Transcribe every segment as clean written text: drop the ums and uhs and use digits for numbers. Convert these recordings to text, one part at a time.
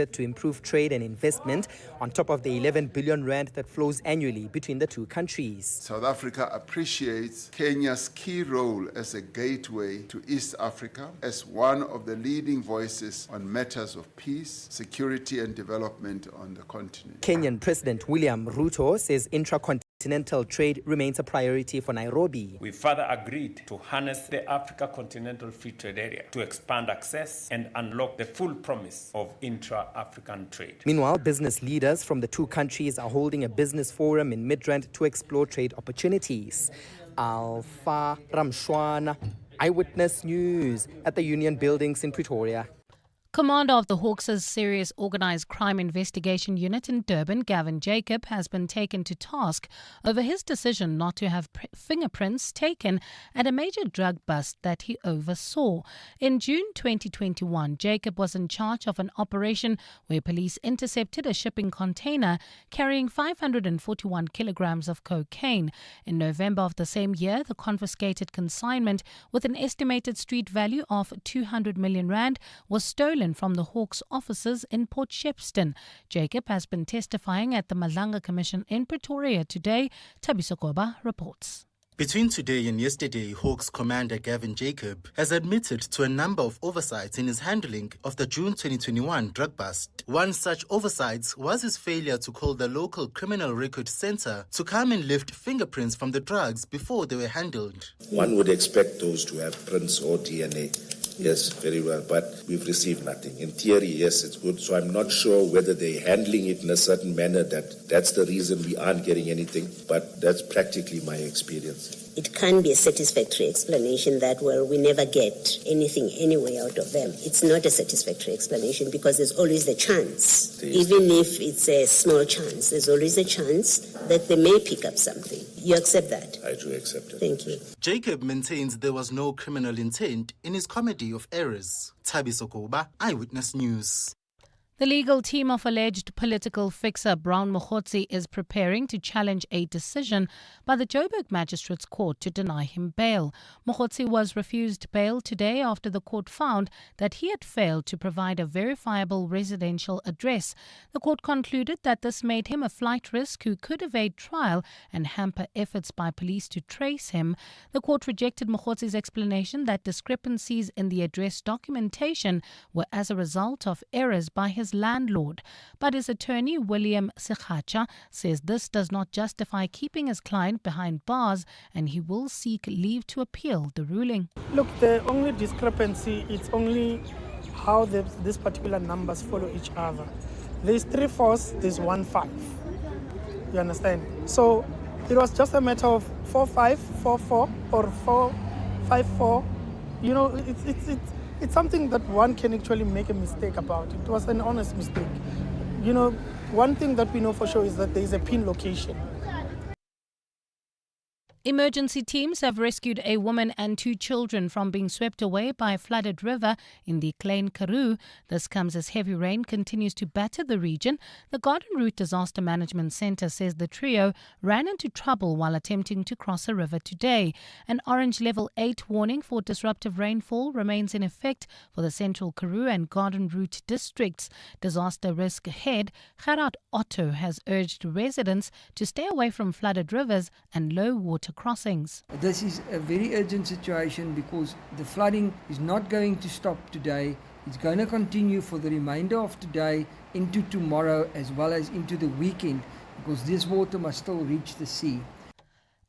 to improve trade and investment on top of the 11 billion rand that flows annually between the two countries. South Africa appreciates Kenya's key role as a gateway to East Africa, as one of the leading voices on matters of peace, security and development on the continent. Kenyan President William Ruto says intra-continental trade remains a priority for Nairobi. We further agreed to harness the Africa Continental Free Trade Area to expand access and unlock the full promise of intra-African trade. Meanwhile, business leaders from the two countries are holding a business forum in Midrand to explore trade opportunities. Alpha Ramshwana, Eyewitness News at the Union Buildings in Pretoria. Commander of the Hawks' Serious Organised Crime Investigation Unit in Durban, Gavin Jacob, has been taken to task over his decision not to have fingerprints taken at a major drug bust that he oversaw. In June 2021, Jacob was in charge of an operation where police intercepted a shipping container carrying 541 kilograms of cocaine. In November of the same year, the confiscated consignment, with an estimated street value of 200 million rand, was stolen from the Hawks offices in Port Shepstone. Jacob has been testifying at the Malanga Commission in Pretoria today. Thabiso Koba reports. Between today and yesterday, Hawks Commander Gavin Jacob has admitted to a number of oversights in his handling of the June 2021 drug bust. One such oversight was his failure to call the local Criminal Record Centre to come and lift fingerprints from the drugs before they were handled. One would expect those to have prints or DNA. Yes, very well, but we've received nothing. In theory, yes, it's good. So I'm not sure whether they're handling it in a certain manner that's the reason we aren't getting anything, but that's practically my experience. It can be a satisfactory explanation that, well, we never get anything anyway out of them. It's not a satisfactory explanation because there's always the chance. Even if it's a small chance, there's always a chance that they may pick up something. You accept that? I do accept it. Thank you. Jacob maintains there was no criminal intent in his comedy of errors. Thabiso Koba, Eyewitness News. The legal team of alleged political fixer Brown Mokhotsi is preparing to challenge a decision by the Joburg Magistrates Court to deny him bail. Mokhotsi was refused bail today after the court found that he had failed to provide a verifiable residential address. The court concluded that this made him a flight risk who could evade trial and hamper efforts by police to trace him. The court rejected Mokhotsi's explanation that discrepancies in the address documentation were as a result of errors by his landlord. But his attorney, William Sekhacha, says this does not justify keeping his client behind bars and he will seek leave to appeal the ruling. Look, the only discrepancy is only how these particular numbers follow each other. There's 3 4s, there's 1 5. You understand? So it was just a matter of 4 5, 4 4, or 4 5 4. You know, it's something that one can actually make a mistake about. It was an honest mistake. You know, one thing that we know for sure is that there is a pin location. Emergency teams have rescued a woman and 2 children from being swept away by a flooded river in the Klein Karoo. This comes as heavy rain continues to batter the region. The Garden Route Disaster Management Centre says the trio ran into trouble while attempting to cross a river today. An orange level 8 warning for disruptive rainfall remains in effect for the Central Karoo and Garden Route districts. Disaster risk head Gerard Otto has urged residents to stay away from flooded rivers and low water crossings. This is a very urgent situation because the flooding is not going to stop today. It's going to continue for the remainder of today into tomorrow as well as into the weekend because this water must still reach the sea.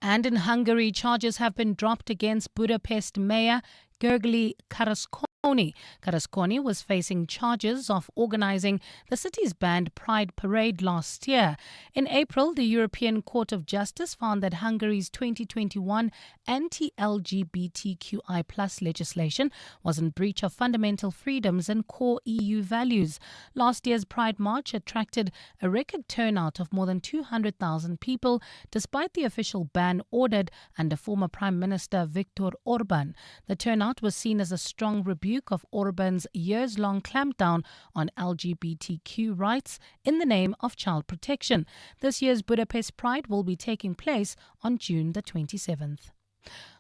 And in Hungary, charges have been dropped against Budapest Mayor Gergely Karaszkoni. Karaszkoni was facing charges of organizing the city's banned Pride Parade last year. In April, the European Court of Justice found that Hungary's 2021 anti-LGBTQI+ legislation was in breach of fundamental freedoms and core EU values. Last year's Pride March attracted a record turnout of more than 200,000 people, despite the official ban ordered under former Prime Minister Viktor Orban. The turnout was seen as a strong rebuke of Orban's years-long clampdown on LGBTQ rights in the name of child protection. This year's Budapest Pride will be taking place on June the 27th.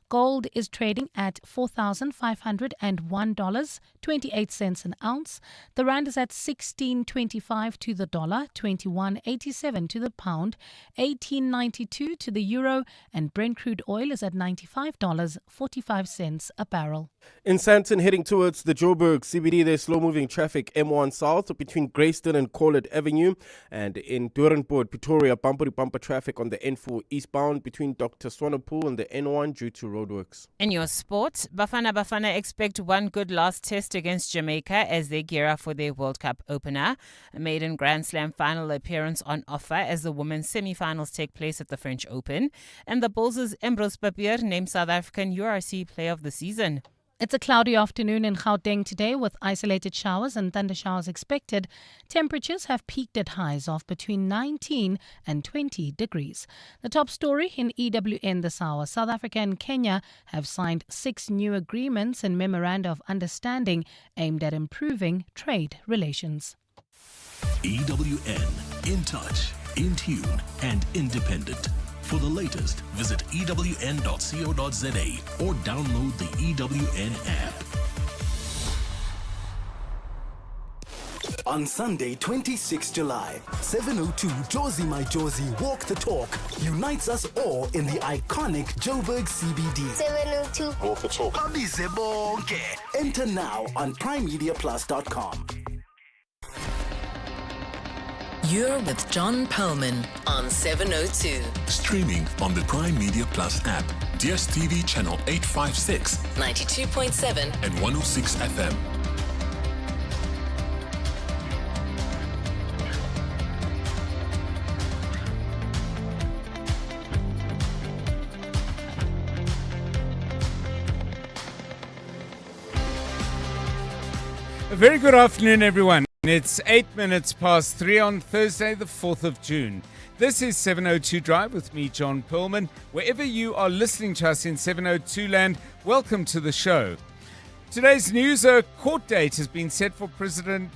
Gold is trading at $4,501.28 an ounce. The rand is at 16.25 to the dollar, 21.87 to the pound, 18.92 to the euro, and Brent crude oil is at $95.45 a barrel. In Sandton, heading towards the Joburg CBD, there's slow-moving traffic M1 South between Greyston and Corlett Avenue, and in Doornpoort, Pretoria, bumper-to-bumper traffic on the N4 eastbound between Dr. Swanepoel and the N1 due to roadworks. In your sport, Bafana expect one good last test against Jamaica as they gear up for their World Cup opener. A maiden Grand Slam final appearance on offer as the women's semi-finals take place at the French Open. And the Bulls' Ambrose Papier named South African URC Player of the Season. It's a cloudy afternoon in Gauteng today with isolated showers and thunder showers expected. Temperatures have peaked at highs of between 19 and 20 degrees. The top story in EWN this hour. South Africa and Kenya have signed 6 new agreements and memoranda of understanding aimed at improving trade relations. EWN, in touch, in tune and independent. For the latest, visit ewn.co.za or download the EWN app. On Sunday, 26 July, 7:02 Jozi My Jozi Walk the Talk unites us all in the iconic Joburg CBD. 7:02 Walk the Talk. Abize bonke. Enter now on primemediaplus.com. You're with John Perlman on 702. Streaming on the Prime Media Plus app, DSTV channel 856, 92.7 and 106 FM. A very good afternoon, everyone. It's 8 minutes past 3 on Thursday, the 4th of June. This is 702 Drive with me, John Perlman. Wherever you are listening to us in 702 land, welcome to the show. Today's news, a court date has been set for President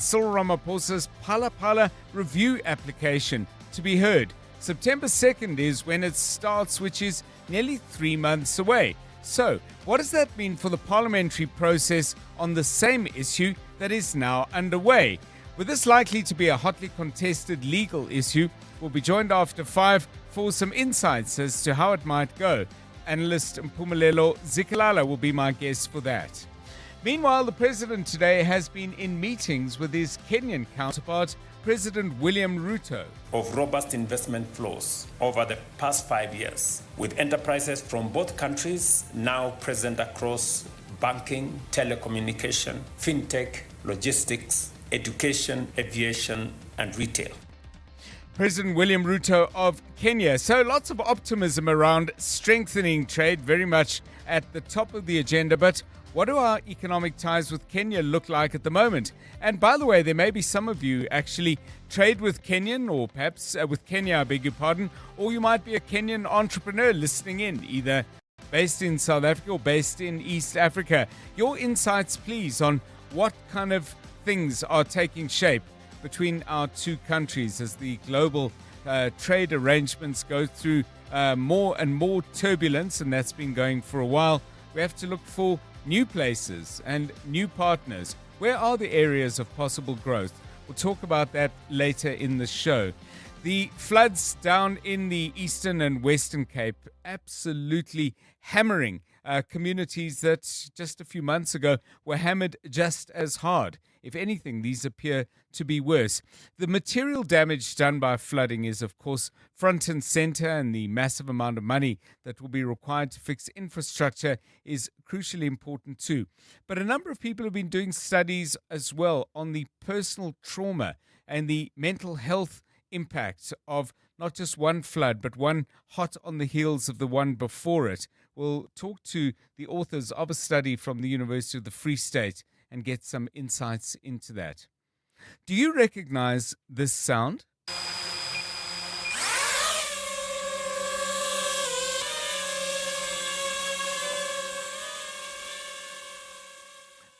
Cyril Ramaphosa's Phala review application to be heard. September 2nd is when it starts, which is nearly 3 months away. So, what does that mean for the parliamentary process on the same issue that is now underway? With this likely to be a hotly contested legal issue, we'll be joined after 5 for some insights as to how it might go. Analyst Mpumelelo Zikalala will be my guest for that. Meanwhile, the president today has been in meetings with his Kenyan counterpart, President William Ruto. Of robust investment flows over the past 5 years, with enterprises from both countries now present across banking, telecommunication, fintech, logistics, education, aviation, and retail. President William Ruto of Kenya. So lots of optimism around strengthening trade, very much at the top of the agenda. But what do our economic ties with Kenya look like at the moment? And by the way, there may be some of you actually trade with Kenyan, or perhaps with Kenya, I beg your pardon, or you might be a Kenyan entrepreneur listening in, either based in South Africa or based in East Africa. Your insights, please, on what kind of things are taking shape between our two countries as the global trade arrangements go through more and more turbulence, and that's been going for a while. We have to look for new places and new partners. Where are the areas of possible growth? We'll talk about that later in the show. The floods down in the Eastern and Western Cape absolutely hammering communities that just a few months ago were hammered just as hard. If anything, these appear to be worse. The material damage done by flooding is, of course, front and center, and the massive amount of money that will be required to fix infrastructure is crucially important too. But a number of people have been doing studies as well on the personal trauma and the mental health impact of not just one flood, but one hot on the heels of the one before it. We'll talk to the authors of a study from the University of the Free State and get some insights into that. Do you recognize this sound?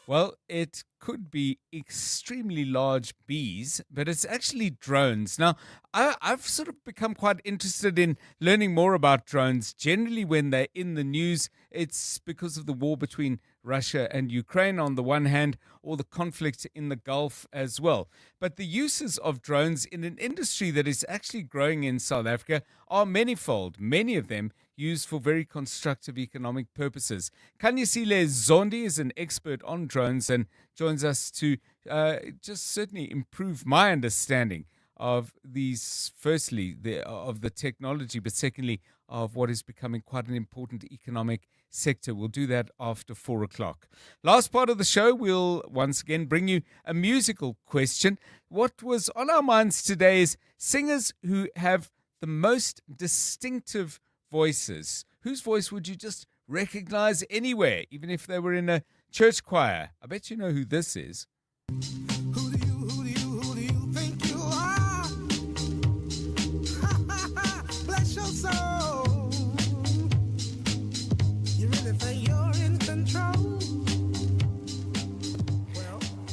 Well, it could be extremely large bees, but it's actually drones. Now, I've sort of become quite interested in learning more about drones. Generally, when they're in the news, it's because of the war between Russia and Ukraine on the one hand, or the conflict in the Gulf as well. But the uses of drones in an industry that is actually growing in South Africa are manifold, many of them used for very constructive economic purposes. Kanyisile Zondi is an expert on drones and joins us to just certainly improve my understanding of these, firstly, of the technology, but secondly, of what is becoming quite an important economic sector. We'll do that after 4 o'clock. Last part of the show, we'll once again bring you a musical question. What was on our minds today is singers who have the most distinctive voices. Whose voice would you just recognize anywhere, even if they were in a church choir? I bet you know who this is. Who do you think you are? Bless your soul. You really think you're in control?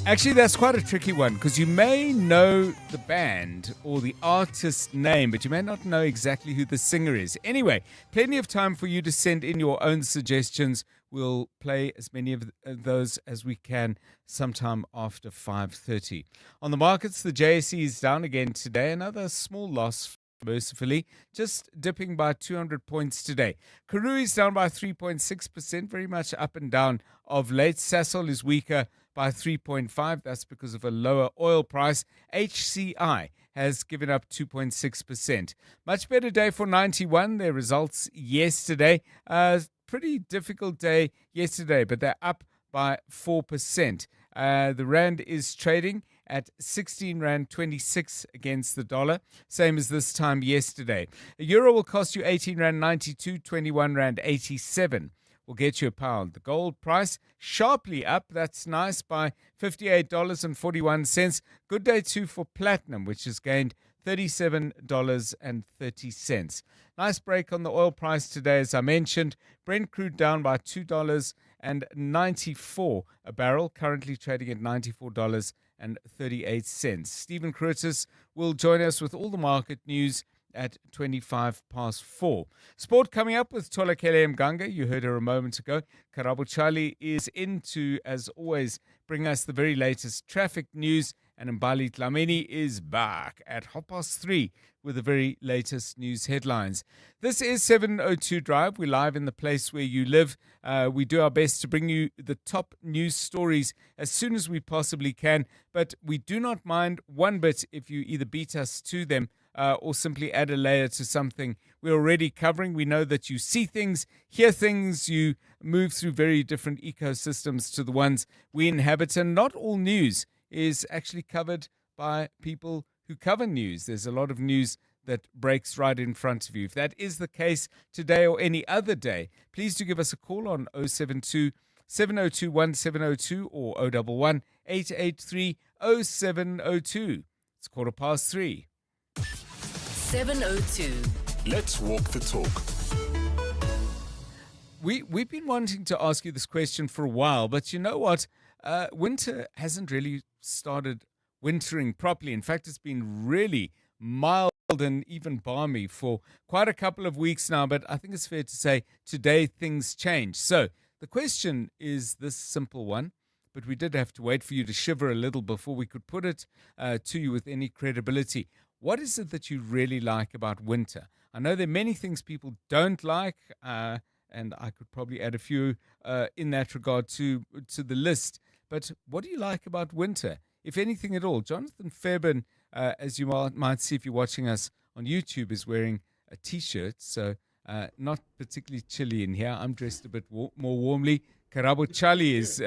Actually, that's quite a tricky one because you may know the band or the artist's name, but you may not know exactly who the singer is. Anyway, plenty of time for you to send in your own suggestions. We'll play as many of those as we can sometime after 5:30. On the markets, the JSE is down again today. Another small loss, mercifully, just dipping by 200 points today. Karoo is down by 3.6%, very much up and down of late. Sasol is weaker by 3.5%. That's because of a lower oil price. HCI has given up 2.6%. Much better day for 91. Their results yesterday. Pretty difficult day yesterday, but they're up by 4%. The rand is trading at 16 Rand 26 against the dollar, same as this time yesterday. A euro will cost you 18 Rand 92, 21 Rand 87 will get you a pound. The gold price sharply up, that's nice, by $58.41. Good day too for platinum, which has gained $37.30. Nice break on the oil price today, as I mentioned. Brent crude down by $2.94 a barrel, currently trading at $94.38. Stephen Curtis will join us with all the market news at 4:25. Sport coming up with Tolakele Mganga. You heard her a moment ago. Karabo Charlie is in to, as always, bring us the very latest traffic news. And Mbali Tlameni is back at 3:30 with the very latest news headlines. This is 702 Drive. We're live in the place where you live. We do our best to bring you the top news stories as soon as we possibly can. But we do not mind one bit if you either beat us to them or simply add a layer to something we're already covering. We know that you see things, hear things, you move through very different ecosystems to the ones we inhabit. And not all news is actually covered by people who cover news. There's a lot of news that breaks right in front of you. If that is the case today or any other day, please do give us a call on 072 702 1702 or 011 883 0702. It's 3:15. 702. Let's walk the talk. We've been wanting to ask you this question for a while, but you know what? Winter hasn't really started wintering properly. In fact, it's been really mild and even balmy for quite a couple of weeks now, but I think it's fair to say today things change. So the question is this simple one, but we did have to wait for you to shiver a little before we could put it to you with any credibility. What is it that you really like about winter? I know there are many things people don't like, and I could probably add a few in that regard to the list. But what do you like about winter, if anything at all? Jonathan Fairbairn, as you might see if you're watching us on YouTube, is wearing a T-shirt, so not particularly chilly in here. I'm dressed a bit more warmly. Karabo Charlie is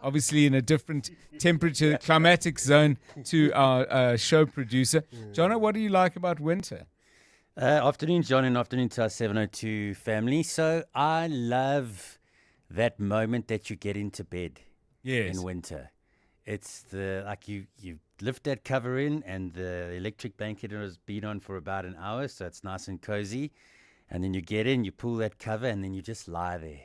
obviously in a different temperature, climatic zone to our show producer. Jono, what do you like about winter? Afternoon, John, and afternoon to our 702 family. So I love that moment that you get into bed in winter. It's you lift that cover in and the electric blanket has been on for about an hour, so it's nice and cozy. And then you get in, you pull that cover, and then you just lie there.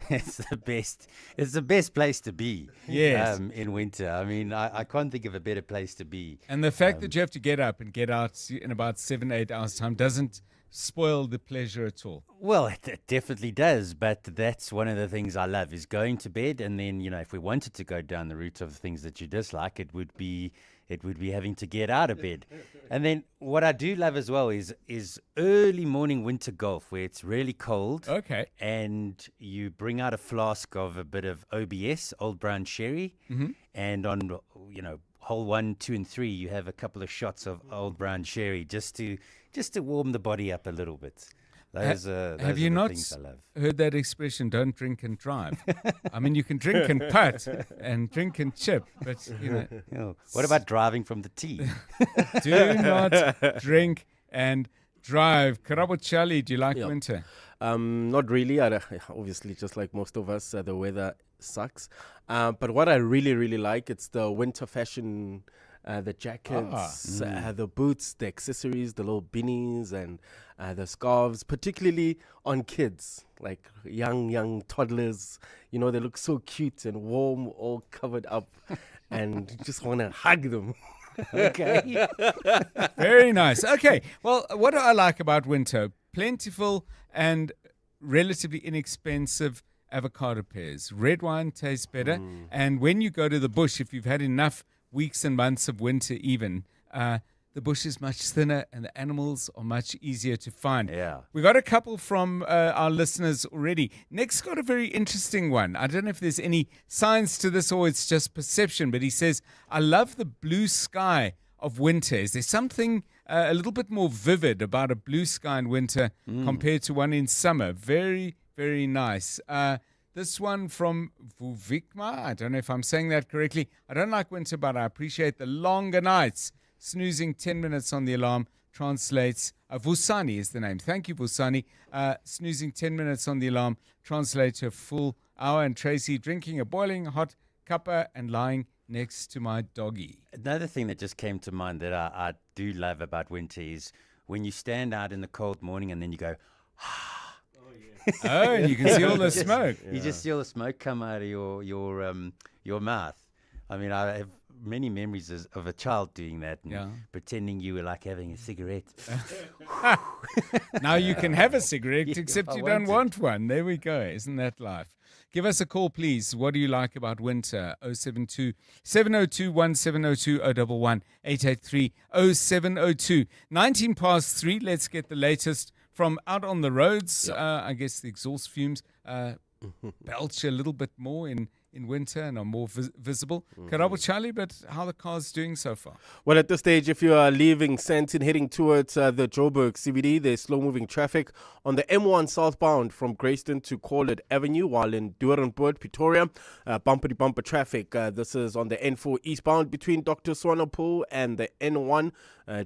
it's the best. It's the best place to be. Yes. In winter. I mean, I can't think of a better place to be. And the fact that you have to get up and get out in about 7-8 hours time doesn't spoil the pleasure at all. Well, it definitely does, but that's one of the things I love is going to bed, and then if we wanted to go down the route of the things that you dislike, it would be having to get out of bed. And then what I do love as well is early morning winter golf where it's really cold. Okay. And you bring out a flask of a bit of OBS, Old Brown Sherry, and on hole 1, 2, and 3 you have a couple of shots of Old Brown Sherry just to warm the body up a little bit. Those have are you the not things I love. heard that expression, don't drink and drive? I mean, you can drink and putt and drink and chip, but, What about driving from the tee? Do not drink and drive. Karabo Charlie, do you like winter? Not really. Obviously, just like most of us, the weather sucks. But what I really, really like, it's the winter fashion. The jackets, the boots, the accessories, the little beanies, and the scarves, particularly on kids, like young toddlers. They look so cute and warm, all covered up, and you just want to hug them. Okay. Very nice. Okay. Well, what do I like about winter? Plentiful and relatively inexpensive avocado pears. Red wine tastes better. And when you go to the bush, if you've had enough weeks and months of winter even, the bush is much thinner and the animals are much easier to find. Yeah. We got a couple from our listeners already. Nick's got a very interesting one. I don't know if there's any science to this or it's just perception, but he says, I love the blue sky of winter. Is there something a little bit more vivid about a blue sky in winter compared to one in summer? Very, very nice. This one from Vuvikma, I don't know if I'm saying that correctly. I don't like winter, but I appreciate the longer nights. Snoozing 10 minutes on the alarm translates, Vusani is the name. Thank you, Vusani. Snoozing 10 minutes on the alarm translates to a full hour. And Tracy, drinking a boiling hot cuppa and lying next to my doggy. Another thing that just came to mind that I do love about winter is when you stand out in the cold morning and then you go, Oh, you can see all the smoke. You just see all the smoke come out of your mouth. I mean, I have many memories of a child doing that and pretending you were like having a cigarette. Now you can have a cigarette, except you don't want one. There we go. Isn't that life? Give us a call, please. What do you like about winter? 072 702 1702 011 883 0702. 19 past 3. Let's get the latest from out on the roads. I guess the exhaust fumes belch a little bit more in winter and are more visible. Karabo Charlie, but how are the cars doing so far? Well, at this stage, if you are leaving Sandton heading towards the Joburg CBD, there's slow-moving traffic on the M1 southbound from Grayston to Corlett Avenue, while in Doornpoort, Pretoria, bumper-to-bumper traffic. This is on the N4 eastbound between Dr. Swanepoel and the N1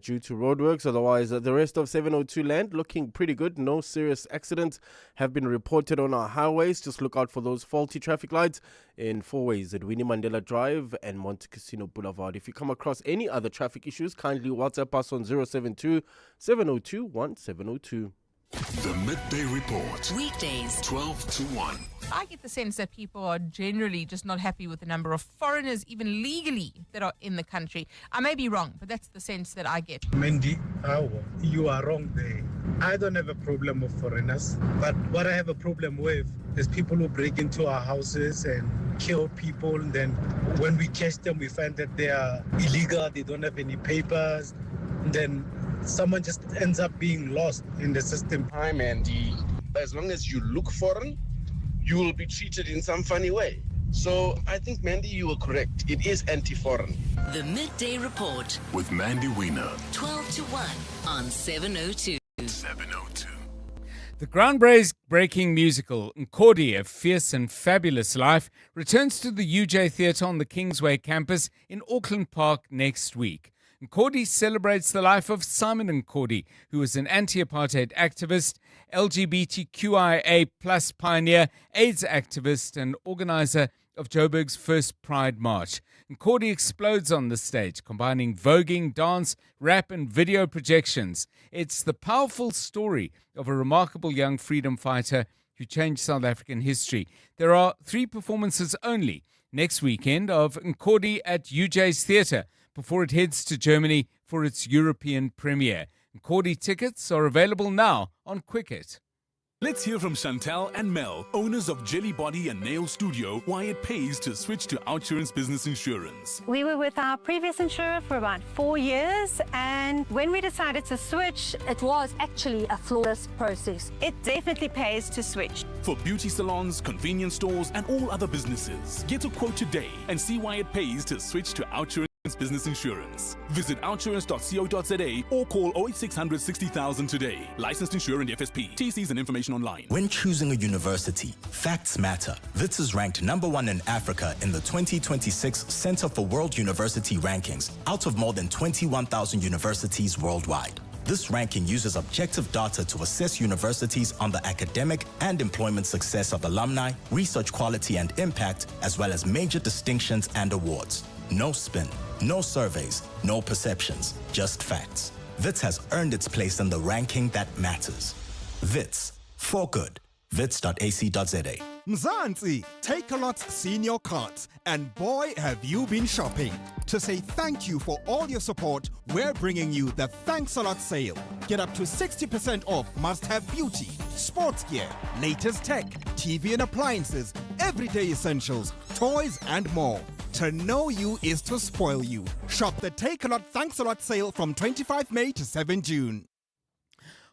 due to roadworks. Otherwise, the rest of 702 land looking pretty good. No serious accidents have been reported on our highways. Just look out for those faulty traffic lights in four ways at Winnie Mandela Drive and Monte Cassino Boulevard. If you come across any other traffic issues, kindly WhatsApp us on 072 702 1702. The Midday Report. Weekdays, 12 to 1. I get the sense that people are generally just not happy with the number of foreigners, even legally, that are in the country. I may be wrong, but that's the sense that I get. Mandy, you are wrong there. I don't have a problem with foreigners, but what I have a problem with is people who break into our houses and kill people. And then when we catch them, we find that they are illegal, they don't have any papers. And then someone just ends up being lost in the system. Hi, Mandy. As long as you look foreign, you will be treated in some funny way. So I think, Mandy, you were correct. It is anti-foreign. The Midday Report With Mandy Wiener. 12 to 1 on 702. 702. The groundbreaking musical Nkodi, A Fierce and Fabulous Life, returns to the UJ Theatre on the Kingsway campus in Auckland Park next week. Nkodi celebrates the life of Simon Nkodi, who was an anti-apartheid activist, LGBTQIA plus pioneer, AIDS activist, and organizer of Joburg's first Pride March. Nkodi explodes on the stage, combining voguing, dance, rap, and video projections. It's the powerful story of a remarkable young freedom fighter who changed South African history. There are 3 performances only next weekend of Nkodi at UJ's Theatre before it heads to Germany for its European premiere. Nkodi tickets are available now on Quicket. Let's hear from Chantal and Mel, owners of Jelly Body and Nail Studio, why it pays to switch to Outsurance Business Insurance. We were with our previous insurer for about 4 years, and when we decided to switch, it was actually a flawless process. It definitely pays to switch. For beauty salons, convenience stores, and all other businesses, get a quote today and see why it pays to switch to Outsurance Business Insurance. Visit outsurance.co.za or call 08600 60000 today. Licensed insurer and FSP. TCs and information online. When choosing a university, facts matter. WITS is ranked #1 in Africa in the 2026 Center for World University Rankings out of more than 21,000 universities worldwide. This ranking uses objective data to assess universities on the academic and employment success of alumni, research quality and impact, as well as major distinctions and awards. No spin, no surveys, no perceptions, just facts. WITS has earned its place in the ranking that matters. WITS, for good. wits.ac.za. Mzansi, Take-A-Lot's senior cards, and boy have you been shopping. To say thank you for all your support, we're bringing you the Thanks a Lot sale. Get up to 60% off must-have beauty, sports gear, latest tech, TV and appliances, everyday essentials, toys and more. To know you is to spoil you. Shop the Take-A-Lot Thanks a Lot sale from 25 May to 7 June.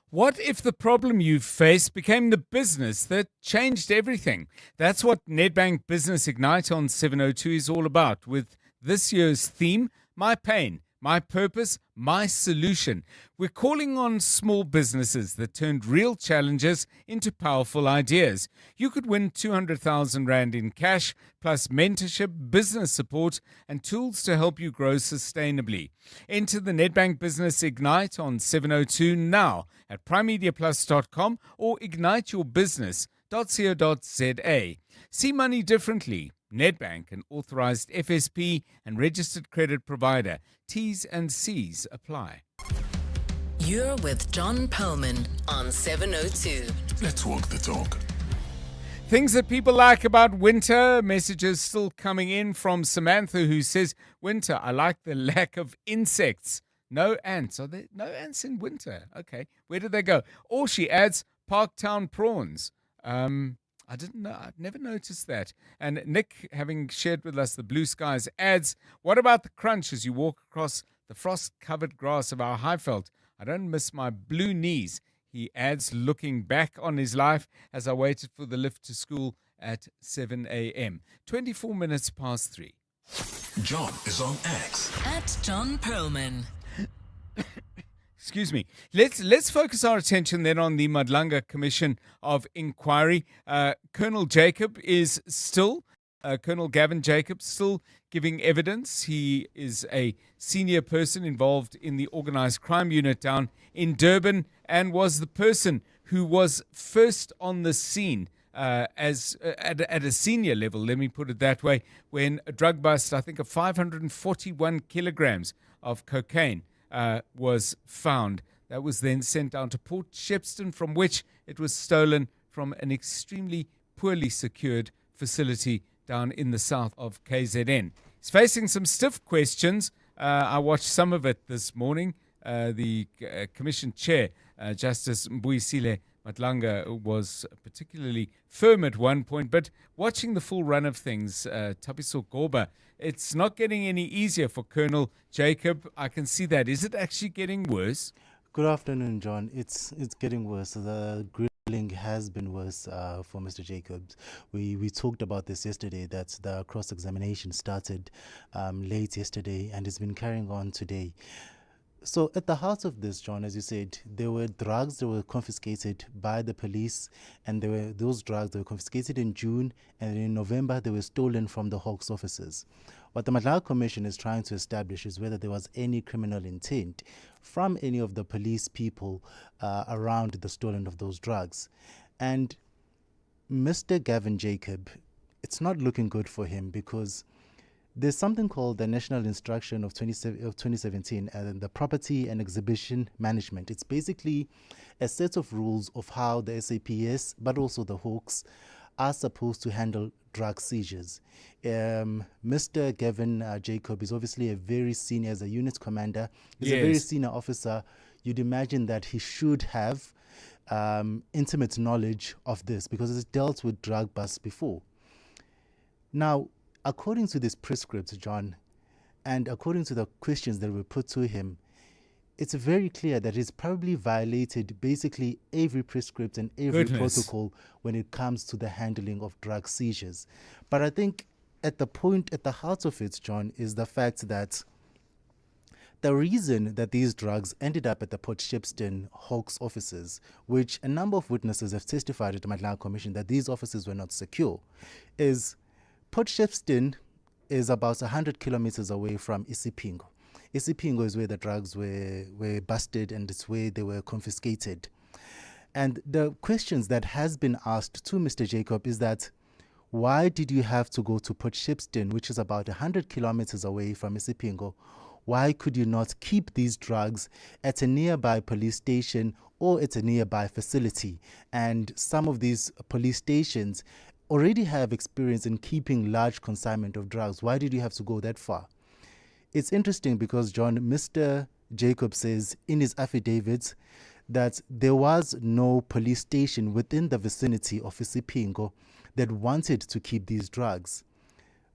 What if the problem you faced became the business that changed everything? That's what Nedbank Business Ignite on 702 is all about, with this year's theme, My Pain, My Purpose, My Solution. We're calling on small businesses that turned real challenges into powerful ideas. You could win 200,000 Rand in cash, plus mentorship, business support, and tools to help you grow sustainably. Enter the Nedbank Business Ignite on 702 now at primemediaplus.com or igniteyourbusiness.co.za. See money differently. Nedbank, an authorized FSP and registered credit provider. T's and C's apply. You're with John Perlman on 702. Let's walk the talk. Things that people like about winter. Messages still coming in from Samantha, who says, winter, I like the lack of insects. No ants. Are there no ants in winter? Okay. Where did they go? Or she adds, Parktown prawns. I didn't know. I've never noticed that. And Nick, having shared with us the blue skies, adds, what about the crunch as you walk across the frost-covered grass of our Highveld? I don't miss my blue knees. He adds, looking back on his life as I waited for the lift to school at 7 a.m. 24 minutes past 3. John is on X. At John Perlman. Excuse me. Let's focus our attention then on the Madlanga Commission of Inquiry. Colonel Jacob is still, Colonel Gavin Jacob, still giving evidence. He is a senior person involved in the organized crime unit down in Durban and was the person who was first on the scene at a senior level, let me put it that way, when a drug bust, I think of 541 kilograms of cocaine was found. That was then sent down to Port Shepstone, from which it was stolen from an extremely poorly secured facility down in the south of KZN. He's facing some stiff questions. I watched some of it this morning. The Commission Chair, Justice Mbuyisile Madlanga, was particularly firm at one point, but watching the full run of things, Tapiso Goba, it's not getting any easier for Colonel Jacob. I can see that. Is it actually getting worse? Good afternoon, John. It's getting worse. The grilling has been worse for Mr. Jacobs. We talked about this yesterday, that the cross-examination started late yesterday and it's been carrying on today. So at the heart of this, John, as you said, there were drugs that were confiscated by the police, and those drugs that were confiscated in June, and in November they were stolen from the Hawks offices. What the Madlanga Commission is trying to establish is whether there was any criminal intent from any of the police people around the stolen of those drugs. And Mr. Gavin Jacob, it's not looking good for him, because There's something called the National Instruction of 2017 and the Property and Exhibition Management. It's basically a set of rules of how the SAPS, but also the Hawks, are supposed to handle drug seizures. Mr. Gavin Jacob is obviously a very senior, as a unit commander. He's a very senior officer. You'd imagine that he should have intimate knowledge of this because he's dealt with drug busts before. Now, according to this prescript, John, and according to the questions that were put to him, it's very clear that he's probably violated basically every prescript and every protocol when it comes to the handling of drug seizures. But I think at the heart of it, John, is the fact that the reason that these drugs ended up at the Port Shepstone Hawks offices, which a number of witnesses have testified at the Madlala Commission that these offices were not secure, is Port Shepstone is about 100 kilometers away from Isipingo. Isipingo is where the drugs were busted and it's where they were confiscated. And the questions that has been asked to Mr. Jacob is that, why did you have to go to Port Shepstone, which is about 100 kilometers away from Isipingo? Why could you not keep these drugs at a nearby police station or at a nearby facility? And some of these police stations already have experience in keeping large consignment of drugs. Why did you have to go that far? It's interesting because, John, Mr. Jacob says in his affidavit that there was no police station within the vicinity of Isipingo that wanted to keep these drugs.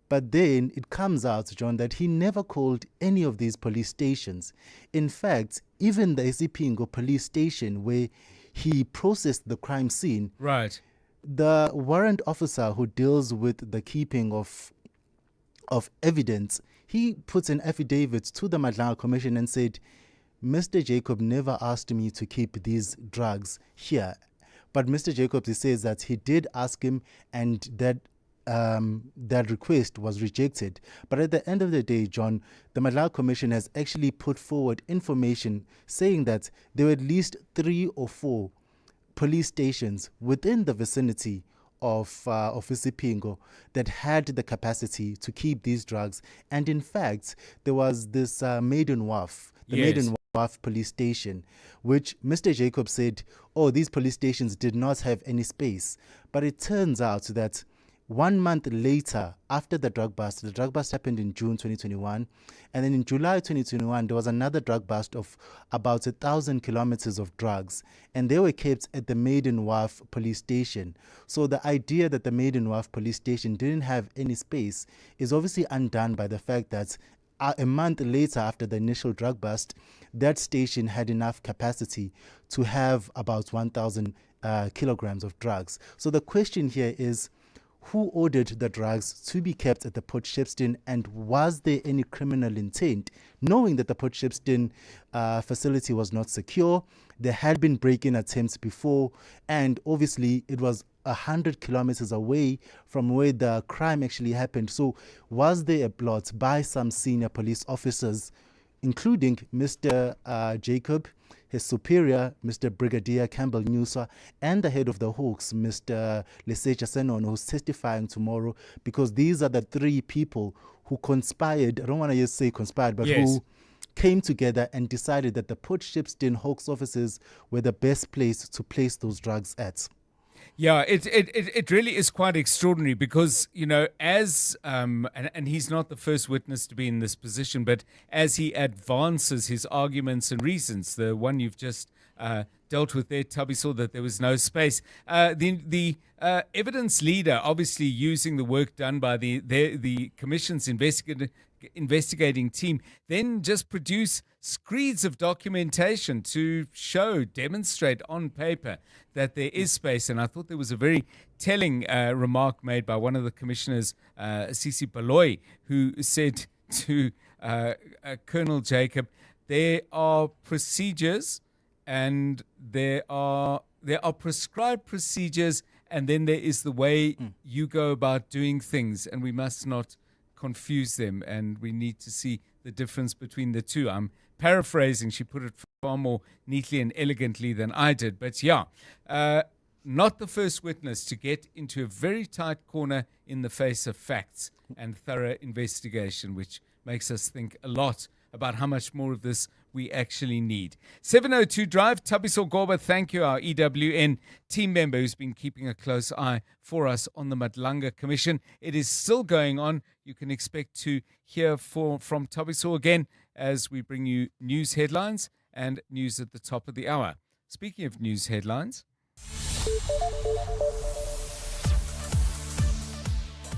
But then it comes out, John, that he never called any of these police stations. In fact, even the Isipingo police station where he processed the crime scene, right, the warrant officer who deals with the keeping of evidence, he puts an affidavit to the Madlala Commission and said, Mr. Jacob never asked me to keep these drugs here. But Mr. Jacobs, he says that he did ask him and that request was rejected. But at the end of the day, John, the Madlala Commission has actually put forward information saying that there were at least 3 or 4 police stations within the vicinity of Isipingo that had the capacity to keep these drugs. And in fact, there was this Maiden Wharf, Maiden Wharf police station, which Mr. Jacob said, oh, these police stations did not have any space. But it turns out that 1 month later, after the drug bust happened in June 2021, and then in July 2021, there was another drug bust of about 1,000 kilometers of drugs, and they were kept at the Maiden Wharf police station. So the idea that the Maiden Wharf police station didn't have any space is obviously undone by the fact that a month later, after the initial drug bust, that station had enough capacity to have about 1,000 kilograms of drugs. So the question here is, who ordered the drugs to be kept at the Port Shepstone, and was there any criminal intent? Knowing that the Port Shepstone facility was not secure, there had been break-in attempts before, and obviously it was 100 kilometers away from where the crime actually happened. So was there a plot by some senior police officers, including Mr. Jacob, his superior, Mr. Brigadier Campbell Newsa, and the head of the Hawks, Mr. Leseja Senon, who's testifying tomorrow, because these are the 3 people who conspired, I don't want to just say conspired, but who came together and decided that the Port Shepstone Hawks offices were the best place to place those drugs at. Yeah, it really is quite extraordinary because, you know, as, and he's not the first witness to be in this position, but as he advances his arguments and reasons, the one you've just dealt with there, Tubby, saw that there was no space. The evidence leader, obviously using the work done by the Commission's investigating team, then just produce screeds of documentation to demonstrate on paper that there is space. And I thought there was a very telling remark made by one of the commissioners, Sisi Baloy, who said to Colonel Jacob, there are procedures and there are prescribed procedures, and then there is the way you go about doing things, and we must not confuse them, and we need to see the difference between the two. I'm paraphrasing. She put it far more neatly and elegantly than I did. But yeah, not the first witness to get into a very tight corner in the face of facts and thorough investigation, which makes us think a lot about how much more of this we actually need. 702 Drive, Tabiso Goba, thank you, our EWN team member who's been keeping a close eye for us on the Madlanga Commission. It is still going on. You can expect to hear from Tabiso again as we bring you news headlines and news at the top of the hour. Speaking of news headlines,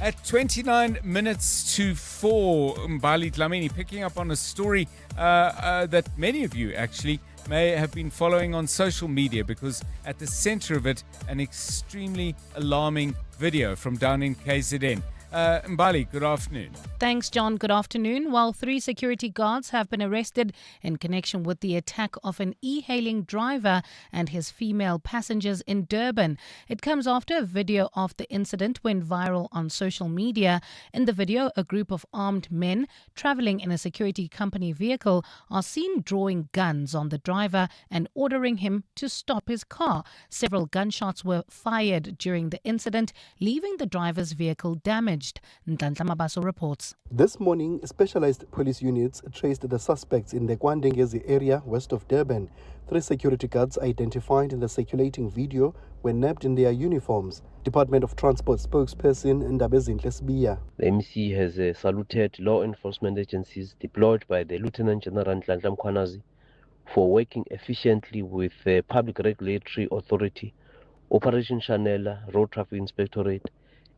at 29 minutes to 4, Mbali Dlamini picking up on a story that many of you actually may have been following on social media, because at the center of it, an extremely alarming video from down in KZN. Mbali, good afternoon. Thanks, John. Good afternoon. While 3 security guards have been arrested in connection with the attack of an e-hailing driver and his female passengers in Durban. It comes after a video of the incident went viral on social media. In the video, a group of armed men traveling in a security company vehicle are seen drawing guns on the driver and ordering him to stop his car. Several gunshots were fired during the incident, leaving the driver's vehicle damaged. Ntantla Mabaso reports. This morning, specialized police units traced the suspects in the Kwandengezi area west of Durban. 3 security guards identified in the circulating video were nabbed in their uniforms. Department of Transport spokesperson Ndabezinhle Sibiya. The MC has saluted law enforcement agencies deployed by the Lieutenant General Nhlanhla Mkhwanazi for working efficiently with the Public Regulatory Authority, Operation Chanela, Road Traffic Inspectorate,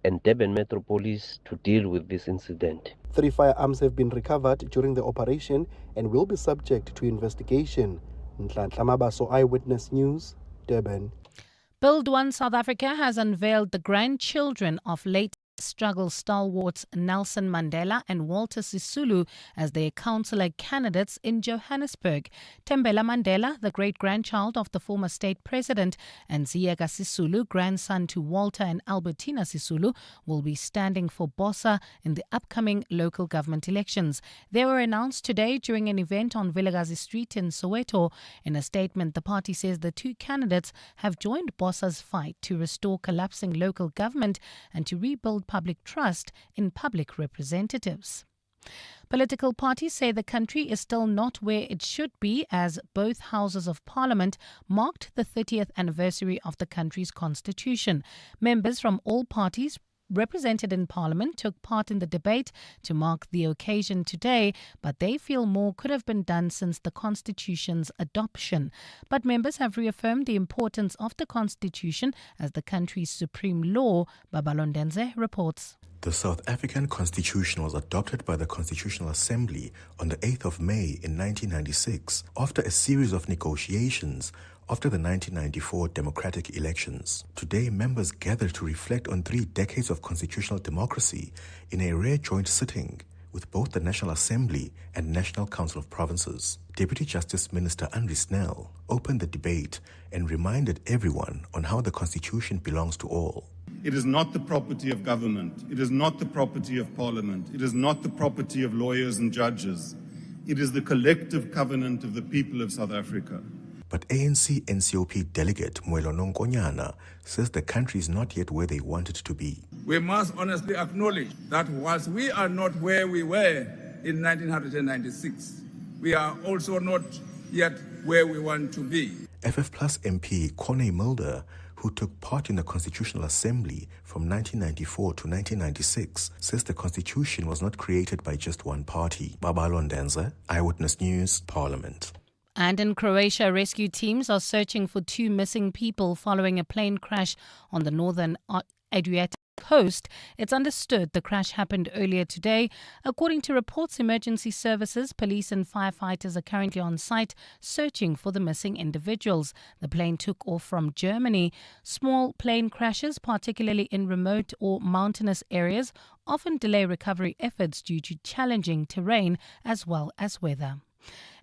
and Durban Metro Police to deal with this incident. 3 firearms have been recovered during the operation and will be subject to investigation. Nhlanhla Mabaso, Eyewitness News, Durban. Build One South Africa has unveiled the grandchildren of late struggle stalwarts Nelson Mandela and Walter Sisulu as their councillor candidates in Johannesburg. Tembela Mandela, the great-grandchild of the former state president, and Ziyeka Sisulu, grandson to Walter and Albertina Sisulu, will be standing for Bossa in the upcoming local government elections. They were announced today during an event on Vilakazi Street in Soweto. In a statement, the party says the 2 candidates have joined Bossa's fight to restore collapsing local government and to rebuild public trust in public representatives. Political parties say the country is still not where it should be as both houses of parliament marked the 30th anniversary of the country's constitution. Members from all parties represented in Parliament took part in the debate to mark the occasion today, but they feel more could have been done since the Constitution's adoption. But members have reaffirmed the importance of the Constitution as the country's supreme law. Babalondenze reports. The South African Constitution was adopted by the Constitutional Assembly on the 8th of May in 1996 after a series of negotiations after the 1994 democratic elections. Today, members gathered to reflect on 3 decades of constitutional democracy in a rare joint sitting with both the National Assembly and National Council of Provinces. Deputy Justice Minister Andri Snell opened the debate and reminded everyone on how the Constitution belongs to all. It is not the property of government. It is not the property of parliament. It is not the property of lawyers and judges. It is the collective covenant of the people of South Africa. But ANC NCOP delegate Moelo Nkonyana says the country is not yet where they want it to be. We must honestly acknowledge that whilst we are not where we were in 1996, we are also not yet where we want to be. FF Plus MP Kone Mulder, who took part in the Constitutional Assembly from 1994 to 1996, says the Constitution was not created by just one party. Babalo Ndenza, Eyewitness News, Parliament. And in Croatia, rescue teams are searching for 2 missing people following a plane crash on the northern Adriatic coast. It's understood the crash happened earlier today. According to reports, emergency services, police and firefighters are currently on site searching for the missing individuals. The plane took off from Germany. Small plane crashes, particularly in remote or mountainous areas, often delay recovery efforts due to challenging terrain as well as weather.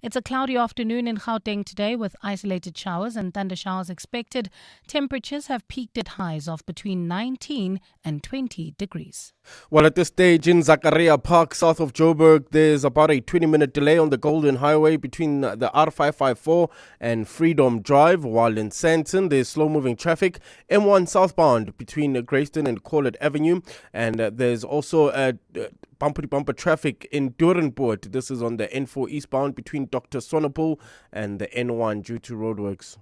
It's a cloudy afternoon in Gauteng today with isolated showers and thunder showers expected. Temperatures have peaked at highs of between 19 and 20 degrees. Well, at this stage in Zakaria Park, south of Joburg, there's about a 20-minute delay on the Golden Highway between the R554 and Freedom Drive, while in Sandton, there's slow-moving traffic. M1 southbound between Greyston and Corlett Avenue, and there's also bumper-to-bumper traffic in Doornpoort. This is on the N4 eastbound between Dr. Sonnepoel and the N1 due to roadworks.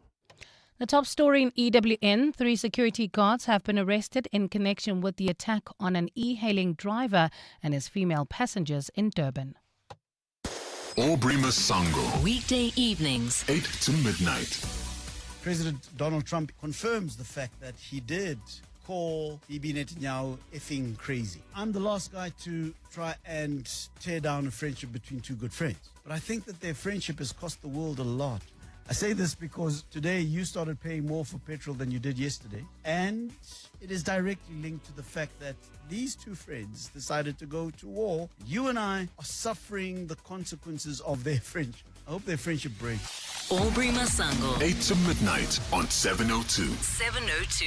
The top story in EWN, 3 security guards have been arrested in connection with the attack on an e-hailing driver and his female passengers in Durban. Aubrey Masango. Weekday evenings, 8 to midnight. President Donald Trump confirms the fact that he did call Bibi Netanyahu effing crazy. I'm the last guy to try and tear down a friendship between two good friends, but I think that their friendship has cost the world a lot. I say this because today you started paying more for petrol than you did yesterday, and it is directly linked to the fact that these two friends decided to go to war. You and I are suffering the consequences of their friendship. I hope their friendship breaks. Aubrey Masango. 8 to midnight on 702. 702.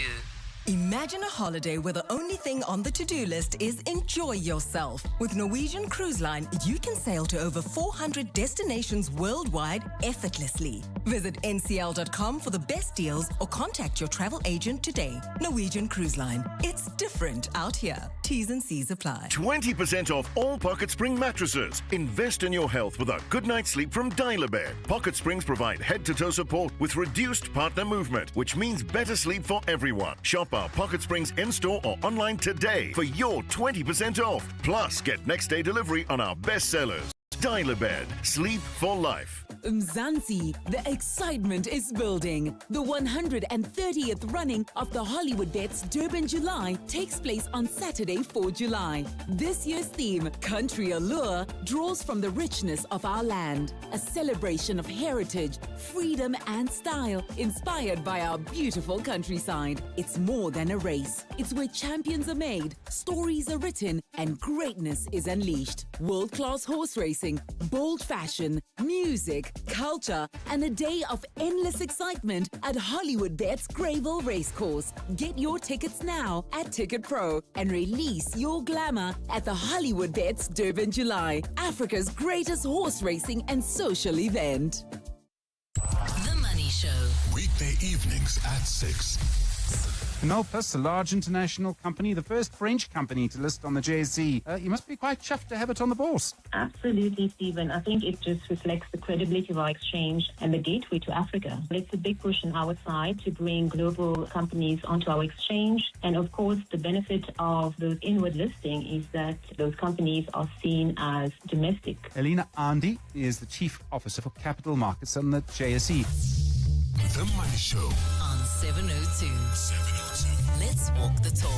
Imagine a holiday where the only thing on the to-do list is enjoy yourself. With Norwegian Cruise Line, you can sail to over 400 destinations worldwide effortlessly. Visit ncl.com for the best deals or contact your travel agent today. Norwegian Cruise Line. It's different out here. T's and C's apply. 20% off all Pocket Spring mattresses. Invest in your health with a good night's sleep from Dial-A-Bed. Pocket Springs provide head-to-toe support with reduced partner movement, which means better sleep for everyone. Shop our Pocket Springs in-store or online today for your 20% off. Plus, get next-day delivery on our best sellers. Dial-A-Bed. Sleep for life. Mzansi, the excitement is building. The 130th running of the Hollywood Bets Durban July takes place on Saturday, 4 July. This year's theme, Country Allure, draws from the richness of our land. A celebration of heritage, freedom and style, inspired by our beautiful countryside. It's more than a race. It's where champions are made, stories are written, and greatness is unleashed. World-class horse racing, bold fashion, music, culture, and a day of endless excitement at Hollywood Bets Greyville Racecourse. Get your tickets now at Ticket Pro and release your glamour at the Hollywood Bets Durban July, Africa's greatest horse racing and social event. The Money Show. Weekday evenings at 6. Canopus, a large international company, the first French company to list on the JSE. You must be quite chuffed to have it on the bourse. Absolutely, Stephen. I think it just reflects the credibility of our exchange and the gateway to Africa. It's a big push on our side to bring global companies onto our exchange. And of course, the benefit of those inward listing is that those companies are seen as domestic. Elena Andy is the Chief Officer for Capital Markets on the JSE. The Money Show on 702. Let's walk the talk.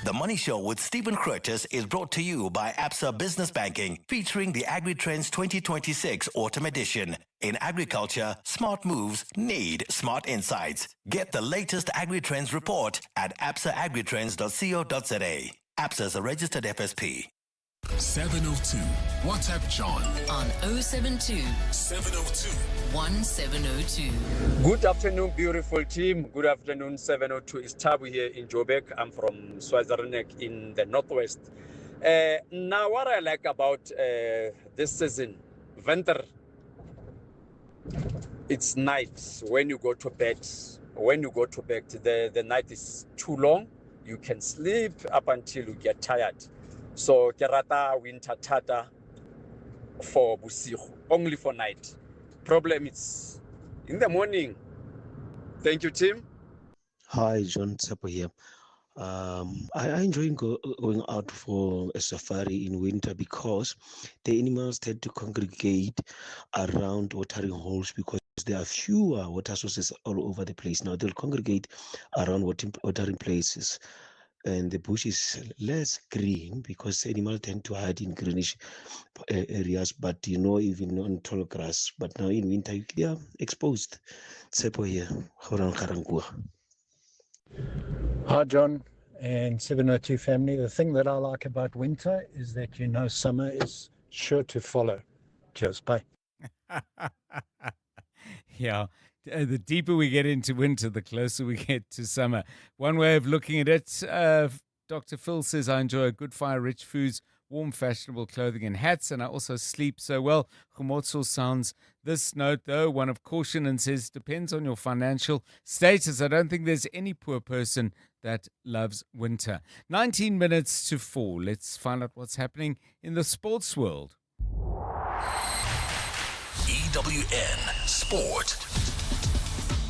The Money Show with Stephen Curtis is brought to you by Absa Business Banking, featuring the AgriTrends 2026 Autumn Edition. In agriculture, smart moves need smart insights. Get the latest AgriTrends report at absaagritrends.co.za. Absa is a registered FSP. 702. WhatsApp John on 072 702 1702. Good afternoon, beautiful team. Good afternoon, 702. It's Tabu here in Joburg. I'm from Swaziland in the northwest. Now, what I like about this season, winter, it's night when you go to bed. When you go to bed, the night is too long. You can sleep up until you get tired. So, kerata winter tata for busiku, only for night. Problem is in the morning. Thank you, team. Hi, John Tsepo here. I enjoy going out for a safari in winter because the animals tend to congregate around watering holes because there are fewer water sources all over the place. Now they'll congregate around watering places, and the bush is less green because animals tend to hide in greenish areas, but even on tall grass. But now in winter, they are exposed. Tsepo here. Hi, John and 702 family. The thing that I like about winter is that summer is sure to follow. Cheers. Bye. Yeah. The deeper we get into winter, the closer we get to summer. One way of looking at it, Dr. Phil says, I enjoy a good fire, rich foods, warm, fashionable clothing and hats, and I also sleep so well. Khomotso sounds this note, though, one of caution, and says, depends on your financial status. I don't think there's any poor person that loves winter. 19 minutes to 4. Let's find out what's happening in the sports world. EWN Sport.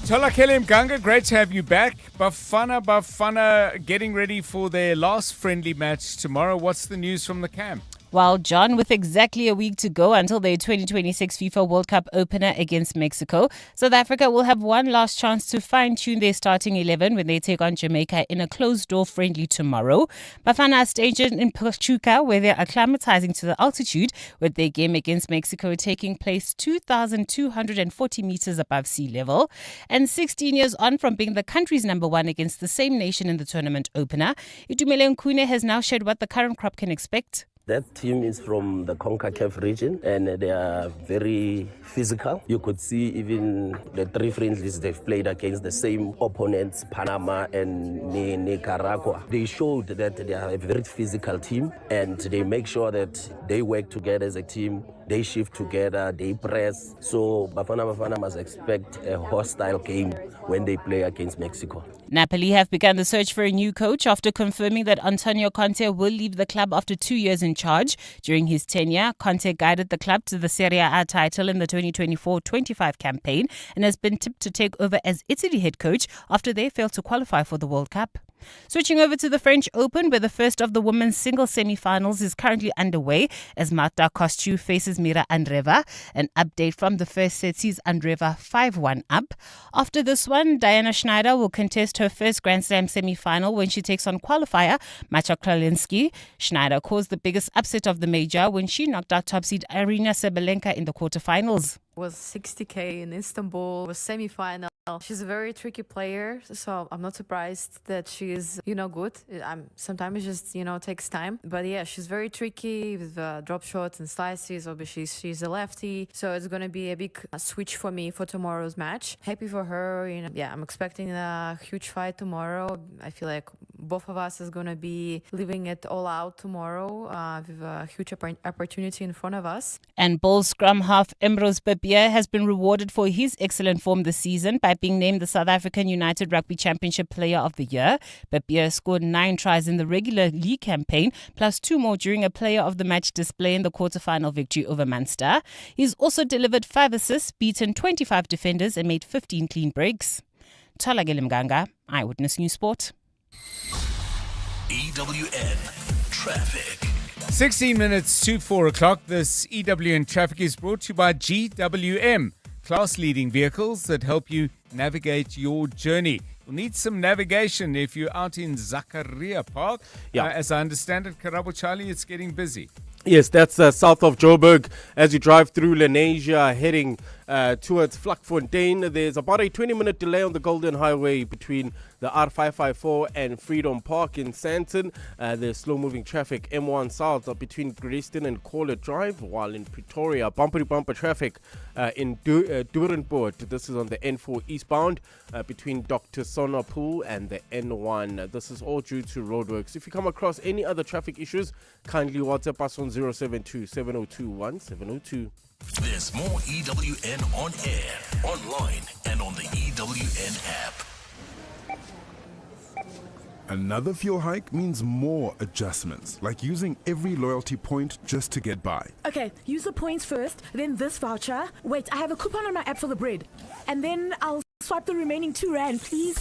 Tolakele Mganga, great to have you back. Bafana getting ready for their last friendly match tomorrow. What's the news from the camp? Well, John, with exactly a week to go until the 2026 FIFA World Cup opener against Mexico, South Africa will have one last chance to fine-tune their starting 11 when they take on Jamaica in a closed-door friendly tomorrow. Bafana are stationed in Pachuca, where they're acclimatizing to the altitude, with their game against Mexico taking place 2,240 meters above sea level. And 16 years on from being the country's number one against the same nation in the tournament opener, Itumeleng Khune has now shared what the current crop can expect. That team is from the CONCACAF region and they are very physical. You could see even the three friendlies they've played against the same opponents, Panama and Nicaragua. They showed that they are a very physical team and they make sure that they work together as a team. They shift together, they press. So Bafana must expect a hostile game when they play against Mexico. Napoli have begun the search for a new coach after confirming that Antonio Conte will leave the club after 2 years in charge. During his tenure, Conte guided the club to the Serie A title in the 2024-25 campaign and has been tipped to take over as Italy head coach after they failed to qualify for the World Cup. Switching over to the French Open, where the first of the women's single semi-finals is currently underway as Marta Kostyuk faces Mira Andreeva. An update from the first set sees Andreeva 5-1 up. After this one, Diana Schneider will contest her first Grand Slam semi-final when she takes on qualifier Macha Kralinsky. Schneider caused the biggest upset of the major when she knocked out top seed Arina Sabalenka in the quarterfinals. Was 60K in Istanbul, was semi-final. She's a very tricky player, so I'm not surprised that she is, good. Sometimes it just, takes time. But yeah, she's very tricky with drop shots and slices. Obviously, she's a lefty, so it's going to be a big switch for me for tomorrow's match. Happy for her. I'm expecting a huge fight tomorrow. I feel like both of us is going to be living it all out tomorrow with a huge opportunity in front of us. And Bulls scrum half Ambrose Bepier has been rewarded for his excellent form this season by being named the South African United Rugby Championship Player of the Year. Bepier scored 9 tries in the regular league campaign, plus 2 more during a Player of the Match display in the quarterfinal victory over Munster. He's also delivered 5 assists, beaten 25 defenders and made 15 clean breaks. Tolakele Mganga, Eyewitness News Sport. EWN Traffic. 16 minutes to 4 o'clock. This EWN Traffic is brought to you by GWM, class-leading vehicles that help you navigate your journey. You'll need some navigation if you're out in Zakaria Park. As I understand it, Karabo Charlie, it's getting busy. Yes, that's south of Joburg. As you drive through Lenasia, heading towards Vlakfontein, there's about a 20-minute delay on the Golden Highway between the R554 and Freedom Park in Sandton. There's slow-moving traffic M1 south between Greyston and Corlett Drive, while in Pretoria, bumper-to-bumper traffic in Doornpoort. This is on the N4 eastbound between Dr. Sonapul and the N1. This is all due to roadworks. If you come across any other traffic issues, kindly WhatsApp us on 072-702-1702. There's more EWN on air, online, and on the EWN app. Another fuel hike means more adjustments, like using every loyalty point just to get by. Okay, use the points first, then this voucher. Wait, I have a coupon on my app for the bread. And then I'll swipe the remaining R2, please.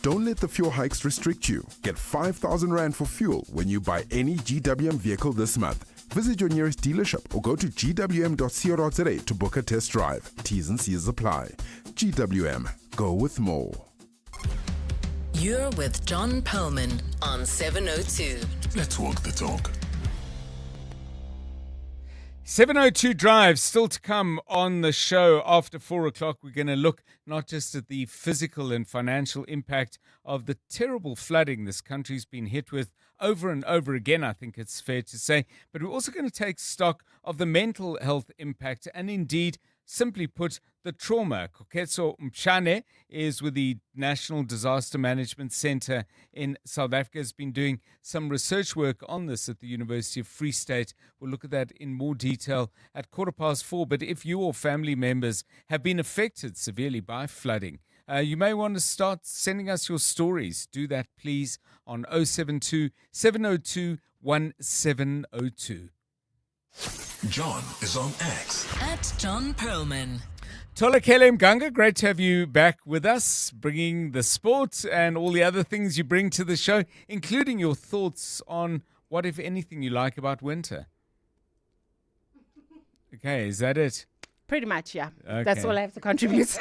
Don't let the fuel hikes restrict you. Get 5,000 Rand for fuel when you buy any GWM vehicle this month. Visit your nearest dealership or go to gwm.co.za to book a test drive. T's and C's apply. GWM. Go with more. You're with John Perlman on 702. Let's walk the talk. 702 Drive still to come on the show after 4 o'clock. We're going to look not just at the physical and financial impact of the terrible flooding this country's been hit with over and over again, I think it's fair to say. But we're also going to take stock of the mental health impact and indeed, simply put, the trauma. Koketso Mshane is with the National Disaster Management Centre in South Africa, has been doing some research work on this at the University of Free State. We'll look at that in more detail at 4:15. But if you or family members have been affected severely by flooding, you may want to start sending us your stories. Do that, please, on 072 702 1702. John is on X. At John Perlman. Tolakele Mganga, great to have you back with us, bringing the sport and all the other things you bring to the show, including your thoughts on what, if anything, you like about winter. Okay, is that it? Pretty much, yeah. Okay. That's all I have to contribute.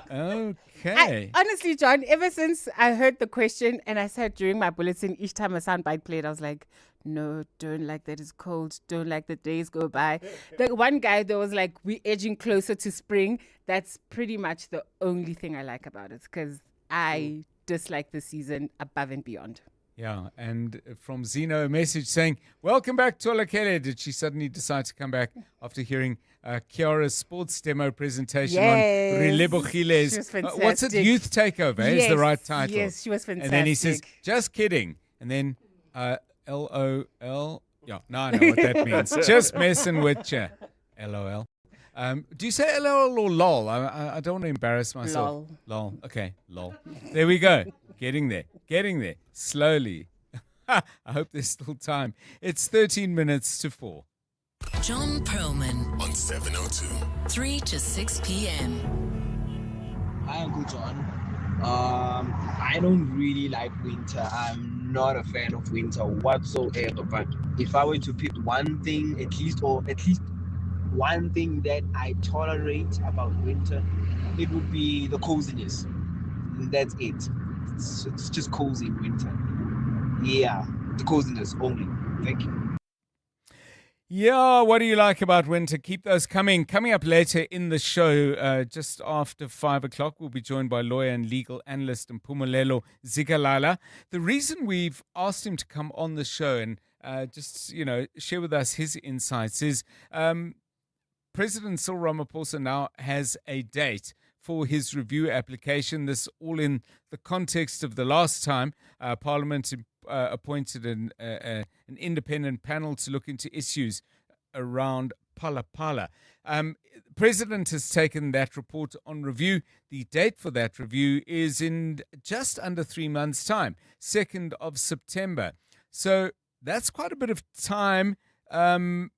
Okay. Honestly, John, ever since I heard the question and I said during my bulletin, each time a soundbite played, I was like, no, don't like that it's cold. Don't like the days go by. The one guy that was like, we're edging closer to spring. That's pretty much the only thing I like about it, because I dislike the season above and beyond. Yeah, and from Zeno, a message saying, welcome back, Tolakele. Did she suddenly decide to come back after hearing Kiara's sports demo presentation on Rilebogiles? She was fantastic. What's it? Youth Takeover is the right title. Yes, she was fantastic. And then he says, just kidding. And then LOL. Yeah, now I know what that means. Just messing with you. LOL. Do you say LOL or LOL? I don't want to embarrass myself. LOL. Okay, LOL. There we go. Getting there. Slowly. I hope there's still time. It's 13 minutes to 4. John Perlman. On 702. 3 to 6 p.m. Hi, Uncle John. I don't really like winter. I'm not a fan of winter whatsoever. But if I were to pick one thing, at least one thing that I tolerate about winter, it would be the coziness. That's it. It's just cozy in winter. Yeah, the coziness only. Thank you. Yeah, what do you like about winter? Keep those coming. Coming up later in the show, just after 5 o'clock, we'll be joined by lawyer and legal analyst Mpumelelo Zikalala. The reason we've asked him to come on the show and share with us his insights is President Cyril Ramaphosa now has a date for his review application. This all in the context of the last time Parliament appointed an independent panel to look into issues around Phala. President has taken that report on review. The date for that review is in just under 3 months' time, 2nd of September. So that's quite a bit of time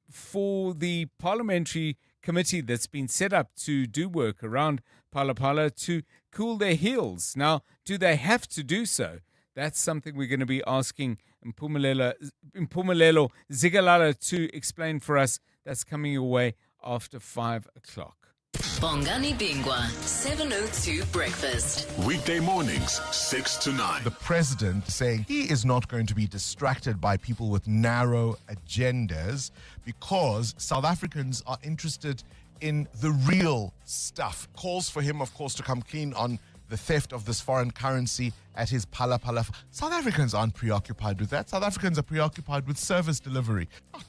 for the parliamentary committee that's been set up to do work around Phala to cool their heels. Now, do they have to do so? That's something we're going to be asking Mpumelelo Zikalala to explain for us. That's coming your way after 5 o'clock. Bongani Bingwa, 702 Breakfast. Weekday mornings, 6 to 9. The president saying he is not going to be distracted by people with narrow agendas because South Africans are interested in the real stuff. Calls for him, of course, to come clean on the theft of this foreign currency at his Phala. South Africans aren't preoccupied with that. South Africans are preoccupied with service delivery, not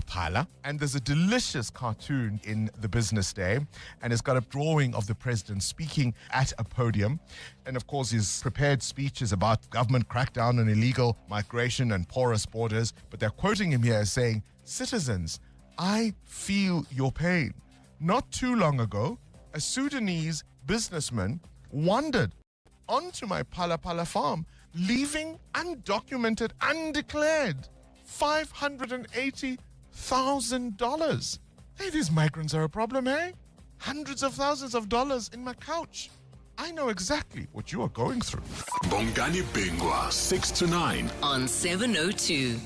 Phala. And there's a delicious cartoon in the Business Day, and it's got a drawing of the president speaking at a podium. And of course, his prepared speech is about government crackdown on illegal migration and porous borders. But they're quoting him here as saying, "Citizens, I feel your pain. Not too long ago, a Sudanese businessman wandered onto my Phala farm, leaving undocumented, undeclared $580,000. Hey, these migrants are a problem, eh? Hundreds of thousands of dollars in my couch. I know exactly what you are going through." Bongani Bingwa, 6 to 9. On 702.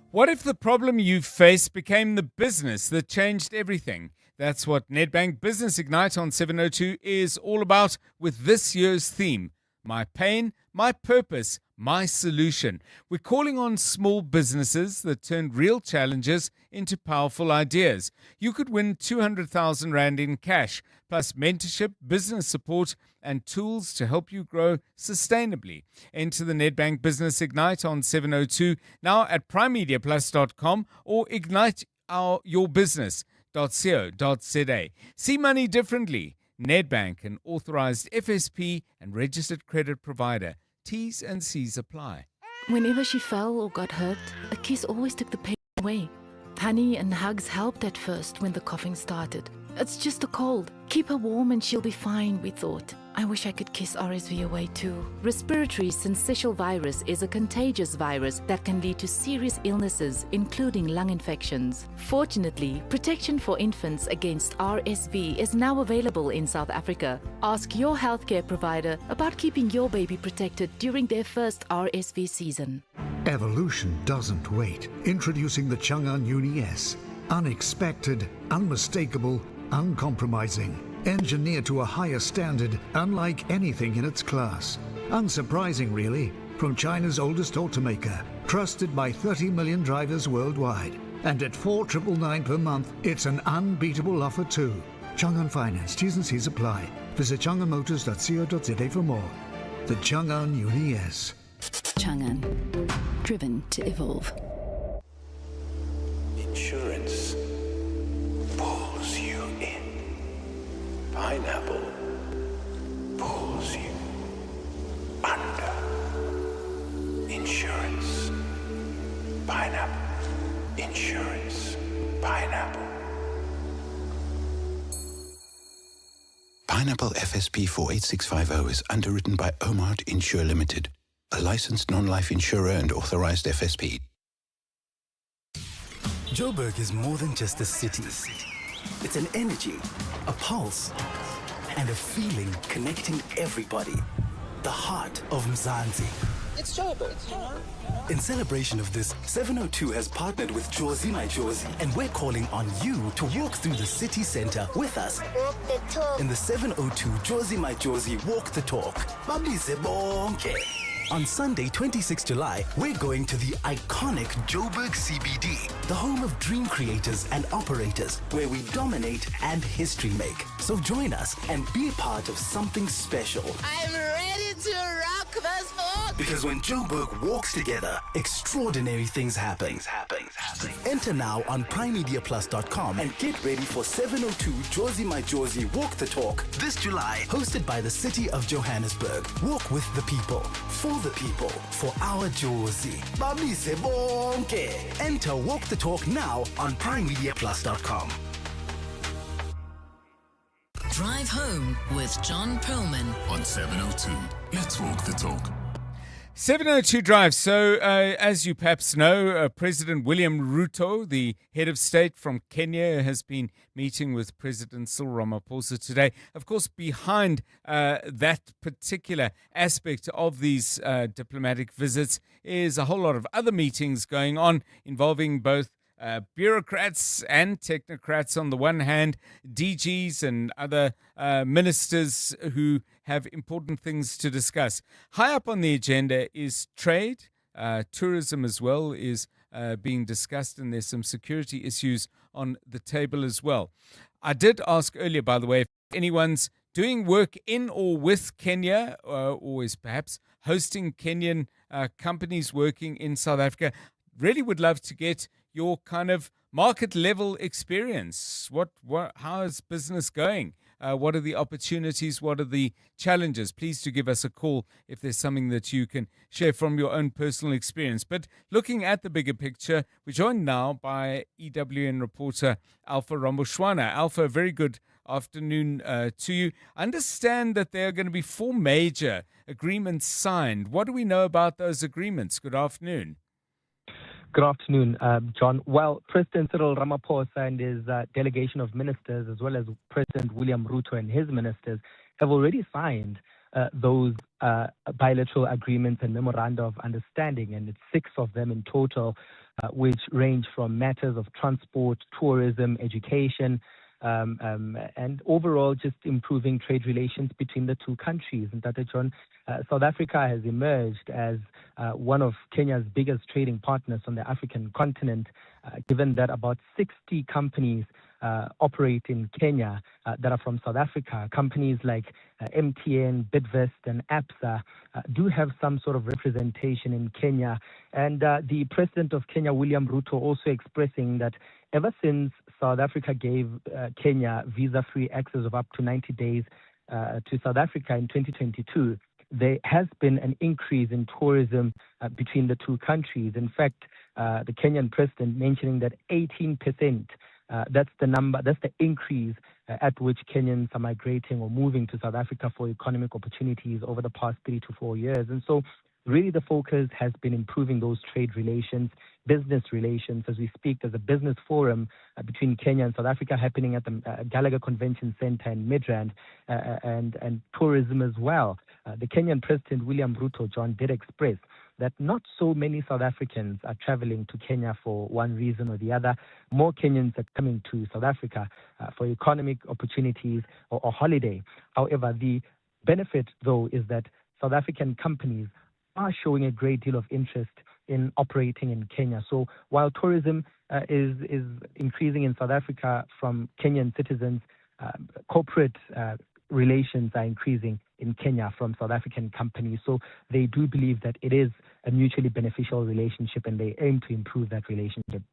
What if the problem you face became the business that changed everything? That's what Nedbank Business Ignite on 702 is all about with this year's theme. My pain, my purpose, my solution. We're calling on small businesses that turned real challenges into powerful ideas. You could win 200,000 Rand in cash, plus mentorship, business support, and tools to help you grow sustainably. Enter the Nedbank Business Ignite on 702, now at primemediaplus.com or igniteyourbusiness.co.za. See money differently. Nedbank, an authorized FSP and registered credit provider. T's and C's apply. Whenever she fell or got hurt, a kiss always took the pain away. Honey and hugs helped at first when the coughing started. It's just a cold. Keep her warm and she'll be fine, we thought. I wish I could kiss RSV away too. Respiratory syncytial virus is a contagious virus that can lead to serious illnesses, including lung infections. Fortunately, protection for infants against RSV is now available in South Africa. Ask your healthcare provider about keeping your baby protected during their first RSV season. Evolution doesn't wait. Introducing the Chang'an Uni S. Unexpected, unmistakable, uncompromising. Engineered to a higher standard, unlike anything in its class. Unsurprising, really, from China's oldest automaker. Trusted by 30 million drivers worldwide. And at 4,999 per month, it's an unbeatable offer too. Chang'an Finance, T's and C's apply. Visit chang'anmotors.co.za for more. The Chang'an Uni S. Chang'an, driven to evolve. Insurance pulls you in. Pineapple pulls you under. Insurance. Pineapple. Insurance. Pineapple. Pineapple FSP 48650 is underwritten by Omart Insure Limited, a licensed non-life insurer and authorized FSP. Joburg is more than just a city. It's an energy, a pulse, and a feeling connecting everybody. The heart of Mzansi. It's Joburg. In celebration of this, 702 has partnered with Jozi My Jozi, and we're calling on you to walk through the city center with us. Walk the talk. In the 702 Jozi My Jozi Walk the Talk. Babize bonke. On Sunday, 26 July, we're going to the iconic Joburg CBD, the home of dream creators and operators, where we dominate and history make. So join us and be a part of something special. I'm ready to rock this book. Because when Joburg walks together, extraordinary things happen. Enter now on primemediaplus.com and get ready for 702 Jozi My Jozi Walk the Talk this July, hosted by the City of Johannesburg. Walk with the people, for the people, for our Jozi. Babize bonke. Enter Walk the Talk now on primemediaplus.com. Drive home with John Perlman on 702. Let's walk the talk. 702 Drive. So, as you perhaps know, President William Ruto, the head of state from Kenya, has been meeting with President Cyril Ramaphosa today. Of course, behind that particular aspect of these diplomatic visits is a whole lot of other meetings going on involving both bureaucrats and technocrats on the one hand, DGs and other ministers who have important things to discuss. High up on the agenda is trade. Tourism as well is being discussed, and there's some security issues on the table as well. I did ask earlier, by the way, if anyone's doing work in or with Kenya, or is perhaps hosting Kenyan companies working in South Africa. Really would love to get your kind of market level experience. How is business going? What are the opportunities? What are the challenges? Please do give us a call if there's something that you can share from your own personal experience. But looking at the bigger picture, we're joined now by EWN reporter Alpha Rambushwana. Alpha, very good afternoon to you. I understand that there are going to be 4 major agreements signed. What do we know about those agreements? Good afternoon. Good afternoon, John. Well, President Cyril Ramaphosa and his delegation of ministers, as well as President William Ruto and his ministers, have already signed those bilateral agreements and memoranda of understanding, and it's 6 of them in total, which range from matters of transport, tourism, education, and overall just improving trade relations between the two countries. And Tata John, South Africa has emerged as one of Kenya's biggest trading partners on the African continent, given that about 60 companies operate in Kenya that are from South Africa. Companies like MTN, Bidvest, and APSA do have some sort of representation in Kenya. And the president of Kenya, William Ruto, also expressing that ever since South Africa gave Kenya visa-free access of up to 90 days to South Africa in 2022, there has been an increase in tourism between the two countries. In fact, the Kenyan president mentioning that 18%, that's the number, that's the increase at which Kenyans are migrating or moving to South Africa for economic opportunities over the past 3 to 4 years. And so really the focus has been improving those trade relations, business relations. As we speak, there's a business forum between Kenya and South Africa happening at the Gallagher Convention Center in Midrand, and tourism as well. The Kenyan President William Ruto, John, did express that not so many South Africans are traveling to Kenya for one reason or the other. More Kenyans are coming to South Africa for economic opportunities or holiday. However, the benefit, though, is that South African companies are showing a great deal of interest in operating in Kenya. So while tourism is increasing in South Africa from Kenyan citizens, corporate relations are increasing in Kenya from South African companies. So they do believe that it is a mutually beneficial relationship, and they aim to improve that relationship.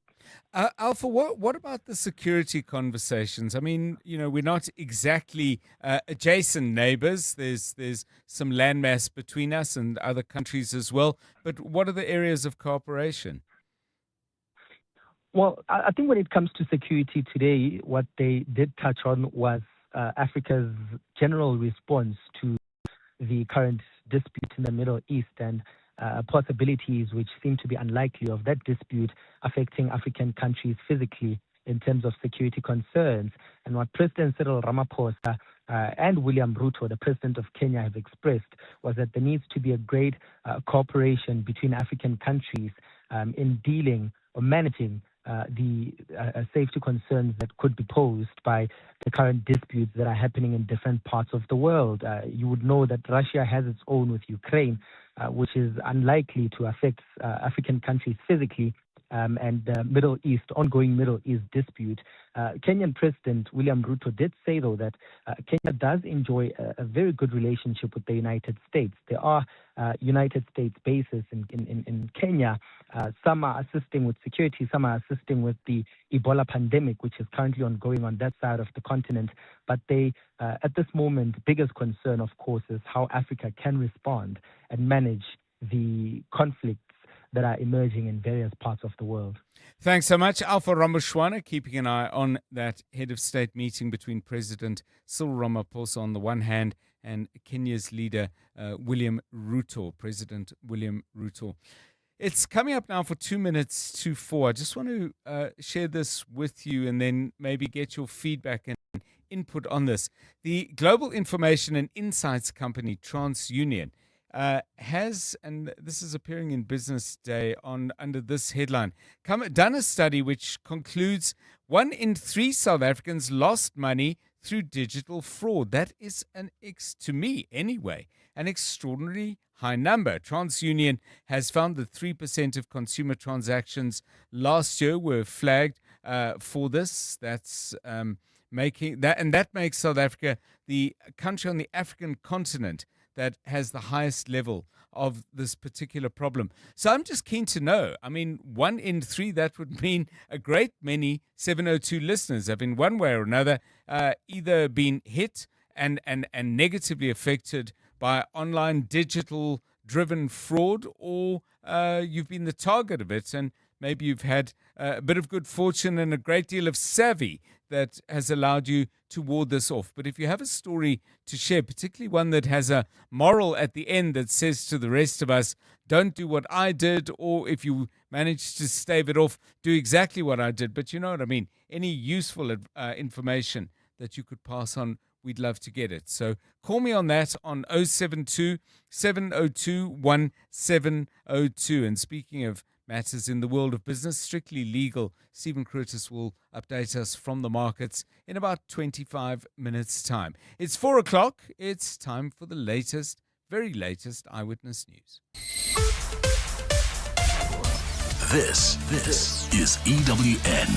Alpha, what about the security conversations? I mean, you know, we're not exactly adjacent neighbors. There's some landmass between us and other countries as well. But what are the areas of cooperation? Well, I think when it comes to security today, what they did touch on was Africa's general response to the current dispute in the Middle East and possibilities which seem to be unlikely of that dispute affecting African countries physically in terms of security concerns. And what President Cyril Ramaphosa and William Ruto, the president of Kenya, have expressed was that there needs to be a great cooperation between African countries in dealing or managing the safety concerns that could be posed by the current disputes that are happening in different parts of the world. You would know that Russia has its own with Ukraine, which is unlikely to affect African countries physically, and the ongoing Middle East dispute. Kenyan President William Ruto did say, though, that Kenya does enjoy a very good relationship with the United States. There are United States bases in Kenya. Some are assisting with security, some are assisting with the Ebola pandemic, which is currently ongoing on that side of the continent. But they, at this moment, the biggest concern, of course, is how Africa can respond and manage the conflicts that are emerging in various parts of the world. Thanks so much, Alpha Ramoshwana, keeping an eye on that head of state meeting between President Cyril Ramaphosa on the one hand and Kenya's leader, William Ruto, President William Ruto. It's coming up now for 2 minutes to 4. I just want to share this with you and then maybe get your feedback and input on this. The global information and insights company TransUnion has, and this is appearing in Business Day under this headline, done a study which concludes 1 in 3 South Africans lost money through digital fraud. That is to me anyway, an extraordinarily high number. TransUnion has found that 3% of consumer transactions last year were flagged for this. That's making that, and that makes South Africa the country on the African continent that has the highest level of this particular problem. So I'm just keen to know, I mean, 1 in 3, that would mean a great many 702 listeners have in one way or another either been hit and negatively affected by online digital driven fraud, or you've been the target of it, and maybe you've had a bit of good fortune and a great deal of savvy that has allowed you to ward this off. But if you have a story to share, particularly one that has a moral at the end that says to the rest of us, don't do what I did, or if you manage to stave it off, do exactly what I did. But you know what I mean? Any useful information that you could pass on, we'd love to get it. So call me on that on 072 702 1702. And speaking of Matters in the world of business, strictly legal. Stephen Curtis will update us from the markets in about 25 minutes' time. It's 4 o'clock. It's time for the latest, very latest eyewitness news. This is EWN.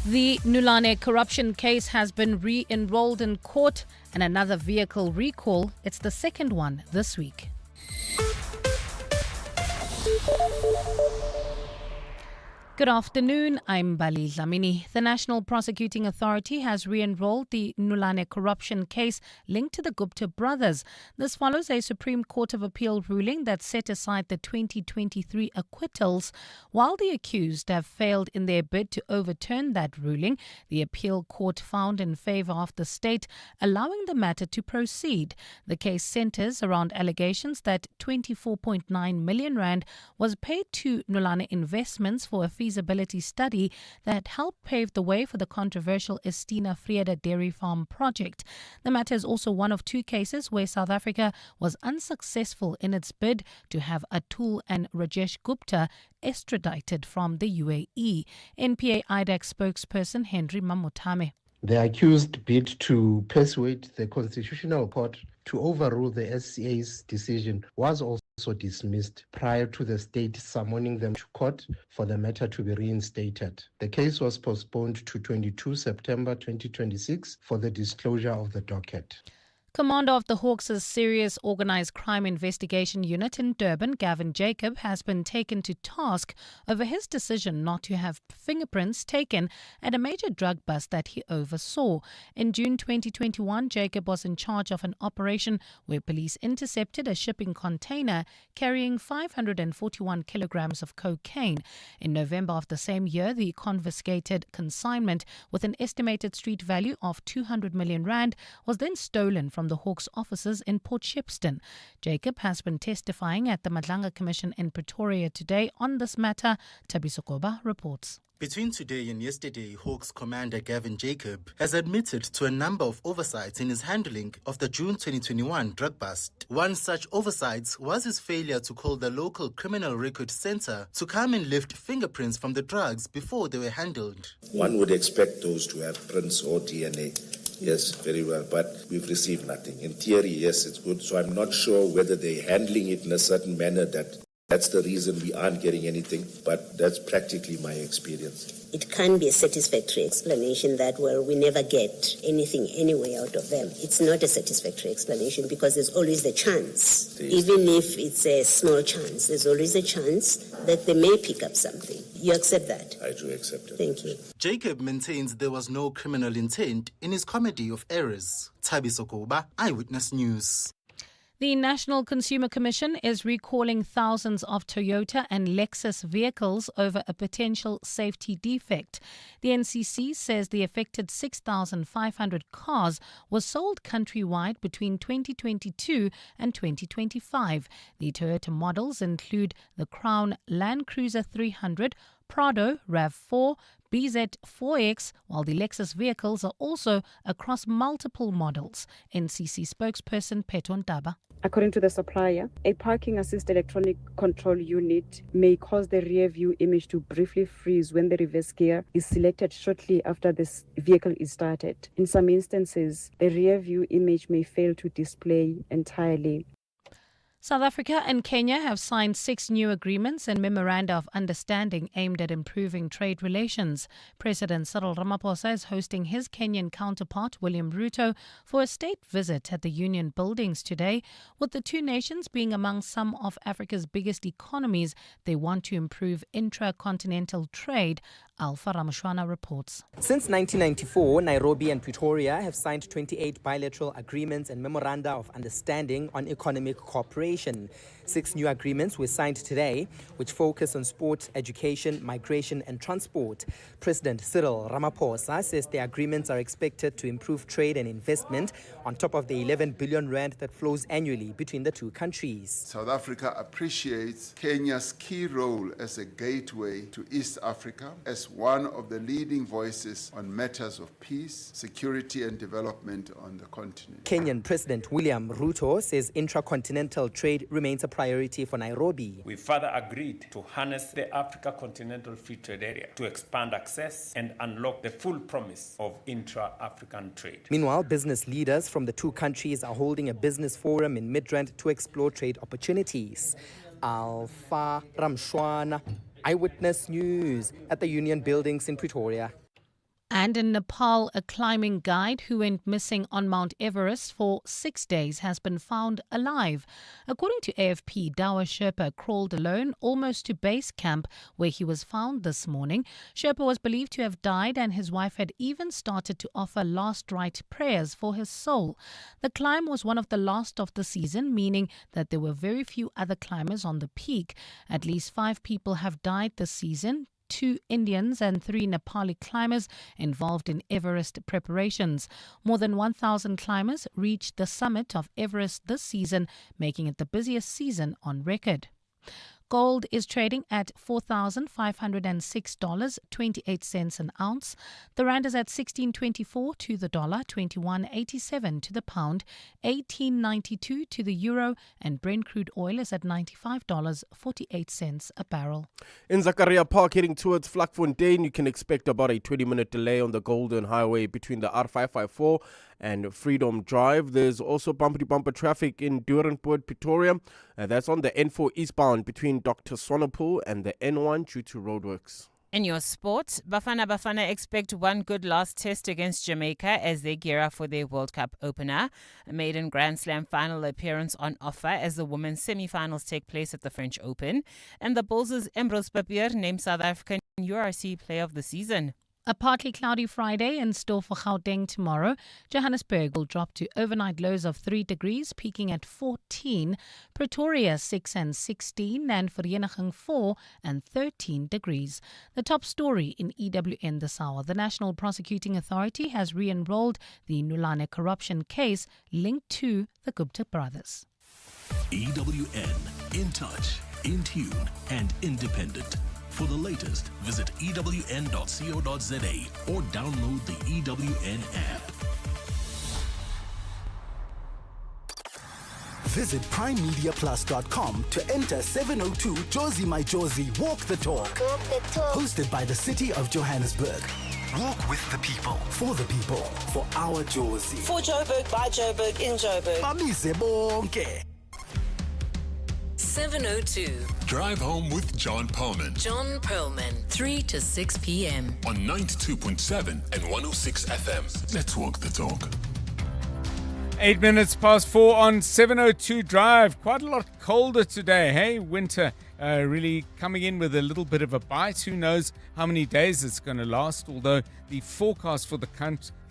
The Nulane corruption case has been re-enrolled in court and another vehicle recall. It's the second one this week. Good afternoon, I'm Bali Dlamini. The National Prosecuting Authority has re-enrolled the Nulane corruption case linked to the Gupta brothers. This follows a Supreme Court of Appeal ruling that set aside the 2023 acquittals. While the accused have failed in their bid to overturn that ruling, the appeal court found in favor of the state, allowing the matter to proceed. The case centers around allegations that 24.9 million rand was paid to Nulane Investments for a feasibility study that helped pave the way for the controversial Estina Frieda dairy farm project. The matter is also one of two cases where South Africa was unsuccessful in its bid to have Atul and Rajesh Gupta extradited from the UAE. NPA IDAC spokesperson Henry Mamutame. The accused bid to persuade the Constitutional Court to overrule the SCA's decision was also dismissed prior to the state summoning them to court for the matter to be reinstated. The case was postponed to 22 September 2026 for the disclosure of the docket. Commander of the Hawks' Serious Organised Crime Investigation Unit in Durban, Gavin Jacob, has been taken to task over his decision not to have fingerprints taken at a major drug bust that he oversaw. In June 2021, Jacob was in charge of an operation where police intercepted a shipping container carrying 541 kilograms of cocaine. In November of the same year, the confiscated consignment with an estimated street value of 200 million rand was then stolen from the Hawks offices in Port Shepstone. Jacob has been testifying at the Madlanga Commission in Pretoria today on this matter. Thabiso Koba reports. Between today and yesterday, Hawks Commander Gavin Jacob has admitted to a number of oversights in his handling of the June 2021 drug bust. One such oversight was his failure to call the local criminal record center to come and lift fingerprints from the drugs before they were handled. One would expect those to have prints or DNA. Yes, very well, but we've received nothing. In theory, yes, it's good. So I'm not sure whether they're handling it in a certain manner that's the reason we aren't getting anything, but that's practically my experience. It can't be a satisfactory explanation that, well, we never get anything anyway out of them. It's not a satisfactory explanation because there's always the chance. Even if it's a small chance, there's always a chance that they may pick up something. You accept that? I do accept it. Thank you. Jacob maintains there was no criminal intent in his comedy of errors. Thabiso Koba, Eyewitness News. The National Consumer Commission is recalling thousands of Toyota and Lexus vehicles over a potential safety defect. The NCC says the affected 6,500 cars were sold countrywide between 2022 and 2025. The Toyota models include the Crown Land Cruiser 300, Prado RAV4, BZ4X, while the Lexus vehicles are also across multiple models. NCC spokesperson Peton Daba. According to the supplier, a parking assist electronic control unit may cause the rear view image to briefly freeze when the reverse gear is selected shortly after this vehicle is started. In some instances, the rear view image may fail to display entirely. South Africa and Kenya have signed 6 new agreements and memoranda of understanding aimed at improving trade relations. President Cyril Ramaphosa is hosting his Kenyan counterpart, William Ruto, for a state visit at the Union buildings today. With the two nations being among some of Africa's biggest economies, they want to improve intra-continental trade. Alpha Ramashwana reports. Since 1994, Nairobi and Pretoria have signed 28 bilateral agreements and memoranda of understanding on economic cooperation. 6 new agreements were signed today, which focus on sport, education, migration and transport. President Cyril Ramaphosa says the agreements are expected to improve trade and investment on top of the 11 billion rand that flows annually between the two countries. South Africa appreciates Kenya's key role as a gateway to East Africa, as as one of the leading voices on matters of peace, security and development on the continent. Kenyan President William Ruto says intracontinental trade remains a priority for Nairobi. We further agreed to harness the Africa Continental Free Trade Area to expand access and unlock the full promise of intra-African trade. Meanwhile, business leaders from the two countries are holding a business forum in Midrand to explore trade opportunities. Alpha Ramshwana, Eyewitness News at the Union Buildings in Pretoria. And in Nepal, a climbing guide who went missing on Mount Everest for 6 days has been found alive. According to AFP, Dawa Sherpa crawled alone almost to base camp where he was found this morning. Sherpa was believed to have died and his wife had even started to offer last rite prayers for his soul. The climb was one of the last of the season, meaning that there were very few other climbers on the peak. At least 5 people have died this season. 2 Indians and 3 Nepali climbers involved in Everest preparations. More than 1,000 climbers reached the summit of Everest this season, making it the busiest season on record. Gold is trading at $4,506.28 an ounce. The rand is at 16.24 to the dollar, 21.87 to the pound, 18.92 to the euro, and Brent crude oil is at $95.48 a barrel. In Zakaria Park, heading towards Vlakfontein, you can expect about a 20-minute delay on the Golden Highway between the R554 and Freedom Drive. There's also bumper-to-bumper traffic in Duranpoort, Pretoria. That's on the N4 eastbound between Dr. Swanepoel and the N1 due to roadworks. In your sport, Bafana expect one good last test against Jamaica as they gear up for their World Cup opener. A maiden Grand Slam final appearance on offer as the women's semi-finals take place at the French Open. And the Bulls' Ambrose Papier named South African URC Player of the Season. A partly cloudy Friday in store for Gauteng tomorrow. Johannesburg will drop to overnight lows of 3 degrees, peaking at 14. Pretoria 6 and 16, and Vereeniging 4 and 13 degrees. The top story in EWN this hour. The National Prosecuting Authority has re-enrolled the Nulane corruption case linked to the Gupta brothers. EWN, in touch, in tune, and independent. For the latest, visit ewn.co.za or download the EWN app. Visit primemediaplus.com to enter 702 Josie My Josie Walk the Talk. Hosted by the City of Johannesburg. Walk with the people, for our Josie. For Joburg, by Joburg, in Joburg. Bamise bonke. 702. Drive home with John Perlman. John Perlman, 3 to 6 p.m. On 92.7 and 106 FM. Let's walk the talk. 8 minutes past 4 on 702 Drive. Quite a lot colder today, hey? Winter really coming in with a little bit of a bite. Who knows how many days it's going to last, although the forecast for the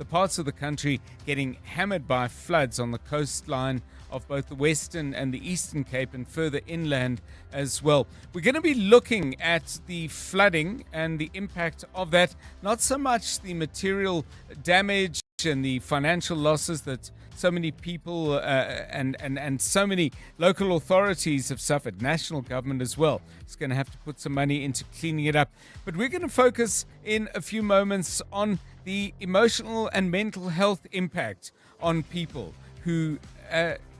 parts of the country getting hammered by floods on the coastline of both the Western and the Eastern Cape and further inland as well. We're going to be looking at the flooding and the impact of that, not so much the material damage and the financial losses that so many people and so many local authorities have suffered, national government as well. It's going to have to put some money into cleaning it up. But we're going to focus in a few moments on the emotional and mental health impact on people who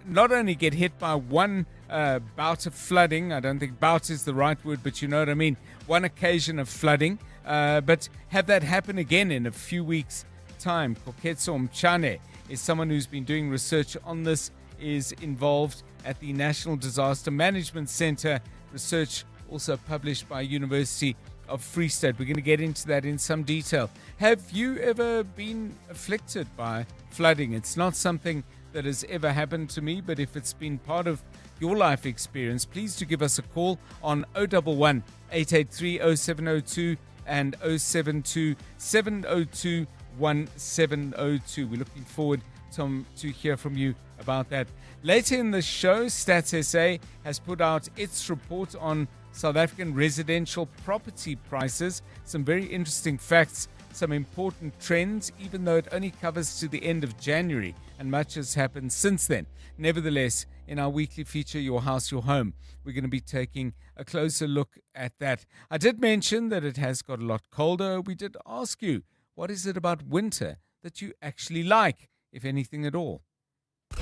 not only get hit by one bout of flooding, I don't think bout is the right word, but you know what I mean, one occasion of flooding, but have that happen again in a few weeks' time. Koketso Mchane is someone who's been doing research on this, is involved at the National Disaster Management Center, research also published by University of Free State. We're going to get into that in some detail. Have you ever been afflicted by flooding? It's not something that has ever happened to me, but if it's been part of your life experience, please do give us a call on 011 883 0702 and 072 702 1702. We're looking forward to hear from you about that. Later in the show, Stats SA has put out its report on South African residential property prices. Some very interesting facts some important trends, even though it only covers to the end of January, and much has happened since then. Nevertheless, in our weekly feature, Your House, Your Home, we're going to be taking a closer look at that. I did mention that it has got a lot colder. We did ask you, what is it about winter that you actually like, if anything at all?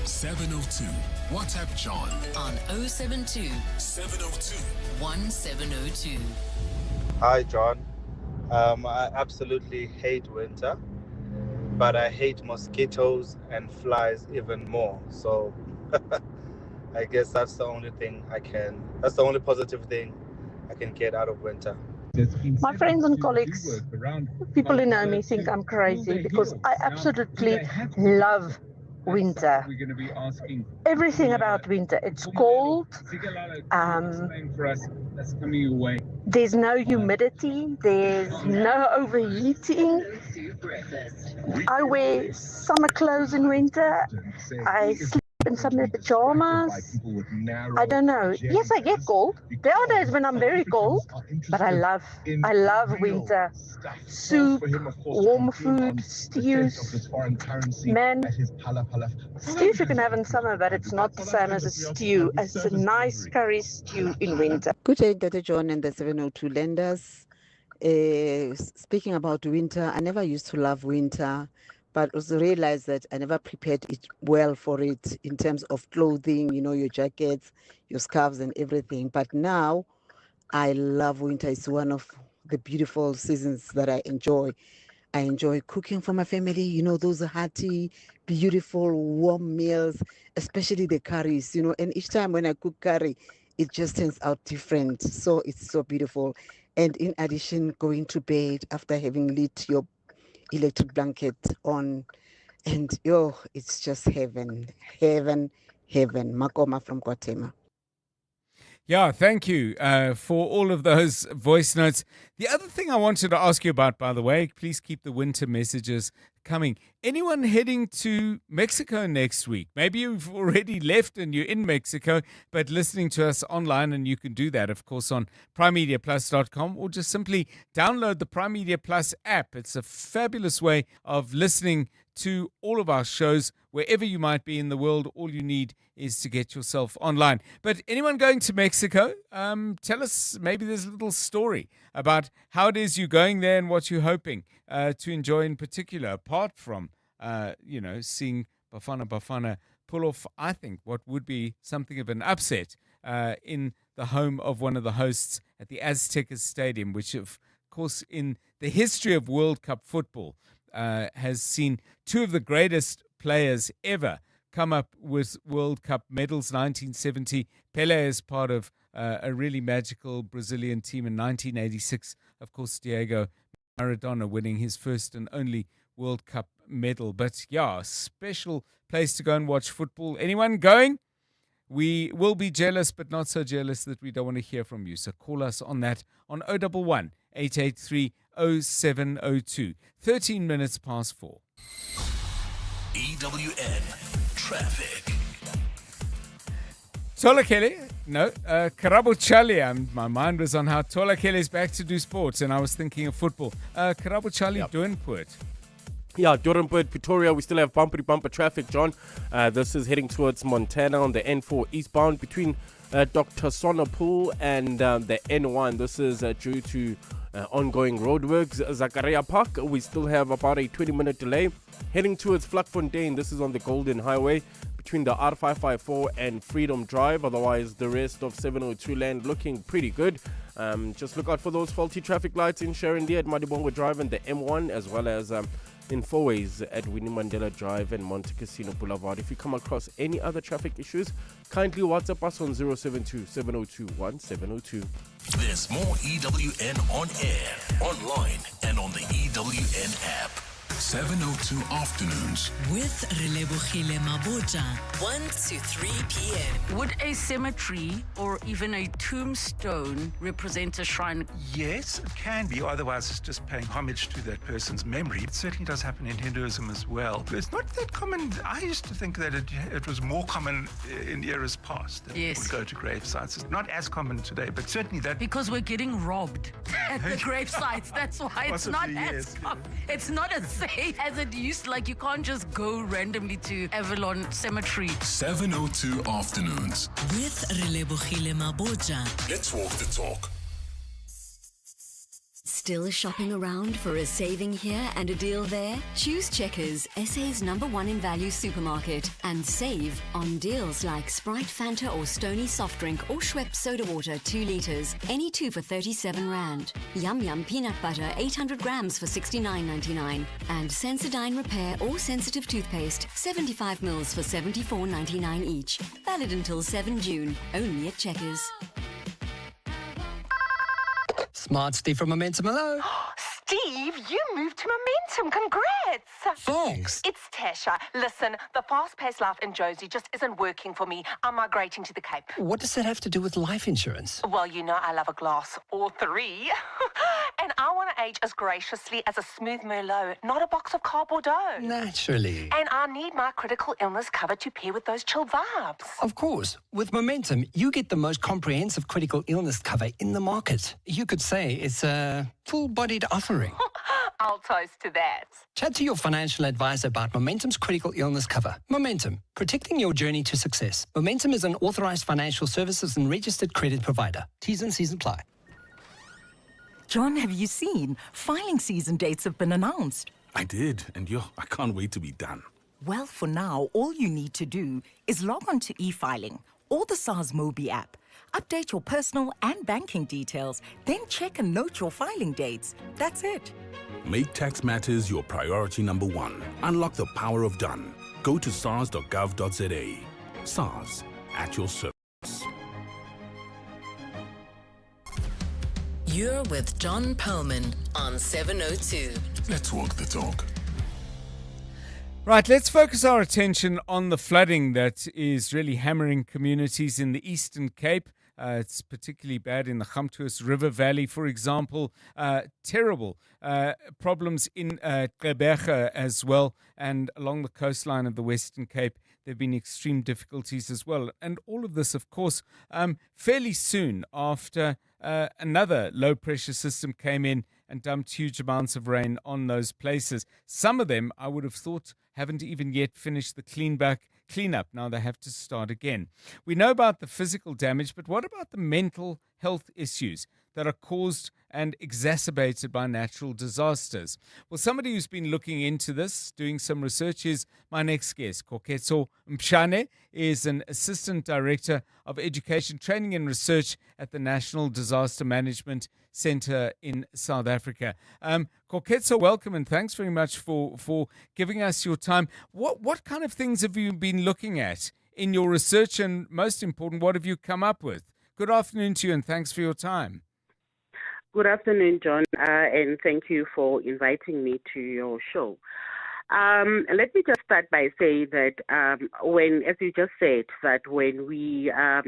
702. WhatsApp John on 072 702 1702. Hi, John. I absolutely hate winter, but I hate mosquitoes and flies even more. So I guess that's the only positive thing I can get out of winter. My friends and colleagues, people who know me think I'm crazy because I absolutely love winter. Everything about winter. It's cold. There's no humidity. There's no overheating. I wear summer clothes in winter. I sleep in summer pajamas. I don't know. Yes, I get cold. There are days when I'm very cold, but I love winter. Soup, warm food, stews. Man, stews you can have in summer, but it's not the same as a stew. It's a nice curry stew in winter. Good day, Dr. John and the 702 lenders. Speaking about winter, I never used to love winter, but also realized that I never prepared it well for it in terms of clothing, your jackets, your scarves and everything. But now I love winter. It's one of the beautiful seasons that I enjoy. I enjoy cooking for my family, those hearty, beautiful, warm meals, especially the curries, and each time when I cook curry, it just turns out different. So it's so beautiful. And in addition, going to bed after having lit your electric blanket on, and it's just heaven. Makoma from Guatemala. Yeah, thank you for all of those voice notes. The other thing I wanted to ask you about, by the way, please keep the winter messages coming. Anyone heading to Mexico next week? Maybe you've already left and you're in Mexico, but listening to us online, and you can do that, of course, on primemediaplus.com, or just simply download the Prime Media Plus app. It's a fabulous way of listening to all of our shows wherever you might be in the world. All you need is to get yourself online. But anyone going to Mexico, tell us, maybe there's a little story about how it is you're going there and what you're hoping to enjoy in particular, apart from, seeing Bafana pull off, I think, what would be something of an upset in the home of one of the hosts at the Azteca Stadium, which, of course, in the history of World Cup football, has seen two of the greatest players ever come up with World Cup medals. 1970, Pelé as part of a really magical Brazilian team. In 1986, of course, Diego Maradona winning his first and only World Cup medal. But yeah, special place to go and watch football. Anyone going? We will be jealous, but not so jealous that we don't want to hear from you. So call us on that on 011 883 0702. 13 minutes past 4. EWN Traffic. Tola Kelly, no, Karabo Charlie. My mind was on how Tola Kelly is back to do sports, and I was thinking of football. Karabo Charlie, doing Port. Yeah, Doornpoort, Pretoria, we still have bumper traffic, John. This is heading towards Montana on the N4 eastbound between Dr. Sonnepool and the N1. This is due to ongoing roadworks. Zakaria Park, we still have about a 20-minute delay. Heading towards Vlakfontein, this is on the Golden Highway between the R554 and Freedom Drive. Otherwise, the rest of 702 land looking pretty good. Just look out for those faulty traffic lights in Sharon Deere at Madibongo Drive and the M1, as well as in fourways at Winnie Mandela Drive and Monte Cassino Boulevard. If you come across any other traffic issues, kindly WhatsApp us on 072 702 1702. There's more EWN on air, online, and on the EWN app. 702 afternoons. With Relebogile Mabota, 1 to 3 p.m. Would a cemetery or even a tombstone represent a shrine? Yes, it can be. Otherwise, it's just paying homage to that person's memory. It certainly does happen in Hinduism as well. It's not that common. I used to think that it was more common in eras past. That Yes. would go to grave sites. It's not as common today, but certainly that. Because we're getting robbed at the grave sites. That's why it's not Possibly, as it's not as safe as it used. Like, you can't just go randomly to Avalon Cemetery. 702 afternoons. With Relebogile Mabota. Let's walk the talk. Still shopping around for a saving here and a deal there? Choose Checkers, SA's #1 in value supermarket, and save on deals like Sprite, Fanta or Stony soft drink or Schweppes soda water 2 litres, any 2 for 37 Rand. Yum Yum peanut butter 800 grams for 69.99, and Sensodyne repair or sensitive toothpaste 75 mils for 74.99 each. Valid until 7 June, only at Checkers. Smart Steve from Momentum, hello. Steve, you moved to Momentum. Congrats. Thanks. It's Tasha. Listen, the fast-paced life in Josie just isn't working for me. I'm migrating to the Cape. What does that have to do with life insurance? Well, you know I love a glass or 3. And I want to age as graciously as a smooth Merlot, not a box of cardboard dough. Naturally. And I need my critical illness cover to pair with those chill vibes. Of course. With Momentum, you get the most comprehensive critical illness cover in the market. You could say it's a full-bodied offering. I'll toast to that. Chat to your financial advisor about Momentum's critical illness cover. Momentum, protecting your journey to success. Momentum is an authorized financial services and registered credit provider. T's and C's apply. John, have you seen? Filing season dates have been announced. I did, and I can't wait to be done. Well, for now, all you need to do is log on to e-filing or the SARS Mobi app. Update your personal and banking details, then check and note your filing dates. That's it. Make tax matters your priority number 1. Unlock the power of done. Go to sars.gov.za. SARS, at your service. You're with John Perlman on 702. Let's walk the talk. Right, let's focus our attention on the flooding that is really hammering communities in the Eastern Cape. It's particularly bad in the Gamtoos River Valley, for example. Terrible problems in Gqeberha as well, and along the coastline of the Western Cape. There have been extreme difficulties as well. And all of this, of course, fairly soon after another low-pressure system came in and dumped huge amounts of rain on those places. Some of them, I would have thought, haven't even yet finished the cleanup. Now they have to start again. We know about the physical damage, but what about the mental health issues that are caused and exacerbated by natural disasters? Well, somebody who's been looking into this, doing some research, is my next guest. Koketso Mshane is an Assistant Director of Education, Training and Research at the National Disaster Management Centre in South Africa. Koketso, welcome and thanks very much for giving us your time. What kind of things have you been looking at in your research, and most important, what have you come up with? Good afternoon to you and thanks for your time. Good afternoon, John, and thank you for inviting me to your show. Let me just start by saying that as you just said, that when we have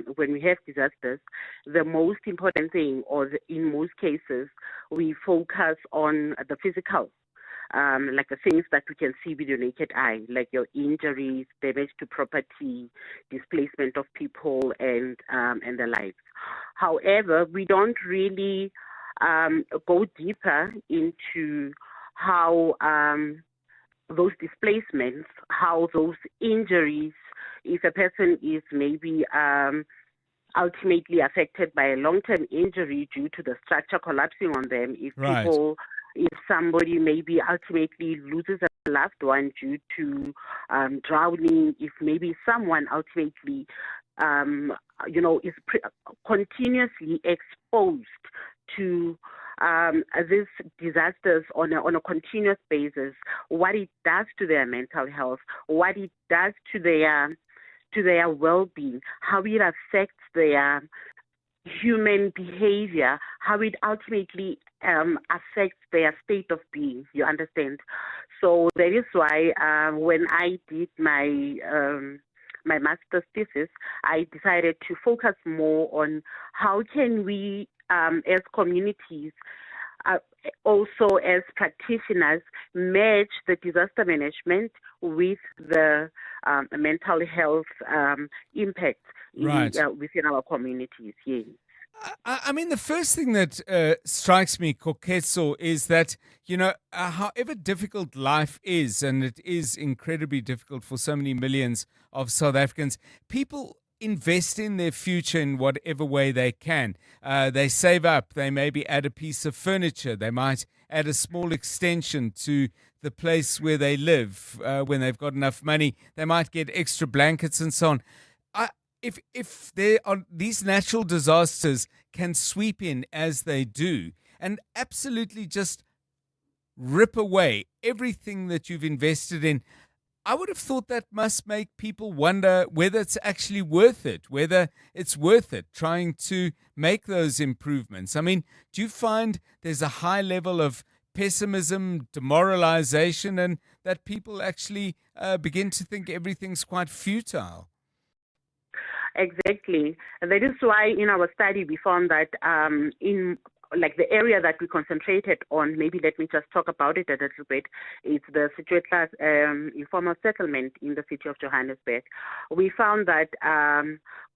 disasters, the most important thing, in most cases, we focus on the physical. Like the things that we can see with your naked eye, like your injuries, damage to property, displacement of people, and the likes. However, we don't really go deeper into how those displacements, how those injuries, if a person is maybe ultimately affected by a long-term injury due to the structure collapsing on them, if somebody maybe ultimately loses a loved one due to drowning, if maybe someone ultimately is continuously exposed to these disasters on a continuous basis, what it does to their mental health, what it does to their well-being, how it affects their human behavior, how it ultimately affects their state of being, you understand? So that is why when I did my my master's thesis, I decided to focus more on how can we, as communities, also as practitioners, match the disaster management with the mental health impact within our communities. Yes. I mean, the first thing that strikes me, Kokeso, is that, however difficult life is, and it is incredibly difficult for so many millions of South Africans, people invest in their future in whatever way they can. They save up, they maybe add a piece of furniture, they might add a small extension to the place where they live when they've got enough money. They might get extra blankets and so on. If there are these natural disasters can sweep in as they do and absolutely just rip away everything that you've invested in, I would have thought that must make people wonder whether it's actually worth it, whether it's worth it trying to make those improvements. I mean, do you find there's a high level of pessimism, demoralization, and that people actually begin to think everything's quite futile? Exactly. That is why in our study we found that in the area that we concentrated on, maybe let me just talk about it a little bit, it's the Situate informal settlement in the city of Johannesburg. We found that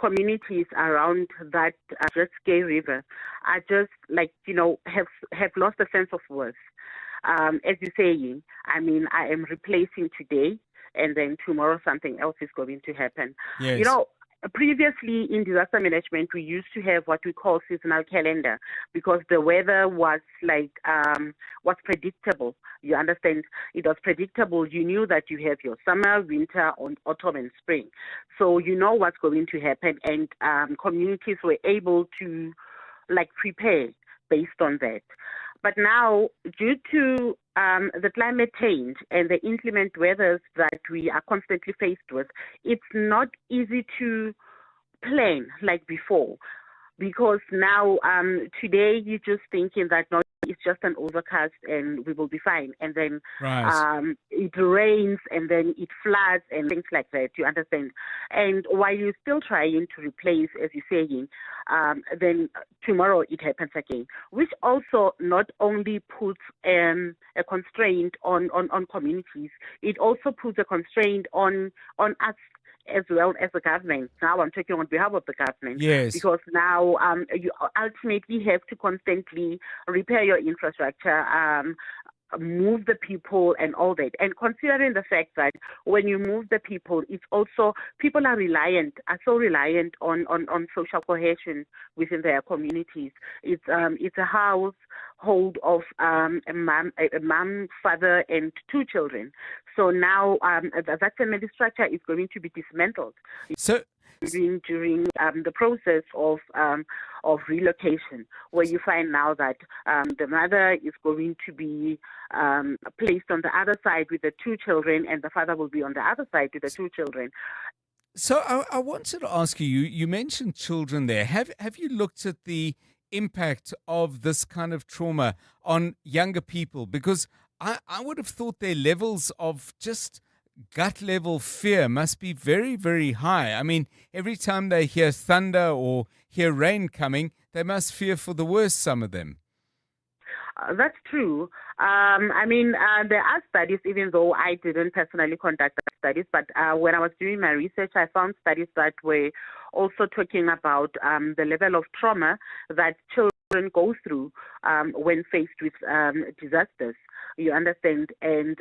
communities around that Jet Ski River are just have lost a sense of worth. As you're saying, I mean, I am replacing today and then tomorrow something else is going to happen. Yes. Previously in disaster management, we used to have what we call seasonal calendar because the weather was was predictable. You understand? It was predictable. You knew that you have your summer, winter, autumn, and spring. So you know what's going to happen, and communities were able to prepare based on that. But now, due to the climate change and the inclement weathers that we are constantly faced with, it's not easy to plan like before. Because now, today, you're just thinking that no, it's just an overcast and we will be fine. And then it rains and then it floods and things like that, you understand? And while you're still trying to replace, as you're saying, then tomorrow it happens again, which also not only puts a constraint on communities, it also puts a constraint on us as well as the government. Now I'm talking on behalf of the government. Yes. Because now you ultimately have to constantly repair your infrastructure, move the people and all that. And considering the fact that when you move the people, it's also, people are so reliant on social cohesion within their communities. It's a household of a mom, father, and 2 children. So now that family structure is going to be dismantled. So during the process of relocation, where you find now that the mother is going to be placed on the other side with the 2 children, and the father will be on the other side with the 2 children. So I wanted to ask you, you mentioned children there. Have you looked at the impact of this kind of trauma on younger people? Because I would have thought their levels of just gut level fear must be very, very high. I mean, every time they hear thunder or hear rain coming, they must fear for the worst, some of them. That's true. I mean, there are studies, even though I didn't personally conduct studies, but when I was doing my research, I found studies that were also talking about the level of trauma that children go through when faced with disasters. You understand? And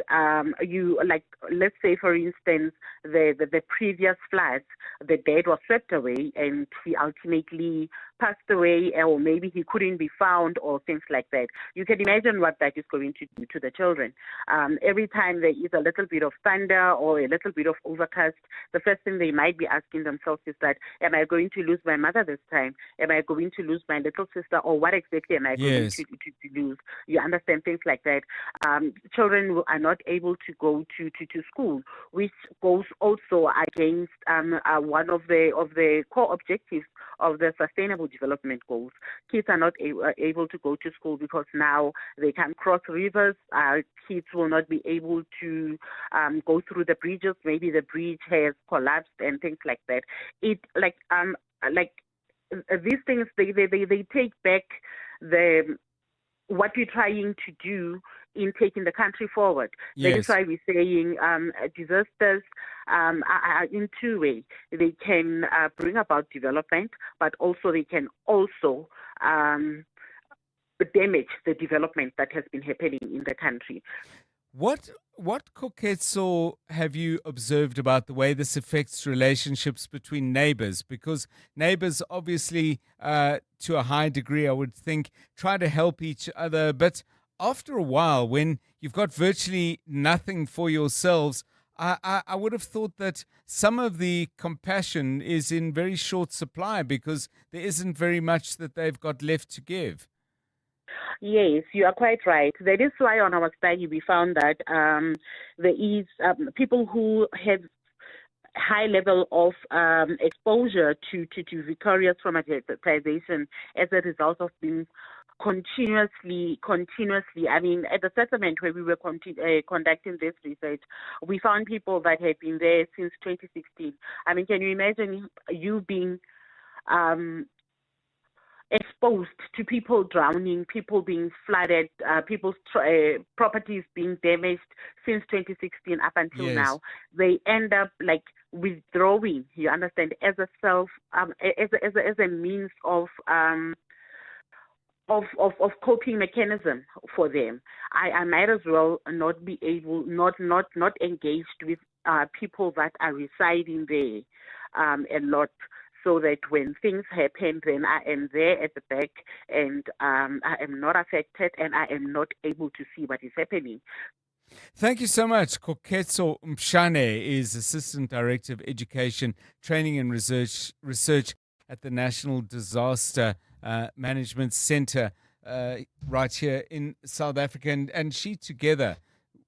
let's say, for instance, the previous floods, the dad was swept away and he ultimately passed away, or maybe he couldn't be found, or things like that. You can imagine what that is going to do to the children. Every time there is a little bit of thunder or a little bit of overcast, the first thing they might be asking themselves is that, am I going to lose my mother this time? Am I going to lose my little sister? Or what exactly am I going to lose? You understand, things like that. Children are not able to go to school, which goes also against one of the core objectives of the Sustainable development goals. Kids are not able to go to school because now they can cross rivers. Kids will not be able to go through the bridges. Maybe the bridge has collapsed and things like that. These things they take back what we're trying to do in taking the country forward. Yes. That is why we're saying disasters are in two ways. They can bring about development, but also they can also damage the development that has been happening in the country. What Koketso have you observed about the way this affects relationships between neighbors? Because neighbors obviously, to a high degree, I would think, try to help each other. But after a while, when you've got virtually nothing for yourselves, I would have thought that some of the compassion is in very short supply because there isn't very much that they've got left to give. Yes, you are quite right. That is why on our study we found that there is people who have high level of exposure to vicarious traumatization as a result of being continuously. I mean, at the settlement where we were conducting this research, we found people that had been there since 2016. I mean, can you imagine you being exposed to people drowning, people being flooded, people's properties being damaged since 2016 up until Yes. now? They end up like withdrawing, you understand, as a as a means of coping mechanism for them. I might as well not be able, not engaged with people that are residing there a lot, so that when things happen, then I am there at the back and I am not affected and I am not able to see what is happening. Thank you so much. Koketso Mshane is Assistant Director of Education, Training and Research at the National Disaster Management Center right here in South Africa. And she, together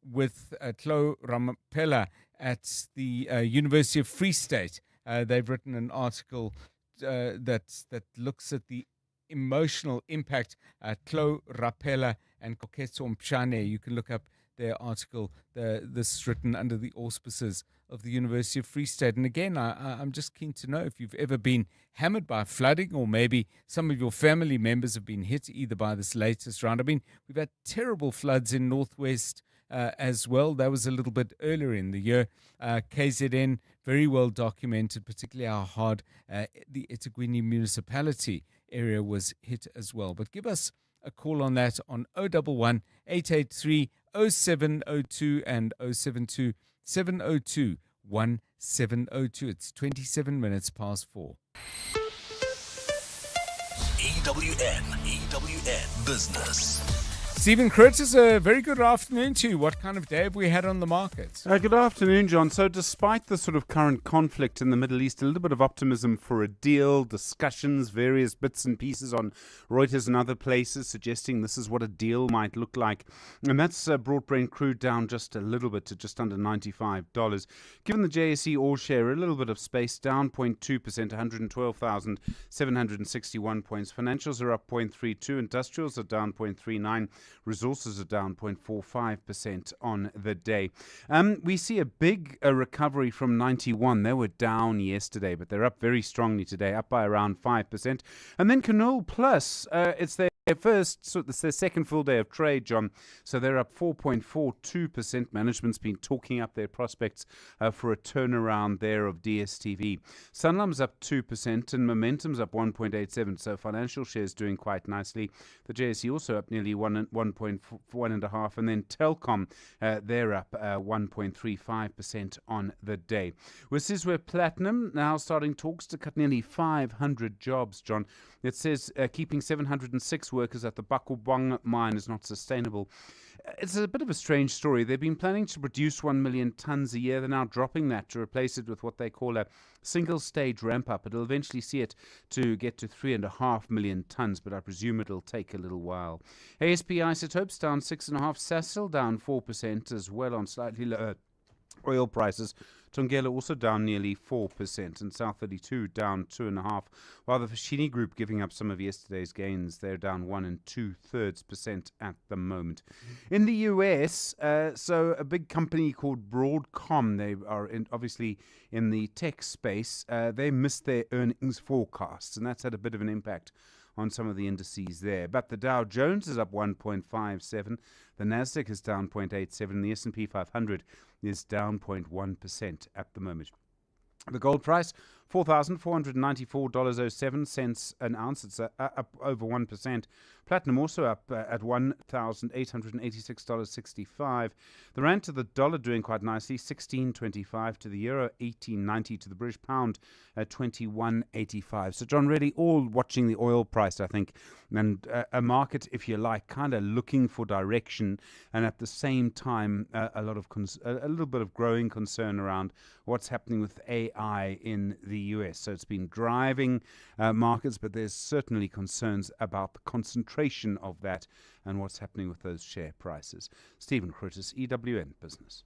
with Chloe Ramapela at the University of Free State, they've written an article that looks at the emotional impact. Chloe Rapela and Koketso Mshane, you can look up their article. This is written under the auspices of the University of Free State. And again, I'm just keen to know if you've ever been hammered by flooding, or maybe some of your family members have been hit either by this latest round. I mean, we've had terrible floods in Northwest as well. That was a little bit earlier in the year. KZN, very well documented, particularly how hard the eThekwini municipality area was hit as well. But give us a call on that on 011 883 0702 and 072 702 1702. It's 27 minutes past 4. EWN Business. Stephen Curtis, a very good afternoon to you. What kind of day have we had on the market? Good afternoon, John. So despite the sort of current conflict in the Middle East, a little bit of optimism for a deal, discussions, various bits and pieces on Reuters and other places suggesting this is what a deal might look like. And that's brought Brent crude down just a little bit to just under $95. Given the JSE All Share, a little bit of space, down 0.2%, 112,761 points. Financials are up 0.32, industrials are down 0.39. Resources are down 0.45% on the day. We see a big recovery from 91. They were down yesterday, but they're up very strongly today, up by around 5%. And then Canol Plus, it's their it's their second full day of trade, John. So they're up 4.42%. Management's been talking up their prospects for a turnaround there of DSTV. Sanlam's up 2% and Momentum's up 1.87%. So financial shares doing quite nicely. The JSE also up nearly 1.5%. And then Telkom, they're up 1.35% on the day. This is where Platinum now starting talks to cut nearly 500 jobs, John. It says keeping 706 workers at the Bakubwang mine is not sustainable. It's a bit of a strange story. They've been planning to produce 1 million tons a year. They're now dropping that to replace it with what they call a single-stage ramp-up. It'll eventually see it to get to 3.5 million tons, but I presume it'll take a little while. ASP Isotopes down 6.5%. Sasol down 4% as well on slightly lower Oil prices. Tongela also down nearly 4%, and South 32 down 2.5%, while the Foschini Group giving up some of yesterday's gains. They're down 1 2/3% at the moment. In the US, so a big company called Broadcom, they are obviously in the tech space, they missed their earnings forecasts, and that's had a bit of an impact on some of the indices there. But the Dow Jones is up 1.57, the Nasdaq is down 0.87, the S&P 500 is down 0.1% at the moment. The gold price, $4,494.07 an ounce. It's up over 1%. Platinum also up at $1,886.65. The rand to the dollar doing quite nicely, 16.25 to the euro, 18.90 to the British pound, 21.85. So, John, really all watching the oil price, I think, and a market, if you like, kind of looking for direction, and at the same time, a little bit of growing concern around what's happening with AI in the US. So it's been driving markets, but there's certainly concerns about the concentration of that and what's happening with those share prices. Stephen Krutis, EWN Business.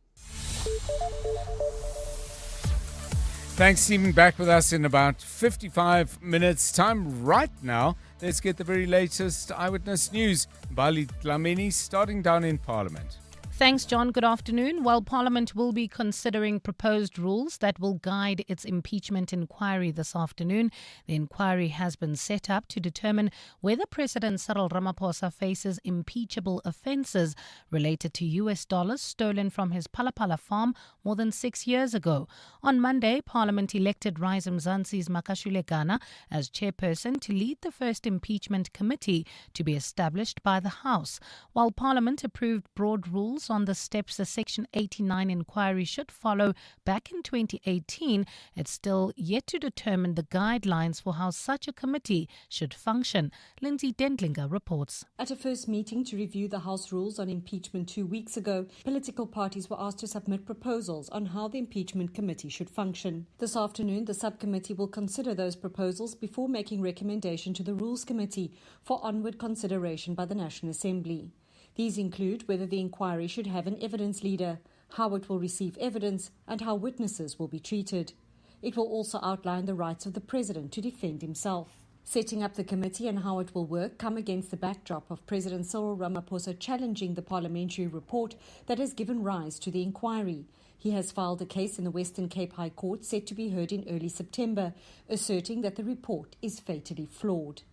Thanks, Stephen. Back with us in about 55 minutes' time. Right now, let's get the very latest eyewitness news. Bali Dlamini starting down in Parliament. Thanks, John. Good afternoon. While Parliament will be considering proposed rules that will guide its impeachment inquiry this afternoon, the inquiry has been set up to determine whether President Cyril Ramaphosa faces impeachable offences related to US dollars stolen from his Palapala farm more than 6 years ago. On Monday, Parliament elected Rise Mzansi's Makashule Gana as chairperson to lead the first impeachment committee to be established by the House. While Parliament approved broad rules on the steps the Section 89 inquiry should follow back in 2018, it's still yet to determine the guidelines for how such a committee should function. Lindsay Dentlinger reports. At a first meeting to review the House rules on impeachment 2 weeks ago, political parties were asked to submit proposals on how the impeachment committee should function. This afternoon, the subcommittee will consider those proposals before making recommendation to the Rules Committee for onward consideration by the National Assembly. These include whether the inquiry should have an evidence leader, how it will receive evidence, and how witnesses will be treated. It will also outline the rights of the President to defend himself. Setting up the committee and how it will work come against the backdrop of President Cyril Ramaphosa challenging the parliamentary report that has given rise to the inquiry. He has filed a case in the Western Cape High Court set to be heard in early September, asserting that the report is fatally flawed.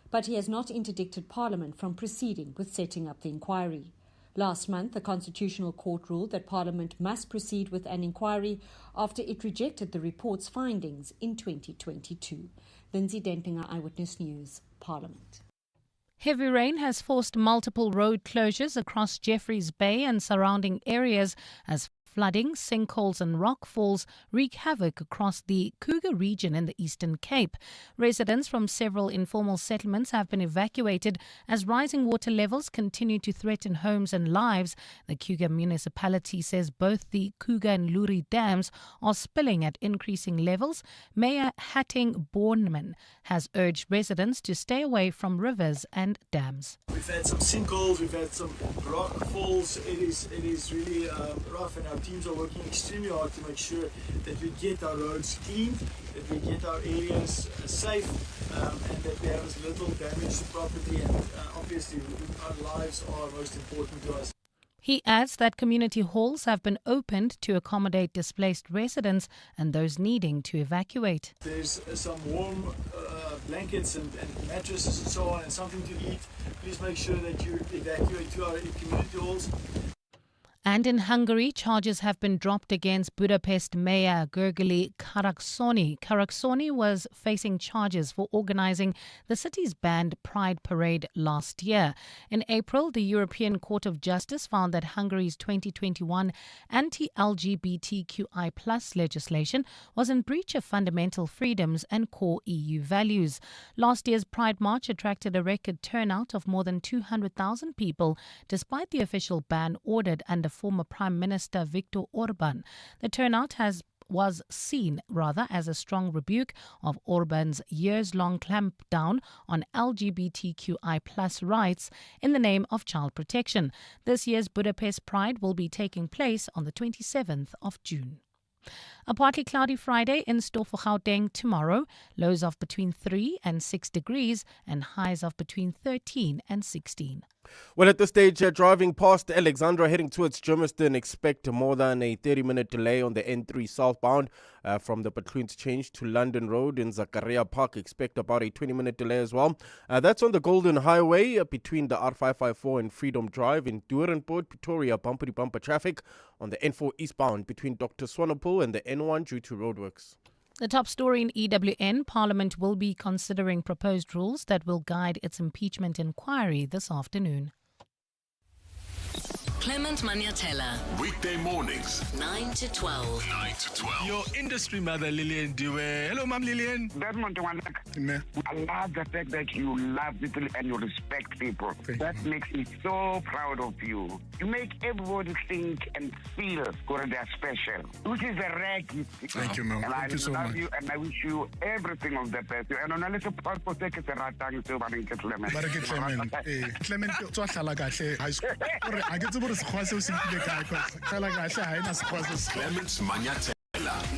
But he has not interdicted Parliament from proceeding with setting up the inquiry. Last month, the Constitutional Court ruled that Parliament must proceed with an inquiry after it rejected the report's findings in 2022. Lindsay Dentlinger, Eyewitness News, Parliament. Heavy rain has forced multiple road closures across Jeffreys Bay and surrounding areas as flooding, sinkholes and rockfalls wreak havoc across the Kruger region in the Eastern Cape. Residents from several informal settlements have been evacuated as rising water levels continue to threaten homes and lives. The Kruger municipality says both the Kruger and Luri dams are spilling at increasing levels. Mayor Hatting Borneman has urged residents to stay away from rivers and dams. We've had some sinkholes, we've had some rock falls. It is really rough, and our teams are working extremely hard to make sure that we get our roads cleaned, that we get our areas safe, and that we have as little damage to property, and obviously our lives are most important to us. He adds that community halls have been opened to accommodate displaced residents and those needing to evacuate. There's some warm blankets and mattresses and so on, and something to eat. Please make sure that you evacuate to our community halls. And in Hungary, charges have been dropped against Budapest Mayor Gergely Karacsony. Karacsony was facing charges for organizing the city's banned Pride Parade last year. In April, the European Court of Justice found that Hungary's 2021 anti-LGBTQI+ legislation was in breach of fundamental freedoms and core EU values. Last year's Pride March attracted a record turnout of more than 200,000 people, despite the official ban ordered under former Prime Minister Viktor Orban. The turnout has was seen as a strong rebuke of Orban's years-long clampdown on LGBTQI plus rights in the name of child protection. This year's Budapest Pride will be taking place on the 27th of June. A partly cloudy Friday in store for Gauteng tomorrow. Lows of between 3 and 6 degrees and highs of between 13 and 16. Well, at this stage, driving past Alexandra heading towards Germiston, expect more than a 30-minute delay on the N3 southbound from the Patloons change to London Road in Zakaria Park. Expect about a 20-minute delay as well. That's on the Golden Highway between the R554 and Freedom Drive in Doornpoort, Pretoria. Bumper traffic on the N4 eastbound between Dr. Swanepoel and the N1 due to roadworks. The top story in EWN, Parliament will be considering proposed rules that will guide its impeachment inquiry this afternoon. Clement Maniatella. Weekday mornings, 9 to 12. 9 to 12. Your industry mother, Lillian Dewey. Hello, Ma'am Lillian. Desmond, I love the fact that you love people and you respect people. That makes me so proud of you. You make everybody think and feel good they're special, which is a rare gift. Thank you, ma'am. And Thank you so love much. you and I wish you everything of the best. And on a little part for take it ratang to Barike Clement. Barike Clement. Clement, tswa hlala kahle high school. I get to go to sekgwa se simpile kae cause hlala kahle ha ina sekgwa se. Clement Maniatella.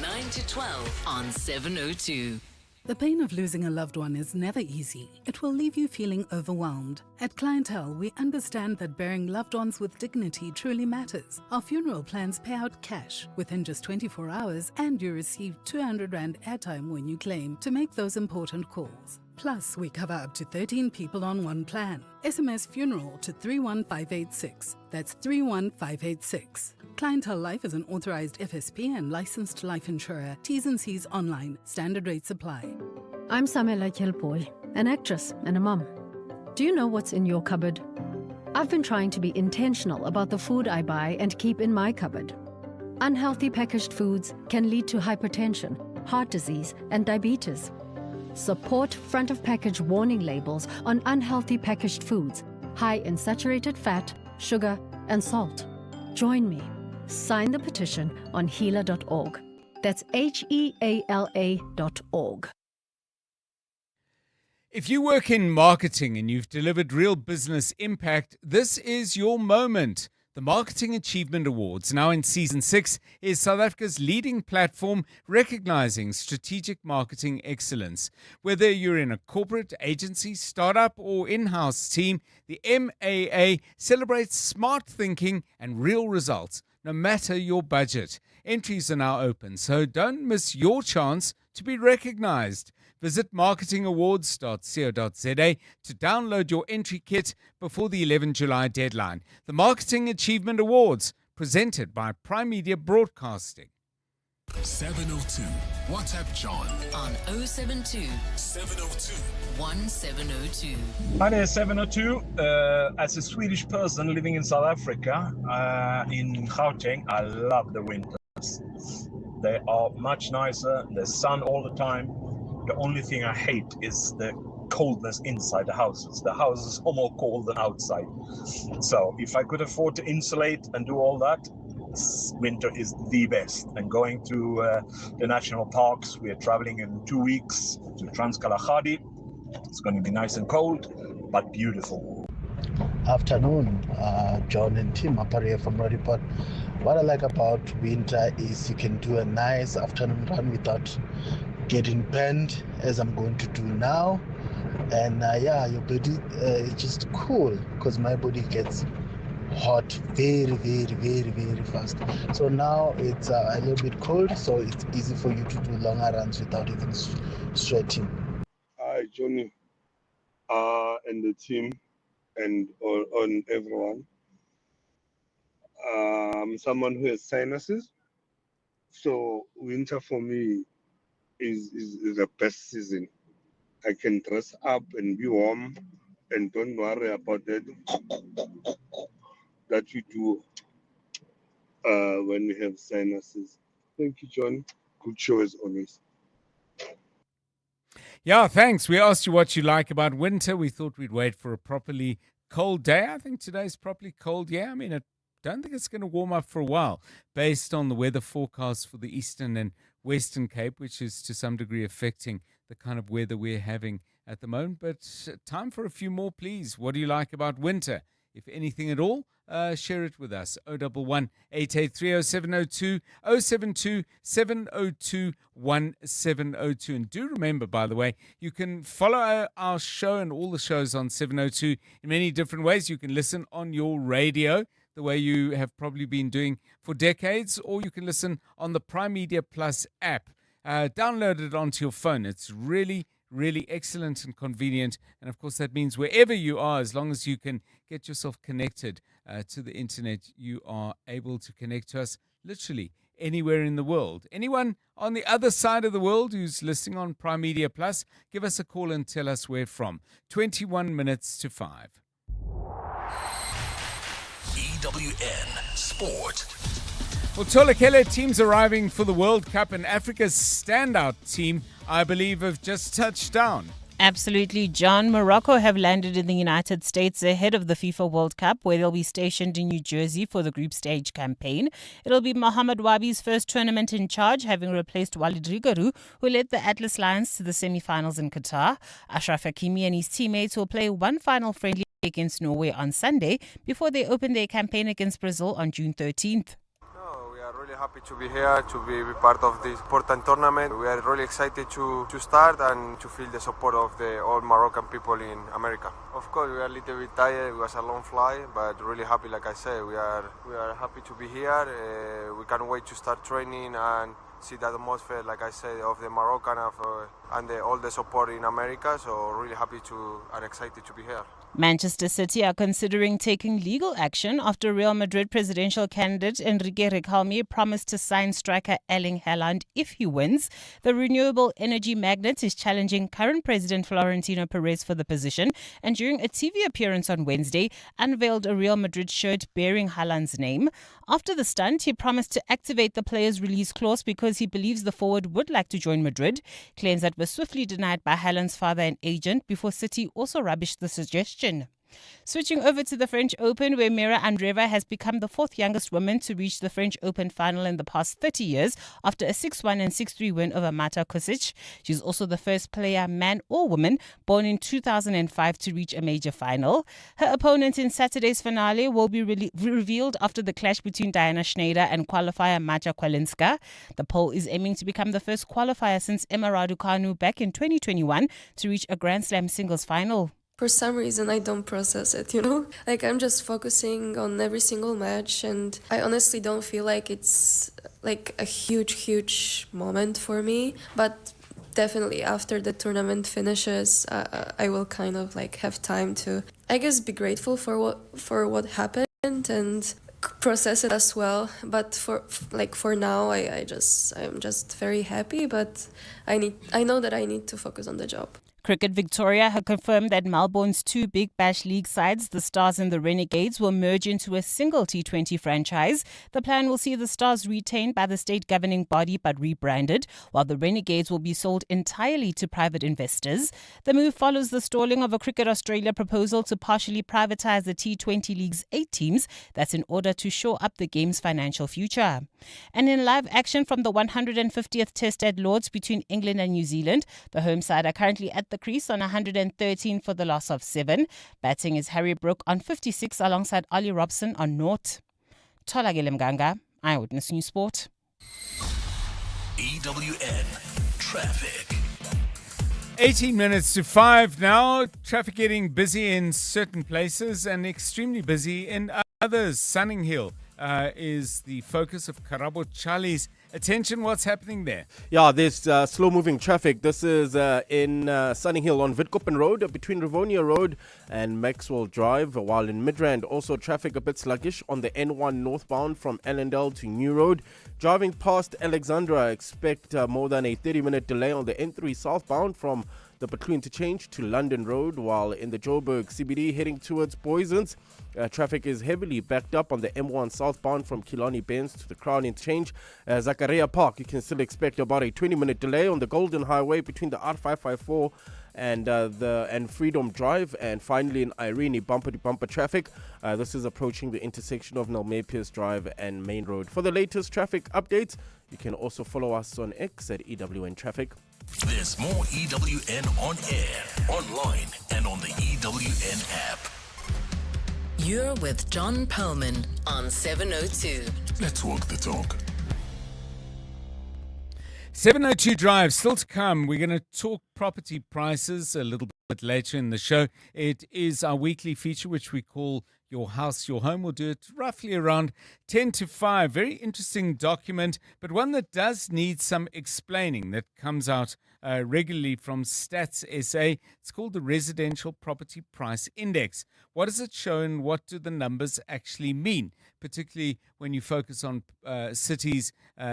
9 to 12 on 702. The pain of losing a loved one is never easy. It will leave you feeling overwhelmed. At Clientele, we understand that burying loved ones with dignity truly matters. Our funeral plans pay out cash within just 24 hours, and you receive 200 Rand airtime when you claim to make those important calls. Plus, we cover up to 13 people on one plan. SMS funeral to 31586. That's 31586. Clientele Life is an authorized FSP and licensed life insurer. T's and C's online. Standard rates apply. I'm Samela Kelpoy, an actress and a mum. Do you know what's in your cupboard? I've been trying to be intentional about the food I buy and keep in my cupboard. Unhealthy packaged foods can lead to hypertension, heart disease, and diabetes. Support front of package warning labels on unhealthy packaged foods, high in saturated fat, sugar, and salt. Join me. Sign the petition on healer.org. That's HEALA.org. If you work in marketing and you've delivered real business impact, this is your moment. The Marketing Achievement Awards, now in Season 6, is South Africa's leading platform recognizing strategic marketing excellence. Whether you're in a corporate, agency, startup, or in-house team, the MAA celebrates smart thinking and real results, no matter your budget. Entries are now open, so don't miss your chance to be recognized. Visit marketingawards.co.za to download your entry kit before the 11 July deadline. The Marketing Achievement Awards, presented by Prime Media Broadcasting. 702. WhatsApp John on 072 702 1702. Hi there, 702. As a Swedish person living in South Africa, in Gauteng, I love the winters. They are much nicer. There's sun all the time. The only thing I hate is the coldness inside the houses. The houses are more cold than outside. So if I could afford to insulate and do all that, winter is the best. And going to the national parks, we are traveling in 2 weeks to Transkalahari. It's going to be nice and cold, but beautiful. Afternoon, John and Tim Aparia from Rodipot. What I like about winter is you can do a nice afternoon run without getting burned, as I'm going to do now. And your body is just cool, because my body gets hot very, very, very, very fast. So now it's a little bit cold, so it's easy for you to do longer runs without even sweating. Hi, Johnny, and the team, and on everyone. I'm someone who has sinuses, so winter for me is the best season. I can dress up and be warm and don't worry about that we do when we have sinuses. Thank you, John. Good show as always. Yeah, thanks. We asked you what you like about winter. We thought we'd wait for a properly cold day. I think today's properly cold. Yeah, I mean, it don't think it's going to warm up for a while based on the weather forecast for the Eastern and Western Cape, which is to some degree affecting the kind of weather we're having at the moment. But time for a few more, please. What do you like about winter? If anything at all, share it with us. 011 883 0702 072 702 1702. And do remember, by the way, you can follow our show and all the shows on 702 in many different ways. You can listen on your radio, the way you have probably been doing for decades, or you can listen on the Prime Media Plus app. Download it onto your phone. It's really excellent and convenient. And of course, that means wherever you are, as long as you can get yourself connected to the internet, you are able to connect to us literally anywhere in the world. Anyone on the other side of the world who's listening on Prime Media Plus, give us a call and tell us where from. 21 minutes to 5. EWN Sport. Well, Tolakele teams arriving for the World Cup, and Africa's standout team, I believe, have just touched down. Absolutely, John. Morocco have landed in the United States ahead of the FIFA World Cup, where they'll be stationed in New Jersey for the group stage campaign. It'll be Mohamed Wabi's first tournament in charge, having replaced Walid Rigaru, who led the Atlas Lions to the semi-finals in Qatar. Ashraf Hakimi and his teammates will play one final friendly against Norway on Sunday before they open their campaign against Brazil on June 13th. Really happy to be here, to be part of this important tournament. We are really excited to start and to feel the support of the all Moroccan people in America. Of course, we are a little bit tired. It was a long flight, but really happy. Like I said, we are happy to be here. We can't wait to start training and see the atmosphere, like I said, of the Moroccan and all the support in America. So really happy and excited to be here. Manchester City are considering taking legal action after Real Madrid presidential candidate Enrique Riquelme promised to sign striker Erling Haaland if he wins. The renewable energy magnate is challenging current President Florentino Perez for the position, and during a TV appearance on Wednesday, unveiled a Real Madrid shirt bearing Haaland's name. After the stunt, he promised to activate the player's release clause because he believes the forward would like to join Madrid, claims that were swiftly denied by Haaland's father and agent before City also rubbished the suggestion. Switching over to the French Open, where Mira Andreeva has become the fourth youngest woman to reach the French Open final in the past 30 years after a 6-1 and 6-3 win over Mata Kosic. She's also the first player, man or woman, born in 2005 to reach a major final. Her opponent in Saturday's finale will be revealed after the clash between Diana Schneider and qualifier Maja Kwalinska. The Pole is aiming to become the first qualifier since Emma Raducanu back in 2021 to reach a Grand Slam singles final. For some reason, I don't process it, Like, I'm just focusing on every single match, and I honestly don't feel like it's, like, a huge moment for me. But definitely after the tournament finishes, I will kind of, like, have time to, I guess, be grateful for what happened and process it as well. But for now, I'm just very happy, but I know that I need to focus on the job. Cricket Victoria have confirmed that Melbourne's two Big Bash League sides, the Stars and the Renegades, will merge into a single T20 franchise. The plan will see the Stars retained by the state governing body but rebranded, while the Renegades will be sold entirely to private investors. The move follows the stalling of a Cricket Australia proposal to partially privatise the T20 League's 8 teams. That's in order to shore up the game's financial future. And in live action from the 150th Test at Lords between England and New Zealand, the home side are currently at the crease on 113 for the loss of 7. Batting is Harry Brook on 56 alongside Ollie Robson on 0. Tolakele Mganga, Eyewitness News Sport. EWN Traffic. 18 minutes to 5 now. Traffic getting busy in certain places and extremely busy in others. Sunning Hill is the focus of Karabo Charlie's attention. What's happening there? Yeah, there's slow-moving traffic. This is in Sunning Hill on Witkoppen Road between Rivonia Road and Maxwell Drive, while in Midrand, also traffic a bit sluggish on the N1 northbound from Ellendale to New Road. Driving past Alexandra, expect more than a 30-minute delay on the N3 southbound from the Butlu interchange to London Road, while in the Joburg CBD heading towards Poisons, traffic is heavily backed up on the M1 southbound from Killarney Benz to the Crown interchange. Zakaria Park, you can still expect about a 20-minute delay on the Golden Highway between the R554 and Freedom Drive, and finally in Irene, bumper-to-bumper traffic. This is approaching the intersection of Nelme Pierce Drive and Main Road. For the latest traffic updates, you can also follow us on X at EWN Traffic. There's more EWN on air, online, and on the EWN app. You're with John Perlman on 702. Let's walk the talk. 702 Drive, still to come. We're going to talk property prices a little bit later in the show. It is our weekly feature, which we call Your House, Your Home. We'll do it roughly around 10 to 5. Very interesting document, but one that does need some explaining, that comes out regularly from Stats SA. It's called the Residential Property Price Index. What does it show and what do the numbers actually mean? Particularly when you focus on cities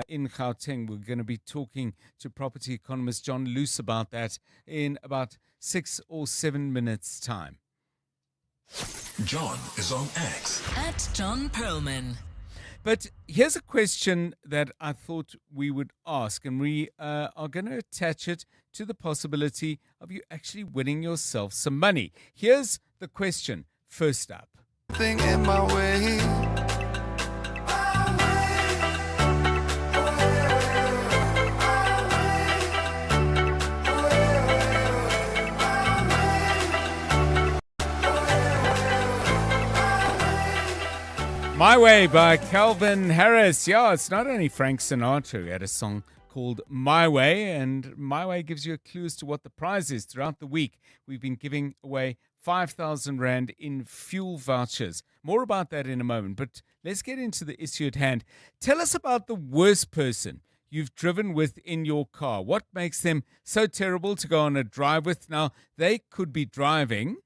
in Gauteng. We're going to be talking to property economist John Luce about that in about 6 or 7 minutes' time. John is on X at John Perlman. But here's a question that I thought we would ask, and we are going to attach it to the possibility of you actually winning yourself some money. Here's the question first up. Thing in my way. My Way by Calvin Harris. Yeah, it's not only Frank Sinatra who had a song called My Way, and My Way gives you a clue as to what the prize is. Throughout the week, we've been giving away 5,000 Rand in fuel vouchers. More about that in a moment, but let's get into the issue at hand. Tell us about the worst person you've driven with in your car. What makes them so terrible to go on a drive with? Now, they could be driving,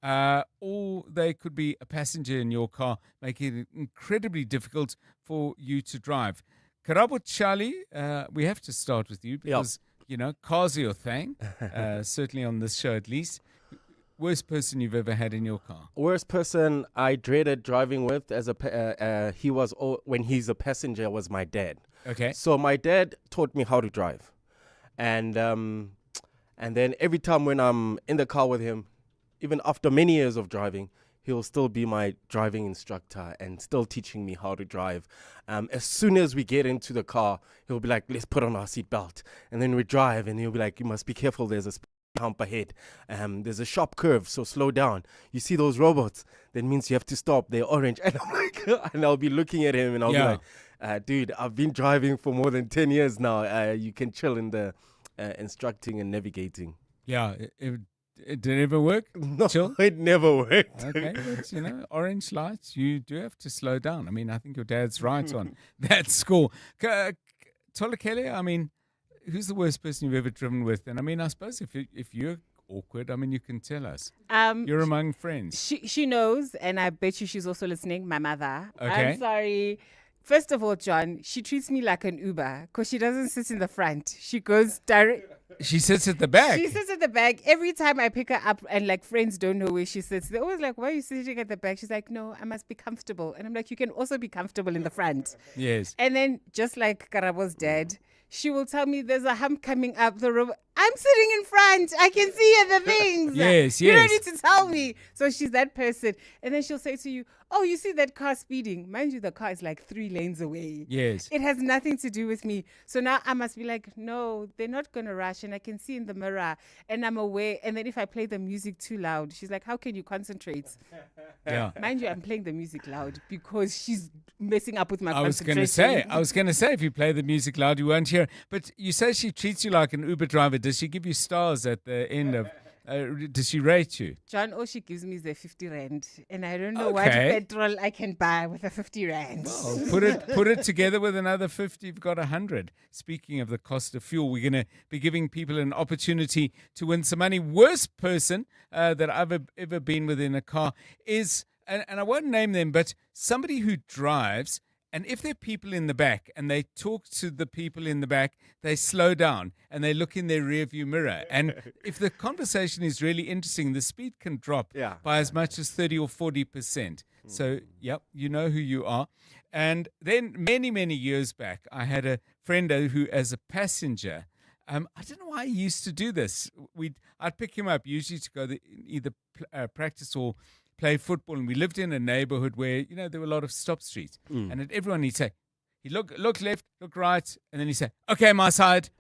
or they could be a passenger in your car, making it incredibly difficult for you to drive. Karabo Charlie, we have to start with you because, you know, cars are your thing, certainly on this show at least. Worst person you've ever had in your car? Worst person I dreaded driving with as when he's a passenger was my dad. Okay. So my dad taught me how to drive. And then every time when I'm in the car with him, even after many years of driving, he'll still be my driving instructor and still teaching me how to drive. As soon as we get into the car, he'll be like, let's put on our seatbelt. And then we drive, and he'll be like, you must be careful, there's a hump ahead. There's a sharp curve, so slow down. You see those robots? That means you have to stop. They're orange. And I'm like, and I'll be looking at him, and I'll be like, dude, I've been driving for more than 10 years now. You can chill in the instructing and navigating. Yeah, did it ever work? No, Chill? it never worked. Okay, but, you know, orange lights, you do have to slow down. I mean, I think your dad's right on that score. Tolakele, I mean, who's the worst person you've ever driven with? And I mean, I suppose if you're awkward, I mean, you can tell us. You're among friends. She knows, and I bet you she's also listening, my mother. Okay. I'm sorry. First of all, John, she treats me like an Uber because she doesn't sit in the front. She goes direct. She sits at the back. She sits at the back. Every time I pick her up and like friends don't know where she sits, they're always like, why are you sitting at the back? She's like, no, I must be comfortable. And I'm like, you can also be comfortable in the front. Yes. And then just like Karabo's dad, she will tell me there's a hump coming up the road. I'm sitting in front. I can see the things. Yes, You don't yes. need to tell me. So she's that person. And then she'll say to you, oh, you see that car speeding. Mind you, the car is like 3 lanes away. Yes. It has nothing to do with me. So now I must be like, no, they're not going to rush. And I can see in the mirror and I'm aware. And then if I play the music too loud, she's like, how can you concentrate? Yeah. Mind you, I'm playing the music loud because she's messing up with my I was concentration. going to say, if you play the music loud, you won't hear. But you say she treats you like an Uber driver. Does she give you stars at the end of? Does she rate you? John, all she gives me is a 50 Rand. And I don't know what Okay. petrol I can buy with a 50 Rand. Well, put it together with another 50, you've got 100. Speaking of the cost of fuel, we're going to be giving people an opportunity to win some money. Worst person that I've ever been with in a car is, and I won't name them, but somebody who drives, and if there are people in the back and they talk to the people in the back, they slow down and they look in their rearview mirror. And if the conversation is really interesting, the speed can drop by as much as 30 or 40%. So, yep, you know who you are. And then many, many years back, I had a friend who, as a passenger, I don't know why he used to do this. I'd pick him up usually to go either practice or play football, and we lived in a neighborhood where there were a lot of stop streets, and at everyone he'd say, he'd look left, look right, and then he'd say, "Okay, my side,"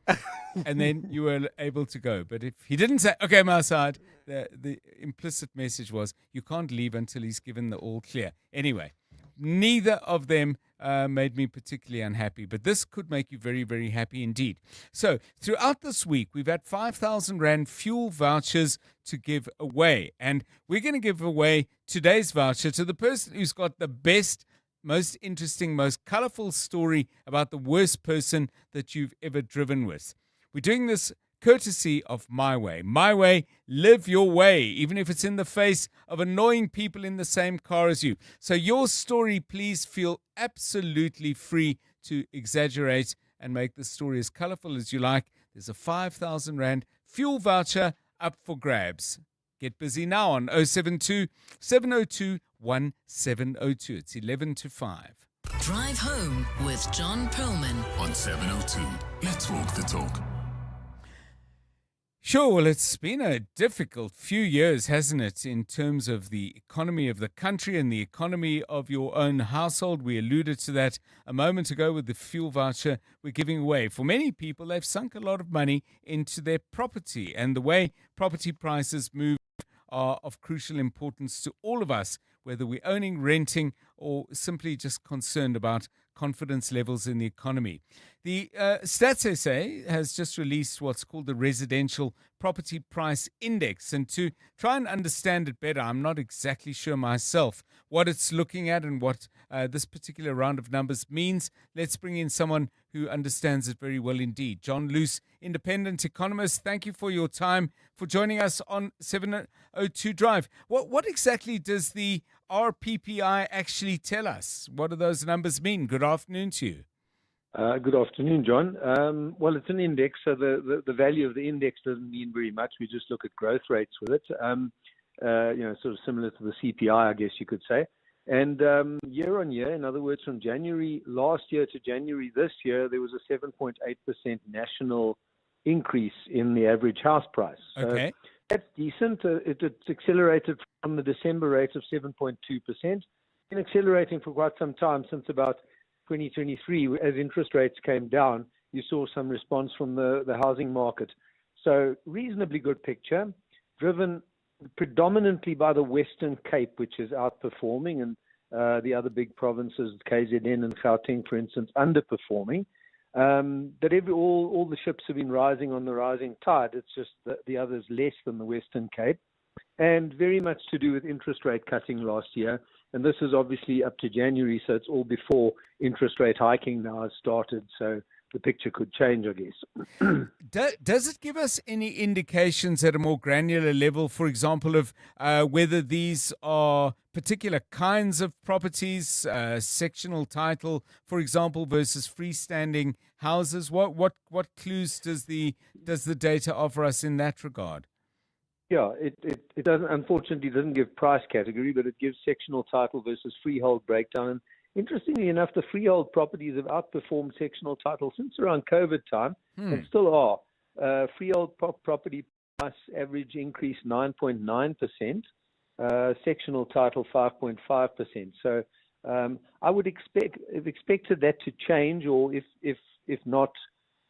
and then you were able to go. But if he didn't say, "Okay, my side," the implicit message was you can't leave until he's given the all clear. Anyway, neither of them made me particularly unhappy, but this could make you very, very happy indeed. So throughout this week, we've had 5,000 Rand fuel vouchers to give away, and we're going to give away today's voucher to the person who's got the best, most interesting, most colorful story about the worst person that you've ever driven with. We're doing this courtesy of My Way. My Way, live your way, even if it's in the face of annoying people in the same car as you. So your story, please feel absolutely free to exaggerate and make the story as colorful as you like. There's a 5,000 Rand fuel voucher up for grabs. Get busy now on 072 702 1702. It's 11 to 5. Drive home with John Perlman on 702. Let's walk the talk. Sure, well, it's been a difficult few years, hasn't it, in terms of the economy of the country and the economy of your own household. We alluded to that a moment ago with the fuel voucher we're giving away. For many people, they've sunk a lot of money into their property, and the way property prices move are of crucial importance to all of us, whether we're owning, renting, or simply just concerned about confidence levels in the economy. The Stats SA has just released what's called the Residential Property Price Index. And to try and understand it better, I'm not exactly sure myself what it's looking at and what this particular round of numbers means. Let's bring in someone who understands it very well indeed. John Luce, independent economist, thank you for your time, for joining us on 702 Drive. What exactly does the RPPI actually tell us? What do those numbers mean? Good afternoon to you. Good afternoon, John. Well, it's an index, so the value of the index doesn't mean very much. We just look at growth rates with it, sort of similar to the CPI, I guess you could say. And year on year, in other words, from January last year to January this year, there was a 7.8% national increase in the average house price. Okay. That's decent. It's accelerated from the December rate of 7.2%. Been accelerating for quite some time, since about 2023. As interest rates came down, you saw some response from the housing market. So reasonably good picture, driven predominantly by the Western Cape, which is outperforming, and the other big provinces, KZN and Gauteng, for instance, underperforming. But all the ships have been rising on the rising tide. It's just the others less than the Western Cape, and very much to do with interest rate cutting last year. And this is obviously up to January, so it's all before interest rate hiking now has started. So the picture could change, I guess. Does it give us any indications at a more granular level, for example, of whether these are particular kinds of properties, sectional title, for example, versus freestanding houses? What clues does the data offer us in that regard? Yeah, it doesn't, unfortunately doesn't give price category, but it gives sectional title versus freehold breakdown. And interestingly enough, the freehold properties have outperformed sectional title since around COVID time, and still are. Freehold property price average increase 9.9%, sectional title 5.5%. So I would expected that to change, or if not,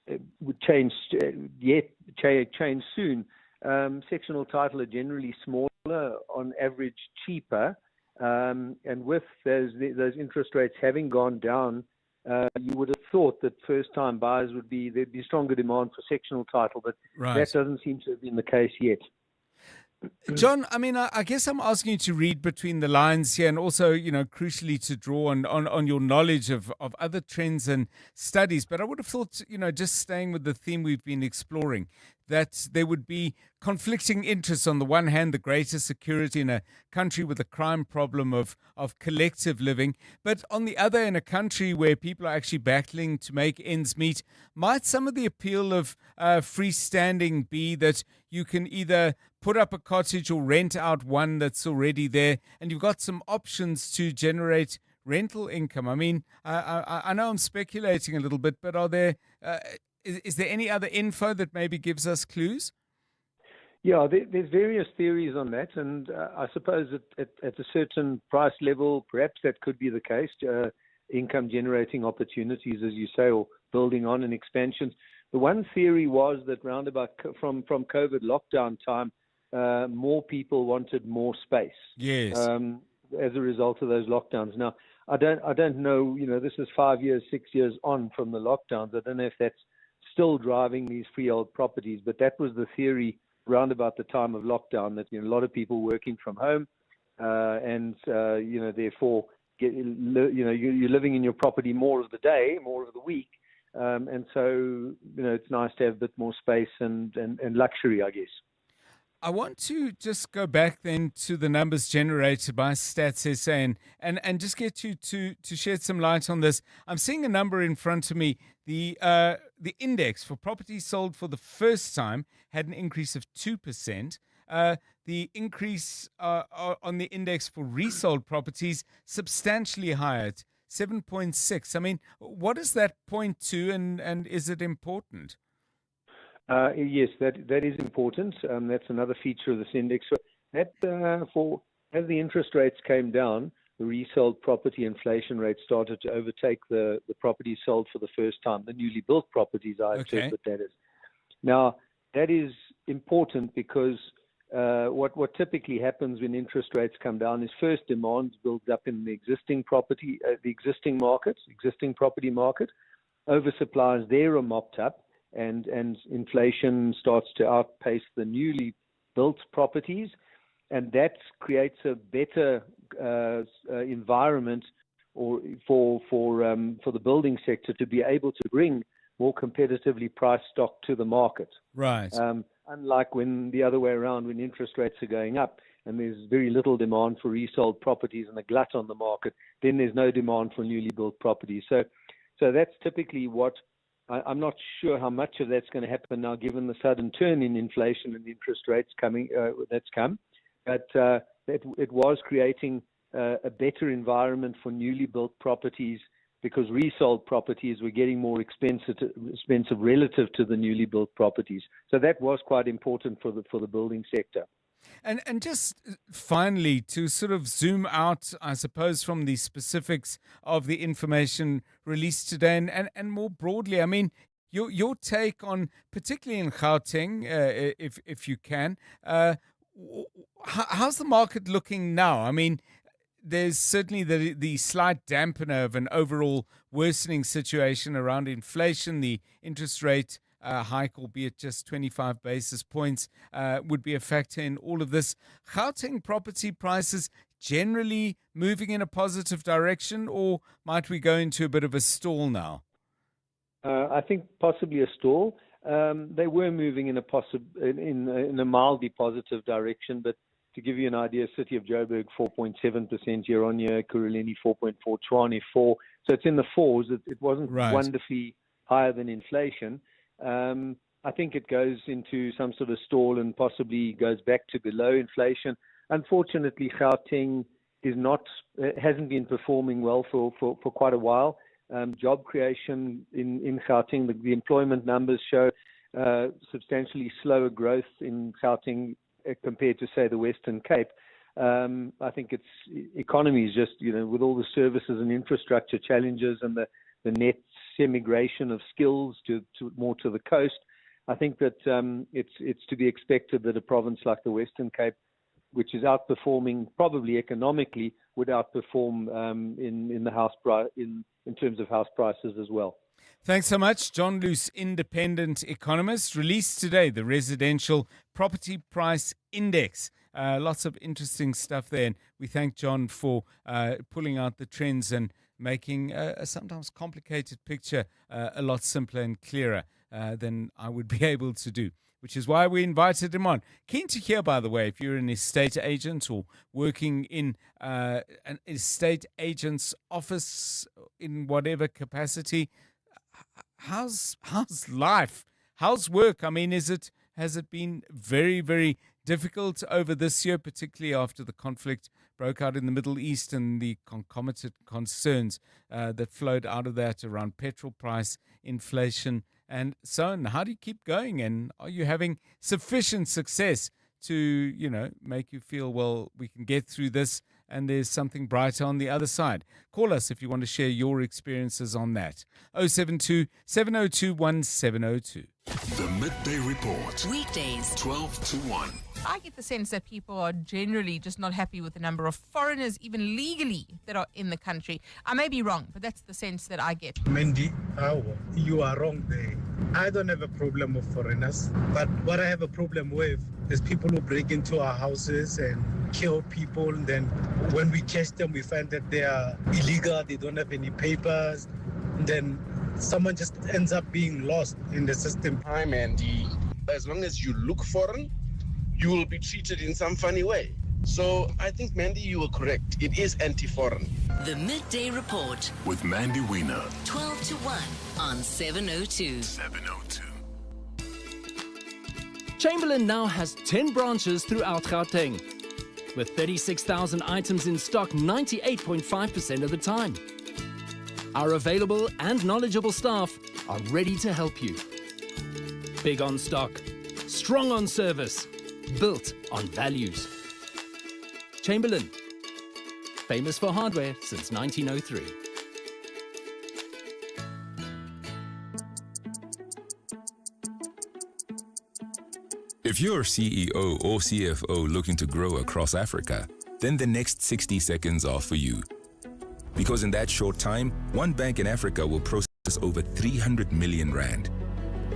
it would change change soon. Sectional title are generally smaller, on average cheaper, and with those interest rates having gone down, you would have thought that first-time buyers there'd be stronger demand for sectional title, but that doesn't seem to have been the case yet. John, I mean, I guess I'm asking you to read between the lines here, and also, crucially to draw on your knowledge of other trends and studies. But I would have thought, just staying with the theme we've been exploring, that there would be conflicting interests. On the one hand, the greater security in a country with a crime problem of collective living. But on the other, in a country where people are actually battling to make ends meet, might some of the appeal of freestanding be that you can either put up a cottage or rent out one that's already there, and you've got some options to generate rental income? I mean, I know I'm speculating a little bit, but are there is there any other info that maybe gives us clues? Yeah, there's various theories on that, and I suppose at a certain price level, perhaps that could be the case. Income-generating opportunities, as you say, or building on and expansions. The one theory was that from COVID lockdown time, more people wanted more space. Yes. As a result of those lockdowns. Now, I don't know. This is 5 years, 6 years on from the lockdowns. I don't know if that's still driving these freehold properties, but that was the theory around about the time of lockdown, that a lot of people working from home, and therefore you're living in your property more of the day, more of the week, and so it's nice to have a bit more space and luxury, I guess. I want to just go back then to the numbers generated by Stats SA and just get you to shed some light on this. I'm seeing a number in front of me. The index for properties sold for the first time had an increase of 2%. The increase on the index for resold properties substantially higher at 7.6. I mean, what does that point to, and is it important? Yes, that is important. That's another feature of this index. So that as the interest rates came down, the resold property inflation rate started to overtake the properties sold for the first time, the newly built properties, I interpret that as. Now, that is important because what typically happens when interest rates come down is first demand builds up in the existing property market. Oversupplies there are mopped up, and inflation starts to outpace the newly built properties, and that creates a better environment for the building sector to be able to bring more competitively priced stock to the market. Right. Unlike when the other way around, when interest rates are going up and there's very little demand for resold properties and a glut on the market, then there's no demand for newly built properties. So that's typically what I'm not sure how much of that's going to happen now, given the sudden turn in inflation and interest rates that's come. But it was creating a better environment for newly built properties, because resold properties were getting more expensive relative to the newly built properties. So that was quite important for the building sector. And just finally, to sort of zoom out, I suppose, from the specifics of the information released today, and more broadly, I mean, your take on, particularly in Gauteng, if you can, how's the market looking now? I mean, there's certainly the slight dampener of an overall worsening situation around inflation. The interest rate hike, albeit just 25 basis points, would be a factor in all of this. Gauteng property prices generally moving in a positive direction, or might we go into a bit of a stall now? I think possibly a stall. They were moving in a mildly positive direction, but to give you an idea, City of Joburg 4.7% year on year, Kuruleni 4.4%, Tshwane 4%. So it's in the fours. It wasn't wonderfully higher than inflation. I think it goes into some sort of stall and possibly goes back to below inflation. Unfortunately, Gauteng hasn't been performing well for quite a while. Job creation in Gauteng, the employment numbers show substantially slower growth in Gauteng compared to, say, the Western Cape. I think its economy is just, with all the services and infrastructure challenges and the net emigration of skills more to the coast, I think that it's to be expected that a province like the Western Cape, which is outperforming probably economically, would outperform in the house price in terms of house prices as well. Thanks so much. John Luce, independent economist, released today the Residential Property Price Index. Lots of interesting stuff there. And we thank John for pulling out the trends and making a sometimes complicated picture a lot simpler and clearer than I would be able to do, which is why we invited him on. Keen to hear, by the way, if you're an estate agent or working in an estate agent's office in whatever capacity, how's life? How's work? I mean, has it been very, very difficult over this year, particularly after the conflict broke out in the Middle East and the concomitant concerns that flowed out of that around petrol price, inflation, and so on. How do you keep going? And are you having sufficient success to, make you feel, well, we can get through this and there's something brighter on the other side? Call us if you want to share your experiences on that. 072 702 1702. The Midday Report. Weekdays, 12 to 1. I get the sense that people are generally just not happy with the number of foreigners, even legally, that are in the country. I may be wrong, but that's the sense that I get. Mandy, you are wrong there. I don't have a problem with foreigners, but what I have a problem with is people who break into our houses and kill people. And then when we catch them, we find that they are illegal, they don't have any papers. And then someone just ends up being lost in the system. Hi, Mandy. As long as you look foreign, you will be treated in some funny way. So I think, Mandy, you were correct. It is anti-foreign. The Midday Report With Mandy Wiener. 12 to 1 on 702. 702. Chamberlain now has 10 branches throughout Gauteng, with 36,000 items in stock 98.5% of the time. Our available and knowledgeable staff are ready to help you. Big on stock, strong on service, built on values. Chamberlain, famous for hardware since 1903. If you're CEO or CFO looking to grow across Africa, then the next 60 seconds are for you. Because in that short time, one bank in Africa will process over 300 million rand.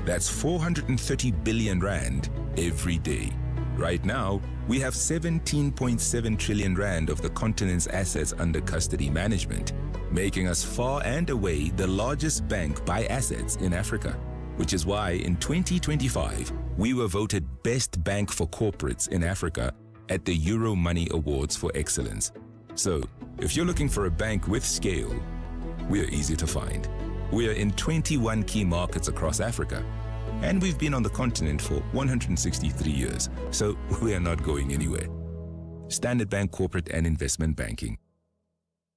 That's 430 billion rand every day. Right now, we have 17.7 trillion rand of the continent's assets under custody management, making us far and away the largest bank by assets in Africa. Which is why in 2025, we were voted Best Bank for Corporates in Africa at the Euro Money Awards for Excellence. So, if you're looking for a bank with scale, we're easy to find. We're in 21 key markets across Africa, and we've been on the continent for 163 years, so we are not going anywhere. Standard Bank Corporate and Investment Banking.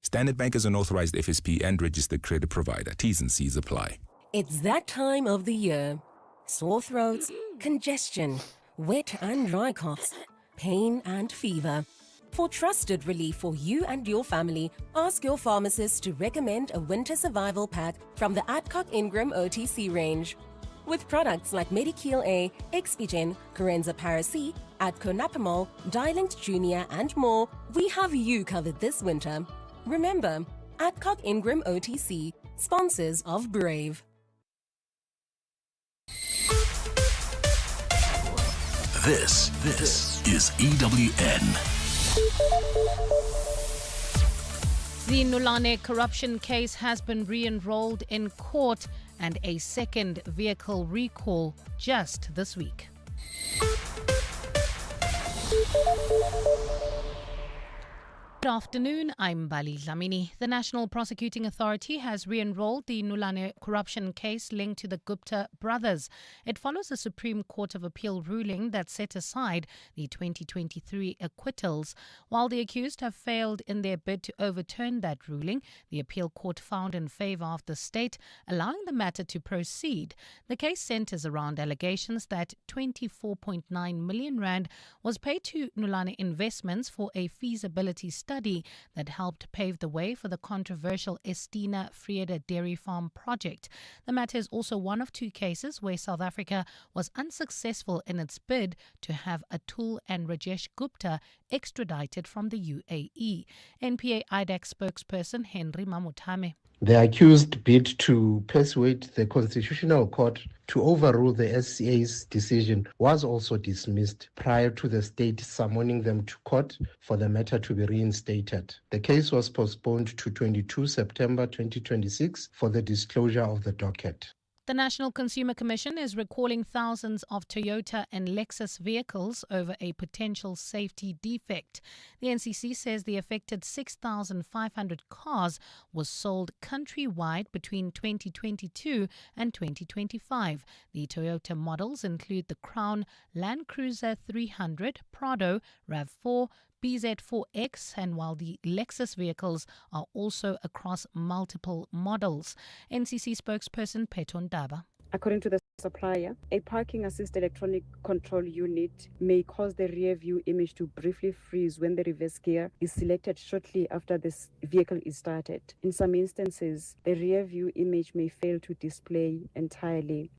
Standard Bank is an authorized FSP and registered credit provider. T's and C's apply. It's that time of the year. Sore throats, congestion, wet and dry coughs, pain and fever. For trusted relief for you and your family, ask your pharmacist to recommend a winter survival pack from the Adcock Ingram OTC range. With products like Medikil A, Expigen, Corenza Parac, Adco Napamol, Dilinct Junior and more, we have you covered this winter. Remember, Adcock Ingram OTC, sponsors of Brave. This is EWN. The Nulane corruption case has been re-enrolled in court and a second vehicle recall just this week. Good afternoon, I'm Bali Dlamini. The National Prosecuting Authority has re-enrolled the Nulane corruption case linked to the Gupta brothers. It follows a Supreme Court of Appeal ruling that set aside the 2023 acquittals. While the accused have failed in their bid to overturn that ruling, the appeal court found in favor of the state, allowing the matter to proceed. The case centers around allegations that 24.9 million rand was paid to Nulane Investments for a feasibility study that helped pave the way for the controversial Estina Frieda Dairy Farm project. The matter is also one of two cases where South Africa was unsuccessful in its bid to have Atul and Rajesh Gupta extradited from the UAE. NPA IDAC spokesperson Henry Mamutame. The accused bid to persuade the Constitutional Court to overrule the SCA's decision was also dismissed prior to the state summoning them to court for the matter to be reinstated. The case was postponed to 22 September 2026 for the disclosure of the docket. The National Consumer Commission is recalling thousands of Toyota and Lexus vehicles over a potential safety defect. The NCC says the affected 6,500 cars was sold countrywide between 2022 and 2025. The Toyota models include the Crown, Land Cruiser 300, Prado, RAV4, BZ4X, and while the Lexus vehicles are also across multiple models. NCC spokesperson Peton Daba. According to the supplier, a parking assist electronic control unit may cause the rear view image to briefly freeze when the reverse gear is selected shortly after this vehicle is started. In some instances, the rear view image may fail to display entirely.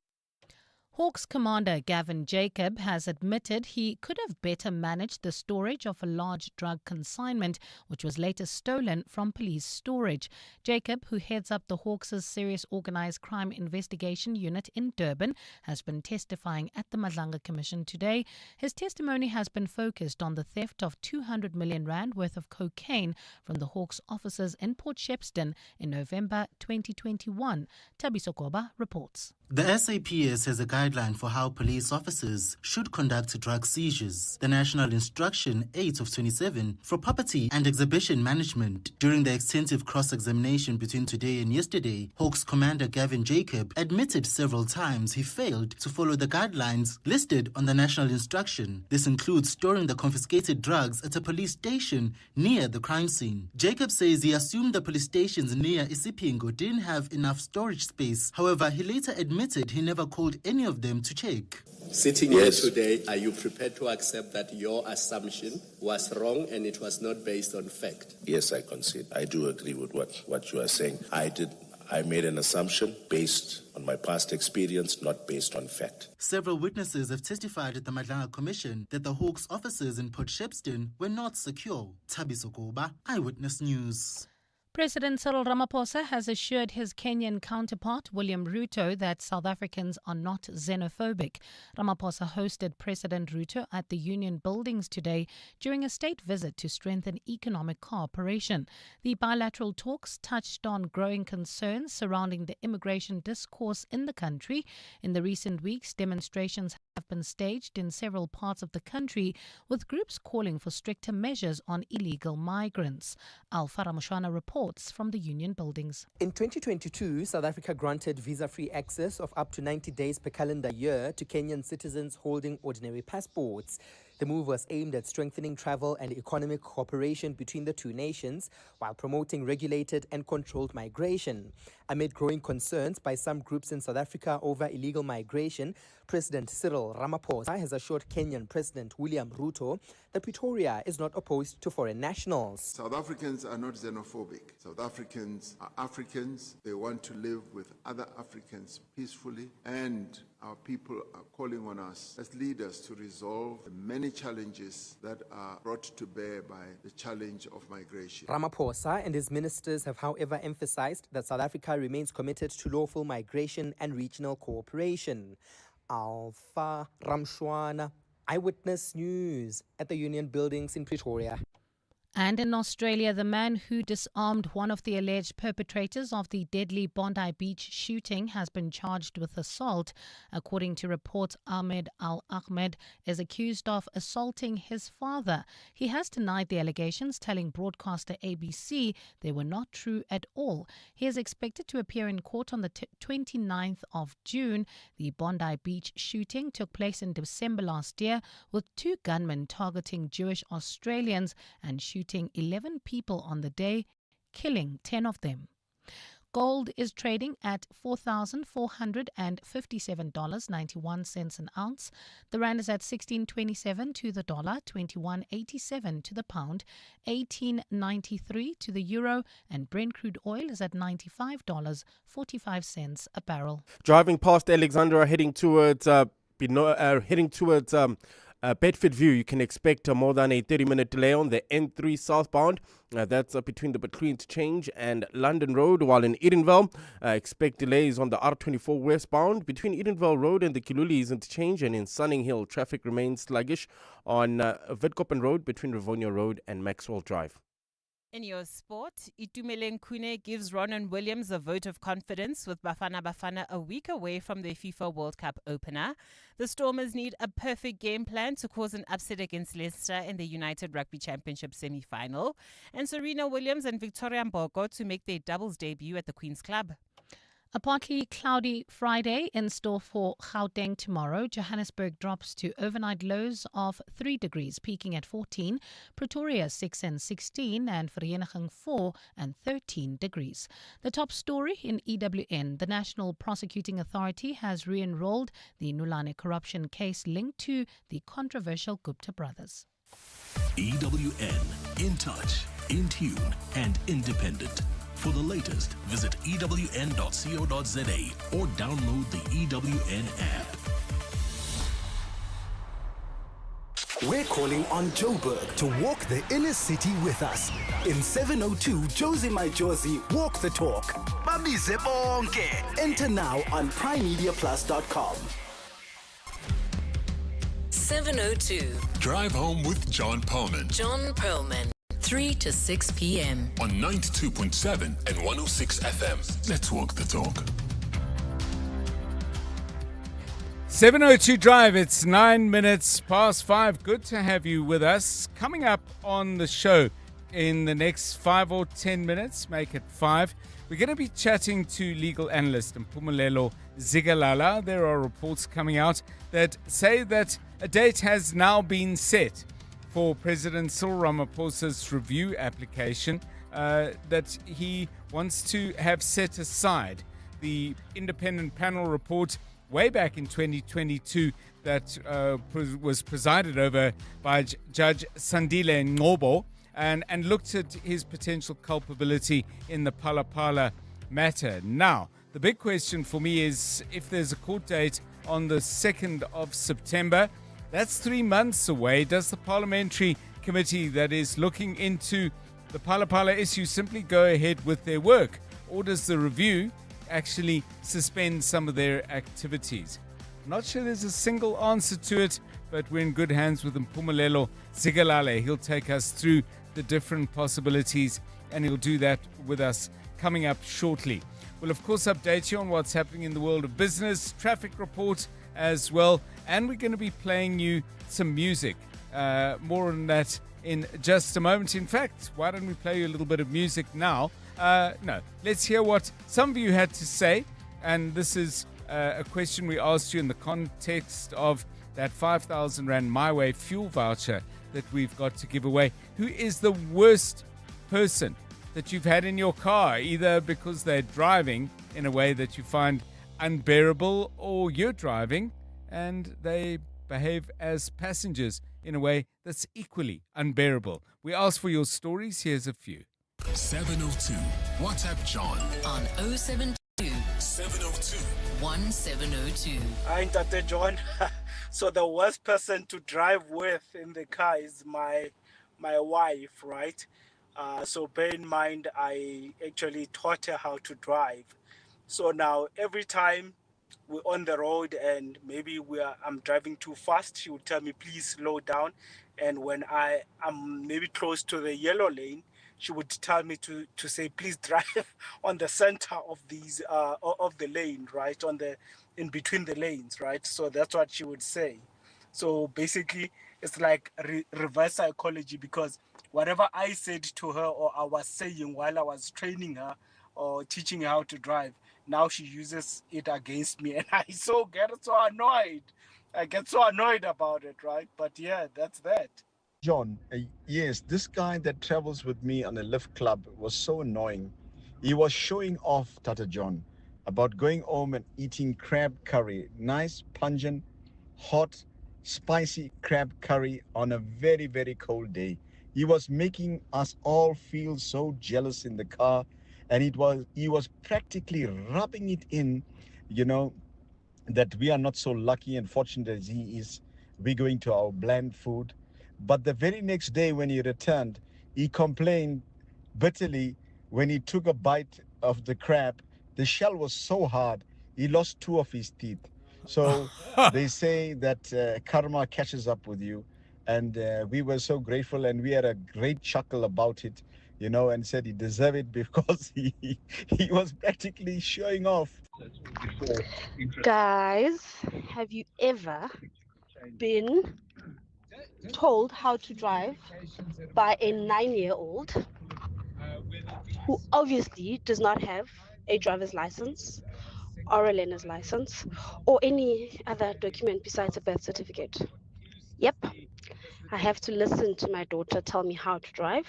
Hawks commander Gavin Jacob has admitted he could have better managed the storage of a large drug consignment, which was later stolen from police storage. Jacob, who heads up the Hawks' Serious Organised Crime Investigation Unit in Durban, has been testifying at the Madlanga Commission today. His testimony has been focused on the theft of 200 million rand worth of cocaine from the Hawks offices in Port Shepstone in November 2021. Tabiso Koba reports. The SAPS has a guideline for how police officers should conduct drug seizures. The National Instruction 8 of 27 for property and exhibition management. During the extensive cross-examination between today and yesterday, Hawks Commander Gavin Jacob admitted several times he failed to follow the guidelines listed on the National Instruction. This includes storing the confiscated drugs at a police station near the crime scene. Jacob says he assumed the police stations near Isipingo didn't have enough storage space. However, he later admitted he never called any of them to check. Sitting here today, are you prepared to accept that your assumption was wrong and it was not based on fact? Yes, I concede. I do agree with what you are saying. I made an assumption based on my past experience, not based on fact. Several witnesses have testified at the Madlanga Commission that the Hawks offices in Port Shepstone were not secure. Tabiso Koba, Eyewitness News. President Cyril Ramaphosa has assured his Kenyan counterpart, William Ruto, that South Africans are not xenophobic. Ramaphosa hosted President Ruto at the Union Buildings today during a state visit to strengthen economic cooperation. The bilateral talks touched on growing concerns surrounding the immigration discourse in the country. In the recent weeks, demonstrations have been staged in several parts of the country, with groups calling for stricter measures on illegal migrants. Alfara Mushwana reports from the Union Buildings. In 2022, South Africa granted visa-free access of up to 90 days per calendar year to Kenyan citizens holding ordinary passports. The move was aimed at strengthening travel and economic cooperation between the two nations while promoting regulated and controlled migration. Amid growing concerns by some groups in South Africa over illegal migration, President Cyril Ramaphosa has assured Kenyan President William Ruto that Pretoria is not opposed to foreign nationals. South Africans are not xenophobic. South Africans are Africans. They want to live with other Africans peacefully, and our people are calling on us as leaders to resolve the many challenges that are brought to bear by the challenge of migration. Ramaphosa and his ministers have, however, emphasized that South Africa remains committed to lawful migration and regional cooperation. Alpha Ramshwana, Eyewitness News at the Union Buildings in Pretoria. And in Australia, the man who disarmed one of the alleged perpetrators of the deadly Bondi Beach shooting has been charged with assault. According to reports, Ahmed Al-Ahmed is accused of assaulting his father. He has denied the allegations, telling broadcaster ABC they were not true at all. He is expected to appear in court on the 29th of June. The Bondi Beach shooting took place in December last year, with two gunmen targeting Jewish Australians and shooting 11 people on the day, killing 10 of them. Gold is trading at $4,457.91 an ounce. The rand is at 16.27 to the dollar, 21.87 to the pound, 18.93 to the euro, and Brent crude oil is at $95.45 a barrel. Driving past Alexandra, heading towards Bedford View, you can expect more than a 30-minute delay on the N3 southbound. That's between the Between Interchange and London Road, while in Edenvale, expect delays on the R24 westbound between Edenvale Road and the Kilulis Interchange, and in Sunning Hill, traffic remains sluggish on Witkoppen Road between Rivonia Road and Maxwell Drive. In your sport, Itumeleng Khune gives Ronan Williams a vote of confidence with Bafana Bafana a week away from their FIFA World Cup opener. The Stormers need a perfect game plan to cause an upset against Leicester in the United Rugby Championship semi-final, and Serena Williams and Victoria Mboko to make their doubles debut at the Queen's Club. A partly cloudy Friday in store for Gauteng tomorrow. Johannesburg drops to overnight lows of 3 degrees, peaking at 14. Pretoria 6 and 16, and Vereeniging 4 and 13 degrees. The top story in EWN. The National Prosecuting Authority has re-enrolled the Nulane corruption case linked to the controversial Gupta brothers. EWN, in touch, in tune, and independent. For the latest, visit ewn.co.za or download the EWN app. We're calling on Joburg to walk the inner city with us. In 702 Josie My Josie Walk the Talk. Babize bonke. Enter now on primemediaplus.com. 702. Drive home with John Perlman. John Perlman. 3 to 6 p.m. on 92.7 and 106 FM. Let's walk the talk. 702 Drive, it's 9 minutes past 5. Good to have you with us. Coming up on the show in the next 5 or 10 minutes, make it 5, we're going to be chatting to legal analyst Mpumelelo Zigalala. There are reports coming out that say that a date has now been set for President Cyril Ramaphosa's review application that he wants to have set aside. The independent panel report way back in 2022 that was presided over by Judge Sandile Ngobo and looked at his potential culpability in the Phala matter. Now, the big question for me is if there's a court date on the 2nd of September, that's 3 months away. Does the parliamentary committee that is looking into the Phala issue simply go ahead with their work? Or does the review actually suspend some of their activities? I'm not sure there's a single answer to it, but we're in good hands with Mpumelelo Zigalala. He'll take us through the different possibilities, and he'll do that with us coming up shortly. We'll, of course, update you on what's happening in the world of business, traffic report as well, and we're going to be playing you some music. More on that in just a moment. In fact, why don't we play you a little bit of music now? No, let's hear what some of you had to say, and this is a question we asked you in the context of that 5,000 Rand My Way fuel voucher that we've got to give away. Who is the worst person that you've had in your car, either because they're driving in a way that you find unbearable, or you're driving and they behave as passengers in a way that's equally unbearable? We ask for your stories. Here's a few. 702. WhatsApp John on 072 702 1702. I'm Tate John. So the worst person to drive with in the car is my wife, right? So bear in mind, I actually taught her how to drive. So now every time we're on the road and maybe I'm driving too fast, she would tell me, please slow down. And when I'm maybe close to the yellow lane, she would tell me to say, please drive on the center of these of the lane, right? In between the lanes, right? So that's what she would say. So basically, it's like reverse psychology, because whatever I said to her or I was saying while I was training her or teaching her how to drive, now she uses it against me, and I get so annoyed. I get so annoyed about it, right? But yeah, that's that. John, yes, this guy that travels with me on a lift club was so annoying. He was showing off, Tata John, about going home and eating crab curry. Nice, pungent, hot, spicy crab curry on a very, very cold day. He was making us all feel so jealous in the car, and he was practically rubbing it in, that we are not so lucky and fortunate as he is. We're going to our bland food. But the very next day when he returned, he complained bitterly when he took a bite of the crab. The shell was so hard, he lost 2 of his teeth. So they say that karma catches up with you. And we were so grateful, and we had a great chuckle about it, and said he deserved it because he was practically showing off. Guys, have you ever been told how to drive by a 9-year-old who obviously does not have a driver's license, or a learner's license, or any other document besides a birth certificate. Yep, I have to listen to my daughter tell me how to drive.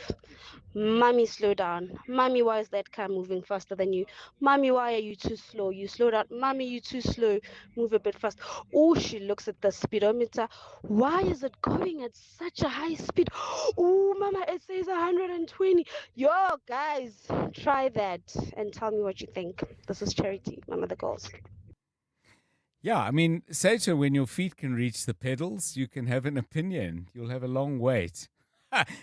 Mommy, slow down. Mommy, why is that car moving faster than you? Mommy, why are you too slow? You slow down. Mommy, you too slow. Move a bit fast. Oh, she looks at the speedometer. Why is it going at such a high speed? Oh, Mama, it says 120. Yo, guys, try that and tell me what you think. This is Charity, Mama the Girls. Yeah, I mean, say to her, when your feet can reach the pedals, you can have an opinion. You'll have a long wait.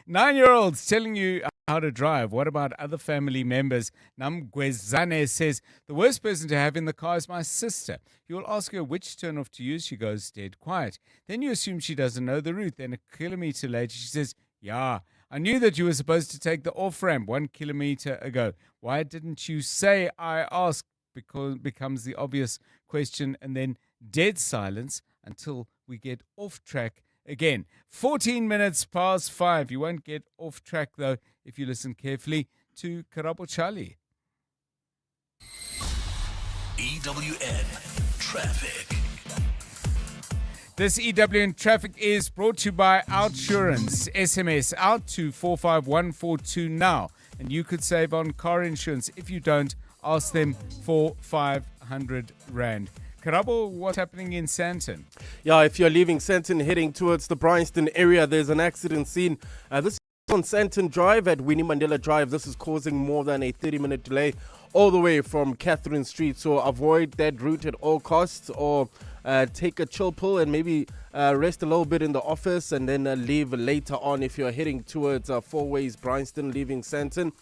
9-year-olds telling you how to drive. What about other family members? Namgwezane says, the worst person to have in the car is my sister. You will ask her which turn-off to use. She goes dead quiet. Then you assume she doesn't know the route. Then a kilometer later, she says, yeah, I knew that you were supposed to take the off-ramp 1 kilometer ago. Why didn't you say I asked? Because becomes the obvious question, and then dead silence until we get off track again. 14 minutes past 5. You won't get off track, though, if you listen carefully to Karabo Charlie. EWN Traffic. This EWN Traffic is brought to you by Outsurance. SMS out to 45142 now, and you could save on car insurance. If you don't, ask them for 500 Rand. Karabo, what's happening in Sandton? Yeah, if you're leaving Sandton heading towards the Bryanston area, there's an accident scene. This is on Sandton Drive at Winnie Mandela Drive. This is causing more than a 30-minute delay all the way from Catherine Street. So avoid that route at all costs, or take a chill pill and maybe rest a little bit in the office and then leave later on if you're heading towards Four Ways Bryanston, leaving Sandton.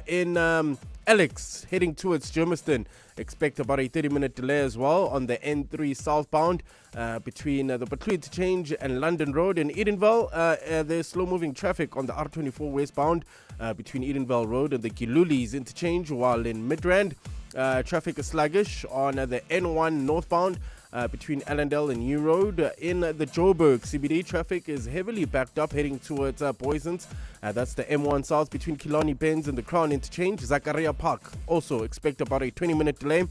In Alex, heading towards Germiston, expect about a 30-minute delay as well on the N3 southbound between the Butlu interchange and London Road. In Edenville, there's slow-moving traffic on the R24 westbound between Edenville Road and the Gilulis interchange, while in Midrand, traffic is sluggish on the N1 northbound between Allendale and New Road. In the Joburg CBD, traffic is heavily backed up heading towards Boysons. That's the M1 south between Killarney Benz and the Crown interchange. Zakaria Park, also expect about a 20-minute delay.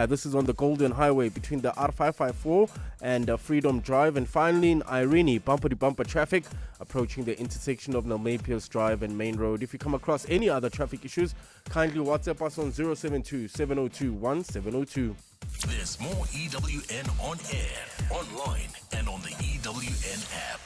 This is on the Golden Highway between the R554 and Freedom Drive. And finally in Irene, bumper-to-bumper traffic approaching the intersection of Nalmapius Drive and Main Road. If you come across any other traffic issues, kindly WhatsApp us on 072-702-1702. There's more EWN on air, online, and on the EWN app.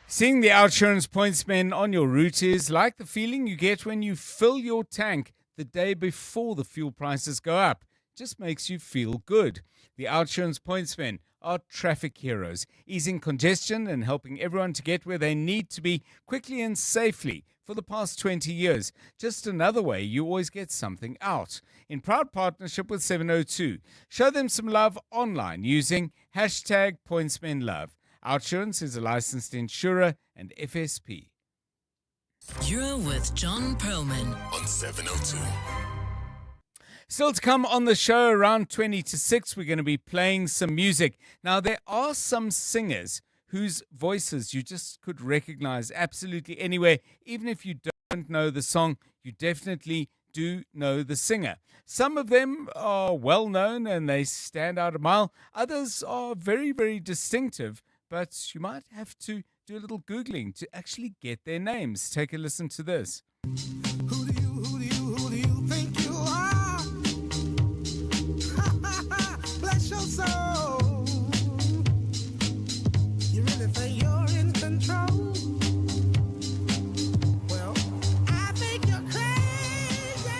Seeing the Outsurance pointsmen on your route is like the feeling you get when you fill your tank the day before the fuel prices go up. Just makes you feel good. The Outsurance pointsmen are traffic heroes, easing congestion and helping everyone to get where they need to be quickly and safely for the past 20 years. Just another way you always get something out. In proud partnership with 702, show them some love online using hashtag pointsmenlove. Outsurance is a licensed insurer and FSP. You're with John Perlman on 702. Still to come on the show around 20 to 6, we're going to be playing some music. Now, there are some singers whose voices you just could recognize absolutely anywhere. Even if you don't know the song, you definitely do know the singer. Some of them are well known and they stand out a mile. Others are very, very distinctive, but you might have to do a little Googling to actually get their names. Take a listen to this. Who do you think you are? Bless your soul. You really think you're in control? Well, I think you're crazy.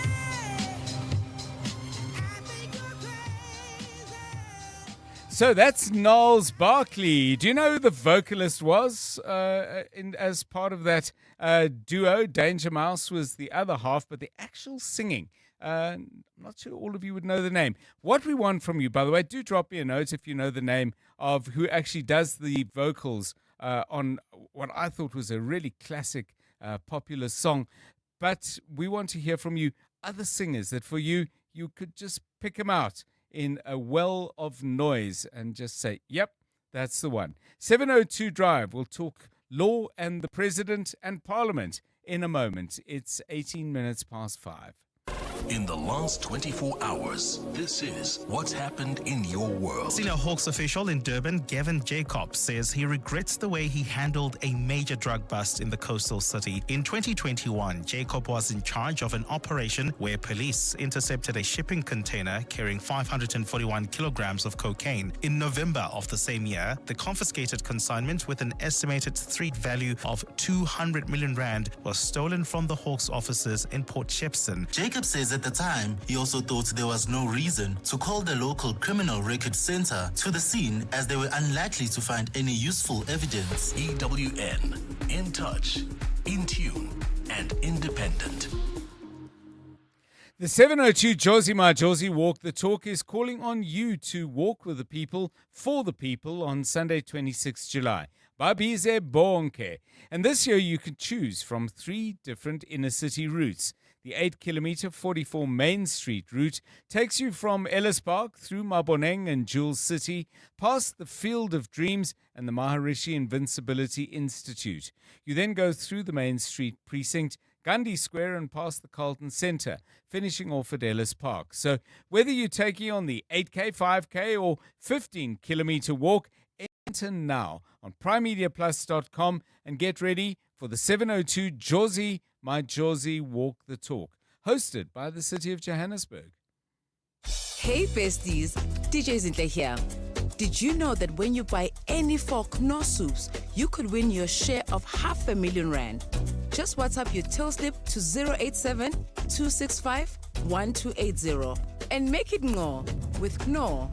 I think you're crazy. So that's Gnarls Barkley. Do you know who the vocalist was as part of that duo? Danger Mouse was the other half, but the actual singing, I'm not sure all of you would know the name. What we want from you, by the way, do drop me a note if you know the name of who actually does the vocals on what I thought was a really classic, popular song. But we want to hear from you other singers that for you, you could just pick them out in a well of noise and just say, yep, that's the one. 702 Drive. We'll talk law and the president and parliament in a moment. It's 18 minutes past 5. in the last 24 hours. This is what's happened in your world. Senior Hawks official in Durban, Gavin Jacobs, says he regrets the way he handled a major drug bust in the coastal city. In 2021, Jacob was in charge of an operation where police intercepted a shipping container carrying 541 kilograms of cocaine. In November of the same year, the confiscated consignment with an estimated street value of 200 million rand was stolen from the Hawks offices in Port Shepstone. Jacob says at the time, he also thought there was no reason to call the local criminal record center to the scene as they were unlikely to find any useful evidence. EWN, in touch, in tune, and independent. The 702 Josie My Josie Walk the Talk is calling on you to walk with the people, for the people on Sunday 26 July. Babize bonke. And this year you can choose from 3 different inner city routes. The 8-kilometer 44 Main Street route takes you from Ellis Park through Maboneng and Jewel City, past the Field of Dreams and the Maharishi Invincibility Institute. You then go through the Main Street precinct, Gandhi Square and past the Carlton Centre, finishing off at Ellis Park. So whether you're taking on the 8K, 5K or 15-kilometer walk, enter now on primemediaplus.com and get ready for the 702 Josie My Josie Walk the Talk, hosted by the City of Johannesburg. Hey besties, DJ Zinhle here. Did you know that when you buy any 4 Knorr soups, you could win your share of 500,000 rand? Just WhatsApp your till slip to 087 265 1280 and make it Knorr with Knorr.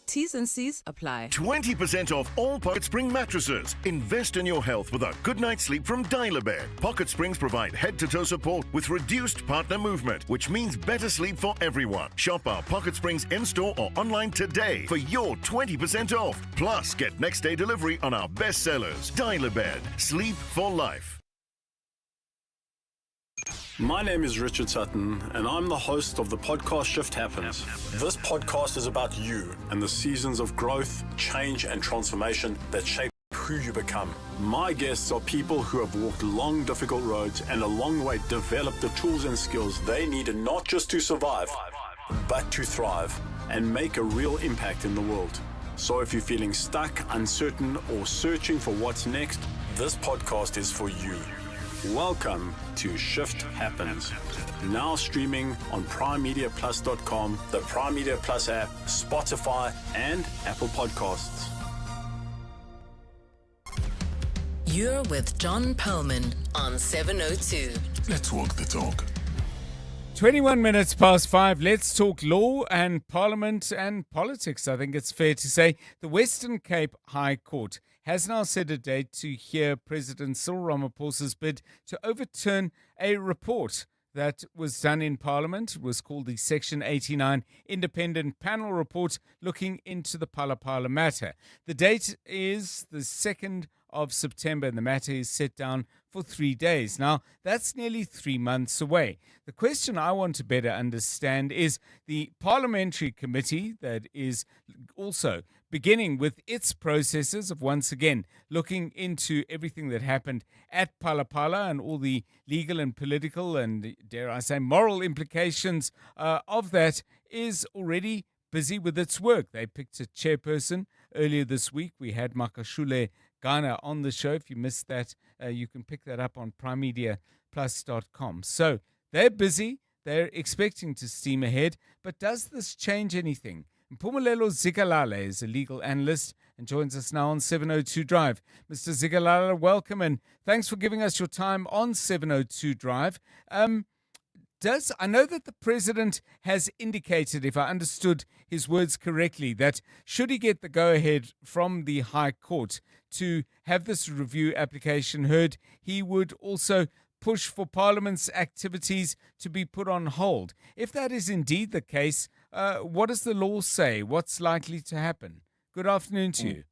T's and C's apply. 20% off all Pocket Spring mattresses. Invest in your health with a good night's sleep from Dial-A-Bed. Pocket Springs provide head-to-toe support with reduced partner movement, which means better sleep for everyone. Shop our Pocket Springs in-store or online today for your 20% off. Plus, get next-day delivery on our best sellers. Dial-A-Bed. Sleep for life. My name is Richard Sutton, and I'm the host of the podcast Shift Happens. This podcast is about you and the seasons of growth, change, and transformation that shape who you become. My guests are people who have walked long, difficult roads and along the way developed the tools and skills they needed not just to survive, but to thrive and make a real impact in the world. So if you're feeling stuck, uncertain, or searching for what's next, this podcast is for you. Welcome to Shift Happens. Now streaming on primemediaplus.com, the Prime Media Plus app, Spotify, and Apple Podcasts. You're with John Perlman on 702. Let's walk the talk. 21 minutes past 5. Let's talk law and parliament and politics. I think it's fair to say the Western Cape High Court has now set a date to hear President Cyril Ramaphosa's bid to overturn a report that was done in Parliament. It was called the Section 89 Independent Panel Report looking into the Phala matter. The date is the 2nd of September and the matter is set down for 3 days. Now, that's nearly 3 months away. The question I want to better understand is the parliamentary committee that is also beginning with its processes of once again looking into everything that happened at Phala and all the legal and political and, dare I say, moral implications of that is already busy with its work. They picked a chairperson earlier this week. We had Makashule Ghana on the show. If you missed that, you can pick that up on primemediaplus.com. So they're busy. They're expecting to steam ahead. But does this change anything? Mpumelelo Zikalala is a legal analyst and joins us now on 702 Drive. Mr. Zikalala, welcome and thanks for giving us your time on 702 Drive. I know that the president has indicated, if I understood his words correctly, that should he get the go-ahead from the High Court to have this review application heard, he would also push for Parliament's activities to be put on hold. If that is indeed the case, what does the law say? What's likely to happen? Good afternoon to you.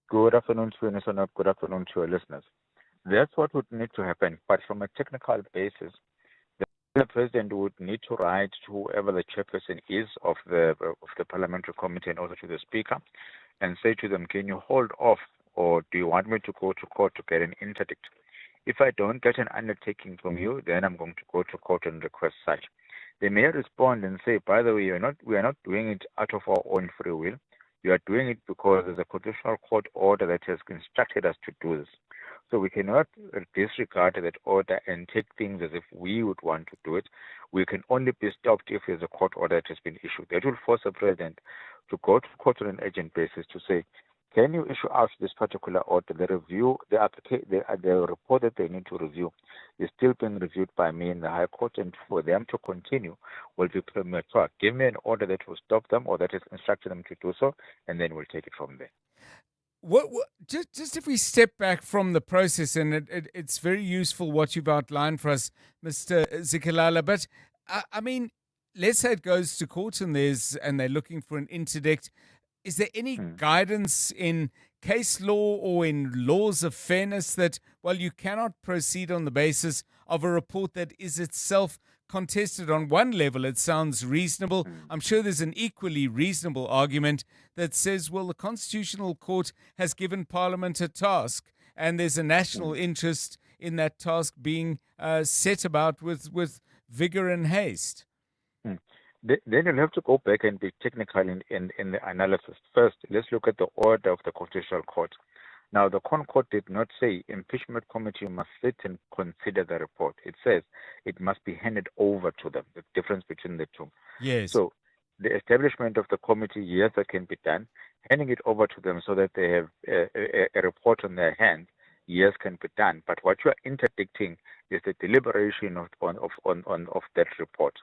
Good afternoon to you, Nisonop. Good afternoon to your listeners. That's what would need to happen. But from a technical basis, the president would need to write to whoever the chairperson is of the parliamentary committee and also to the speaker and say to them, can you hold off or do you want me to go to court to get an interdict? If I don't get an undertaking from you, then I'm going to go to court and request such. they may respond and say, by the way, we are not doing it out of our own free will. We are doing it because there's a constitutional court order that has instructed us to do this. So we cannot disregard that order and take things as if we would want to do it. We can only be stopped if there's a court order that has been issued. That will force the president to go to court on an urgent basis to say, can you issue out this particular order? The review, the report that they need to review is still being reviewed by me in the High Court, and for them to continue will be premature. Give me an order that will stop them or that has instructed them to do so, and then we'll take it from there. Just if we step back from the process, and it's very useful what you've outlined for us, Mr. Zikalala, but I mean, let's say it goes to court and they're looking for an interdict. Is there any guidance in case law or in laws of fairness that, well, you cannot proceed on the basis of a report that is itself contested? On one level, it sounds reasonable. I'm sure there's an equally reasonable argument that says, well, the Constitutional Court has given Parliament a task, and there's a national interest in that task being set about with vigor and haste. Then you'll have to go back and be technical in the analysis. First, let's look at the order of the Constitutional Court. Now, the Court did not say impeachment committee must sit and consider the report. It says it must be handed over to them, the difference between the two. Yes. So the establishment of the committee, yes, that can be done. Handing it over to them so that they have a report on their hands, yes, can be done. But what you are interdicting is the deliberation of that report.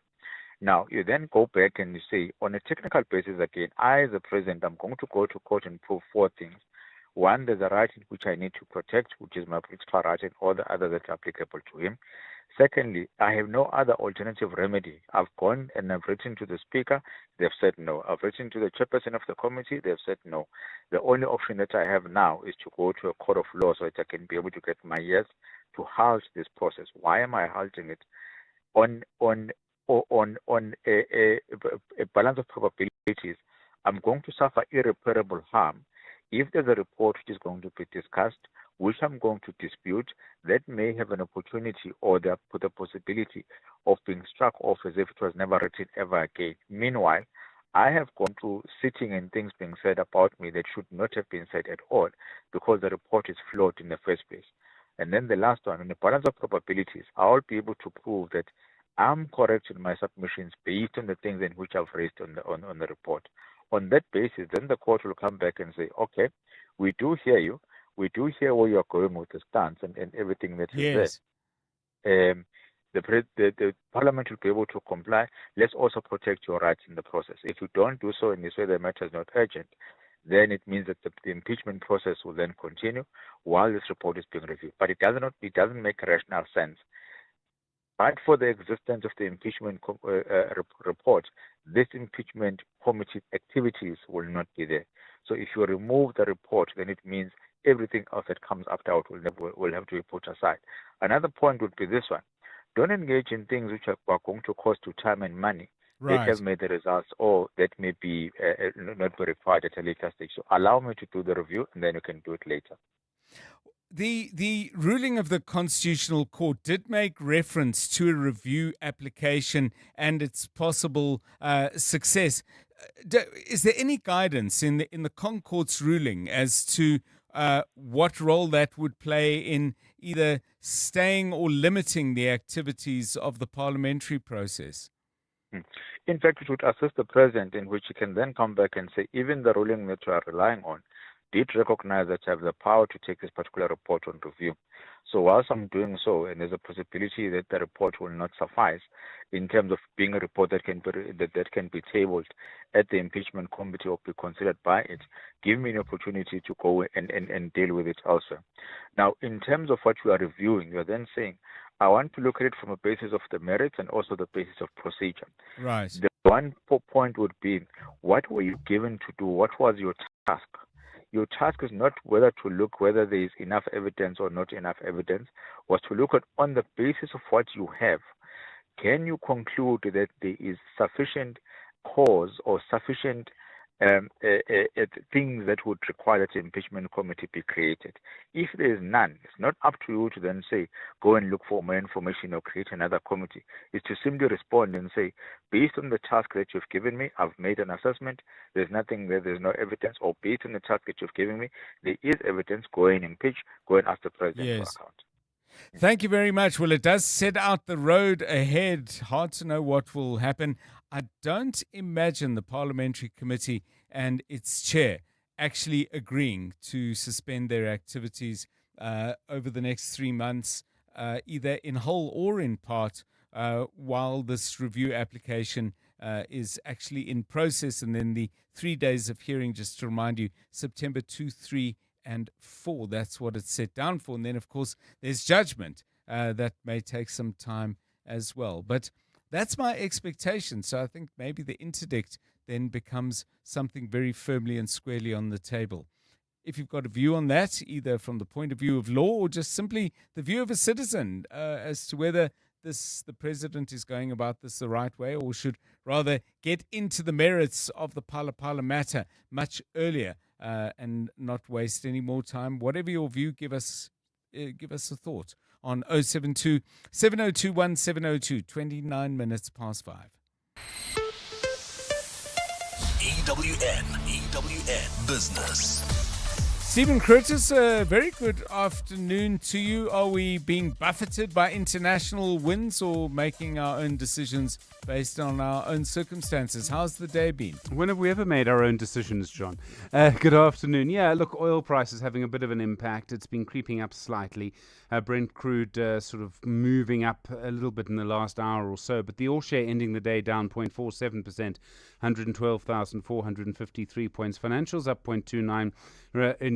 Now, you then go back and you say, on a technical basis again, I, as a president, I'm going to go to court and prove four things. One, there's a right which I need to protect, which is my political right, and all the others that are applicable to him. Secondly, I have no other alternative remedy. I've gone and I've written to the Speaker. They've said no. I've written to the chairperson of the committee. They've said no. The only option that I have now is to go to a court of law so that I can be able to get my yes to halt this process. Why am I halting it? On a balance of probabilities, I'm going to suffer irreparable harm if there's a report which is going to be discussed, which I'm going to dispute, that may have an opportunity or the possibility of being struck off as if it was never written ever again. Meanwhile, I have gone to sitting and things being said about me that should not have been said at all because the report is flawed in the first place. And then the last one, on the balance of probabilities, I'll be able to prove that I'm correct in my submissions based on the things in which I've raised on the report. On that basis, then the court will come back and say, okay, we do hear you. We do hear where you're going with the stance and everything that is there. The Parliament will be able to comply. Let's also protect your rights in the process. If you don't do so in this way, the matter is not urgent, then it means that the impeachment process will then continue while this report is being reviewed. But it doesn't make rational sense. But for the existence of the impeachment report, this impeachment committee activities will not be there. So if you remove the report, then it means everything else that comes afterward will have to be put aside. Another point would be this one. Don't engage in things which are going to cost you time and money. Right. That have made the results, or that may be not be required at a later stage. So allow me to do the review, and then you can do it later. The ruling of the Constitutional Court did make reference to a review application and its possible success. Is there any guidance in the Concourt's ruling as to what role that would play in either staying or limiting the activities of the parliamentary process? In fact, it would assist the president, in which he can then come back and say, even the ruling that you are relying on did recognize that you have the power to take this particular report on review. So whilst I'm doing so, and there's a possibility that the report will not suffice in terms of being a report that can be tabled at the impeachment committee or be considered by it, give me an opportunity to go and deal with it also. Now, in terms of what you are reviewing, you are then saying, I want to look at it from a basis of the merits and also the basis of procedure. Right. The one point would be, what were you given to do? What was your task? Your task is not whether to look whether there is enough evidence or not enough evidence, was to look at on the basis of what you have. Can you conclude that there is sufficient cause or sufficient things that would require that impeachment committee be created. If there is none, it's not up to you to then say, go and look for more information or create another committee. It's to simply respond and say, based on the task that you've given me, I've made an assessment. There's nothing there, there's no evidence. Or based on the task that you've given me, there is evidence. Go and impeach, go and ask the president for account. Thank you very much. Well, it does set out the road ahead. Hard to know what will happen. I don't imagine the parliamentary committee and its chair actually agreeing to suspend their activities over the next 3 months, either in whole or in part, while this review application is actually in process. And then the 3 days of hearing, just to remind you, September 2, 3, and 4. That's what it's set down for. And then, of course, there's judgment that may take some time as well. But that's my expectation. So I think maybe the interdict then becomes something very firmly and squarely on the table. If you've got a view on that, either from the point of view of law or just simply the view of a citizen as to whether the president is going about this the right way or should rather get into the merits of the Pala matter much earlier, and not waste any more time. Whatever your view, give us a thought on 072 702 1702, 29 minutes past 5. EWN Business. Stephen Curtis, a very good afternoon to you. Are we being buffeted by international winds or making our own decisions based on our own circumstances? How's the day been? When have we ever made our own decisions, John? Good afternoon. Yeah, look, oil prices having a bit of an impact. It's been creeping up slightly. Brent crude sort of moving up a little bit in the last hour or so, but the all share ending the day down 0.47%, 112,453 points. Financials up 0.29%.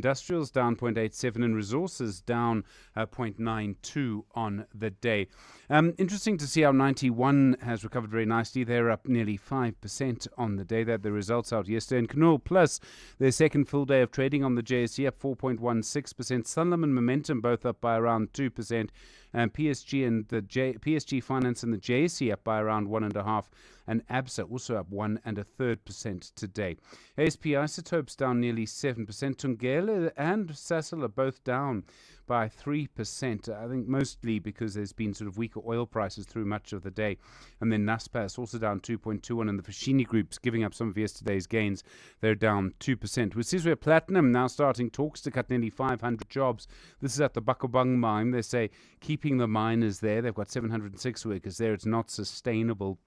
Industrials down 0.87% and resources down 0.92% on the day. Interesting to see how 91 has recovered very nicely. They're up nearly 5% on the day. They had the results out yesterday. And Canol Plus, their second full day of trading on the JSE, up 4.16%. Sanlam and Momentum both up by around 2%. And PSG and the PSG Finance and the JSE up by around 1.5%, and ABSA also up 1 1/3% today. ASP Isotopes down nearly 7%. Tungela and Sasol are both down by 3%. I think mostly because there's been sort of weaker oil prices through much of the day. And then Naspers also down 2.21%, and the Foschini Group's giving up some of yesterday's gains. They're down 2%. With Sizwe Platinum now starting talks to cut nearly 500 jobs. This is at the Bakobang mine. They say keeping the miners there. They've got 706 workers there. It's not sustainable.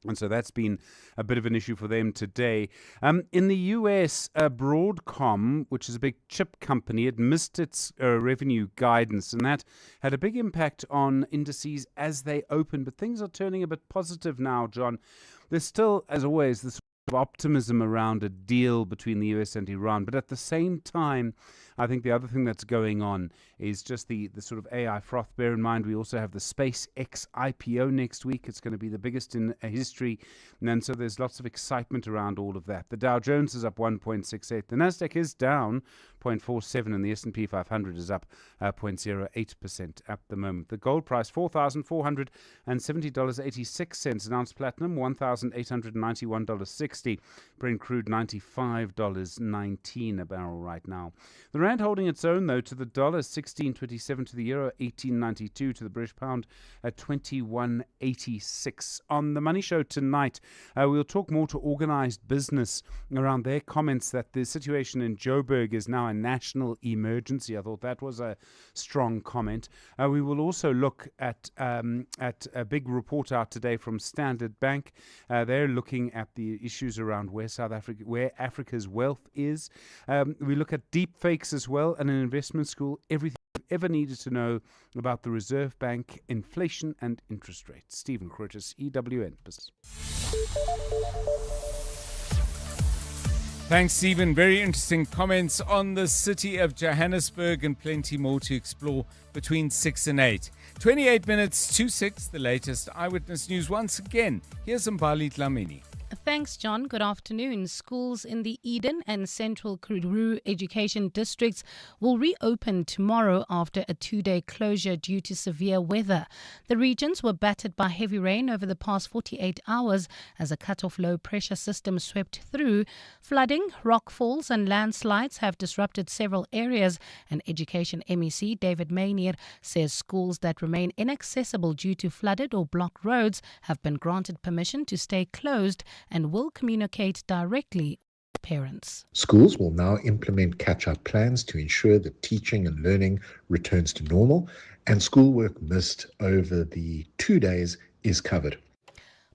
And so that's been a bit of an issue for them today. In the US, Broadcom, which is a big chip company, had missed its revenue guidance, and that had a big impact on indices as they open. But things are turning a bit positive now, John. There's still, as always, this optimism around a deal between the US and Iran. But at the same time, I think the other thing that's going on is just the sort of AI froth. Bear in mind, we also have the SpaceX IPO next week. It's going to be the biggest in history. And so there's lots of excitement around all of that. The Dow Jones is up 1.68. The Nasdaq is down 0.47, and the S&P 500 is up 0.08% at the moment. The gold price, $4,470.86. An ounce platinum, $1,891.60. Brent crude, $95.19 a barrel right now. The rand holding its own, though, to the dollar, 16.27 to the euro, 18.92 to the British pound, at 21.86. On the Money Show tonight, we'll talk more to organised business around their comments that the situation in Joburg is now a national emergency. I thought that was a strong comment. We will also look at a big report out today from Standard Bank. They're looking at the issues around where Africa's wealth is. We look at deep fakes as well, and an investment school, everything you've ever needed to know about the Reserve Bank, inflation and interest rates. Stephen Curtis, EWN Business. Thanks, Stephen. Very interesting comments on the city of Johannesburg, and plenty more to explore between 6 and 8. 28 minutes to 6, the latest Eyewitness News once again. Here's Mbali Dlamini. Thanks, John. Good afternoon. Schools in the Eden and Central Karoo education districts will reopen tomorrow after a 2-day closure due to severe weather. The regions were battered by heavy rain over the past 48 hours as a cut-off low-pressure system swept through. Flooding, rockfalls and landslides have disrupted several areas, and Education MEC David Maynier says schools that remain inaccessible due to flooded or blocked roads have been granted permission to stay closed and will communicate directly with parents. Schools will now implement catch-up plans to ensure that teaching and learning returns to normal, and schoolwork missed over the 2 days is covered.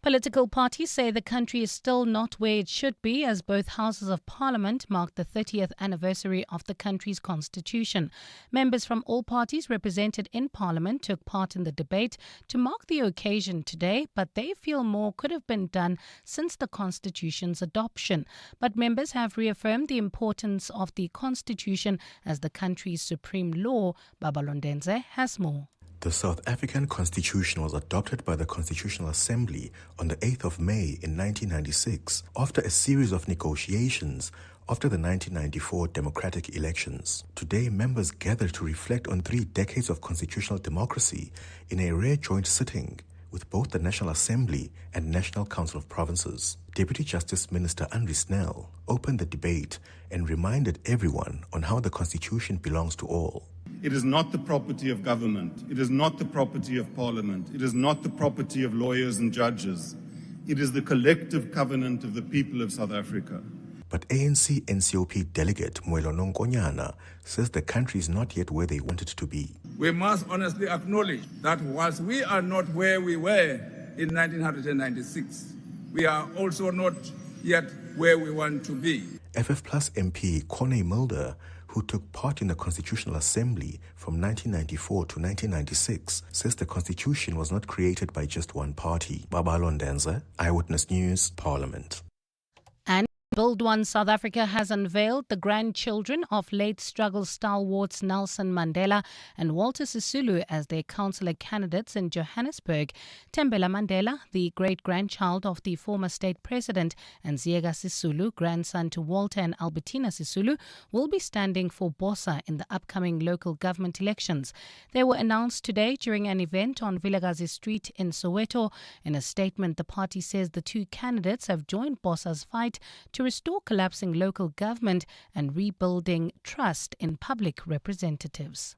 Political parties say the country is still not where it should be as both houses of parliament mark the 30th anniversary of the country's constitution. Members from all parties represented in parliament took part in the debate to mark the occasion today, but they feel more could have been done since the constitution's adoption. But members have reaffirmed the importance of the constitution as the country's supreme law. Babalondenze has more. The South African Constitution was adopted by the Constitutional Assembly on the 8th of May in 1996 after a series of negotiations after the 1994 democratic elections. Today, members gathered to reflect on 3 decades of constitutional democracy in a rare joint sitting with both the National Assembly and National Council of Provinces. Deputy Justice Minister Andri Snell opened the debate and reminded everyone on how the Constitution belongs to all. It is not the property of government. It is not the property of parliament. It is not the property of lawyers and judges. It is the collective covenant of the people of South Africa. But ANC NCOP delegate Moelo Nkonyana says the country is not yet where they want it to be. We must honestly acknowledge that whilst we are not where we were in 1996, we are also not yet where we want to be. FF Plus MP Corne Mulder, who took part in the Constitutional Assembly from 1994 to 1996, says the Constitution was not created by just one party. Babalondenze, Eyewitness News, Parliament. Build One South Africa has unveiled the grandchildren of late struggle stalwarts Nelson Mandela and Walter Sisulu as their councillor candidates in Johannesburg. Tembela Mandela, the great-grandchild of the former state president, and Ziega Sisulu, grandson to Walter and Albertina Sisulu, will be standing for Bosa in the upcoming local government elections. They were announced today during an event on Vilakazi Street in Soweto. In a statement, the party says the 2 candidates have joined Bosa's fight to restore collapsing local government and rebuilding trust in public representatives.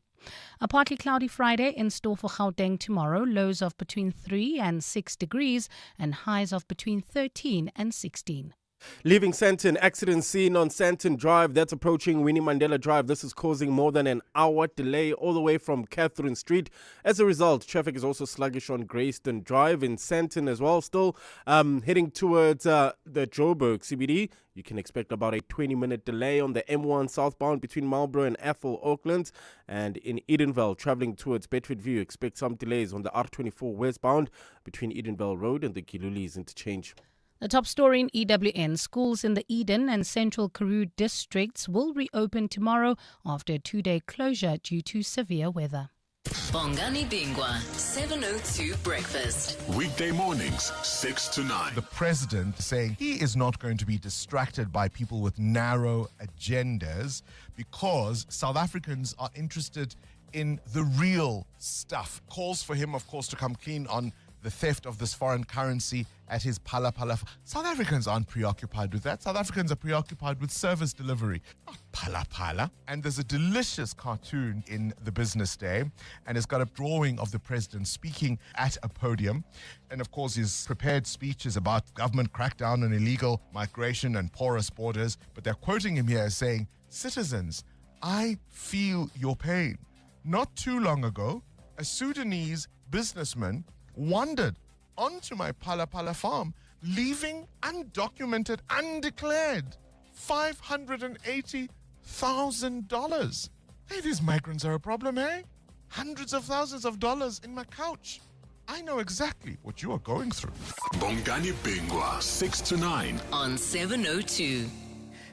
A partly cloudy Friday in store for Gauteng tomorrow, lows of between 3 and 6 degrees and highs of between 13 and 16. Leaving Sandton, accident scene on Sandton Drive. That's approaching Winnie Mandela Drive. This is causing more than an hour delay all the way from Catherine Street. As a result, traffic is also sluggish on Greyston Drive in Sandton as well. Still heading towards the Joburg CBD. You can expect about a 20-minute delay on the M1 southbound between Marlborough and Athol, Auckland. And in Edenvale, travelling towards Bedfordview, expect some delays on the R24 westbound between Edenvale Road and the Gilulis interchange. The top story in EWN, schools in the Eden and Central Karoo districts will reopen tomorrow after a 2-day closure due to severe weather. Bongani Bingwa, 702 Breakfast. Weekday mornings, 6 to 9. The president saying he is not going to be distracted by people with narrow agendas because South Africans are interested in the real stuff. Calls for him, of course, to come clean on the theft of this foreign currency at his Phala Phala. South Africans aren't preoccupied with that. South Africans are preoccupied with service delivery, not Phala Phala. And there's a delicious cartoon in the Business Day, and it's got a drawing of the president speaking at a podium. And of course, his prepared speech is about government crackdown on illegal migration and porous borders. But they're quoting him here as saying, "Citizens, I feel your pain. Not too long ago, a Sudanese businessman wandered onto my Phala Phala farm, leaving undocumented, undeclared $580,000. Hey, these migrants are a problem, eh? Hundreds of thousands of dollars in my couch. I know exactly what you are going through." Bongani Bingwa, 6 to 9. On 702.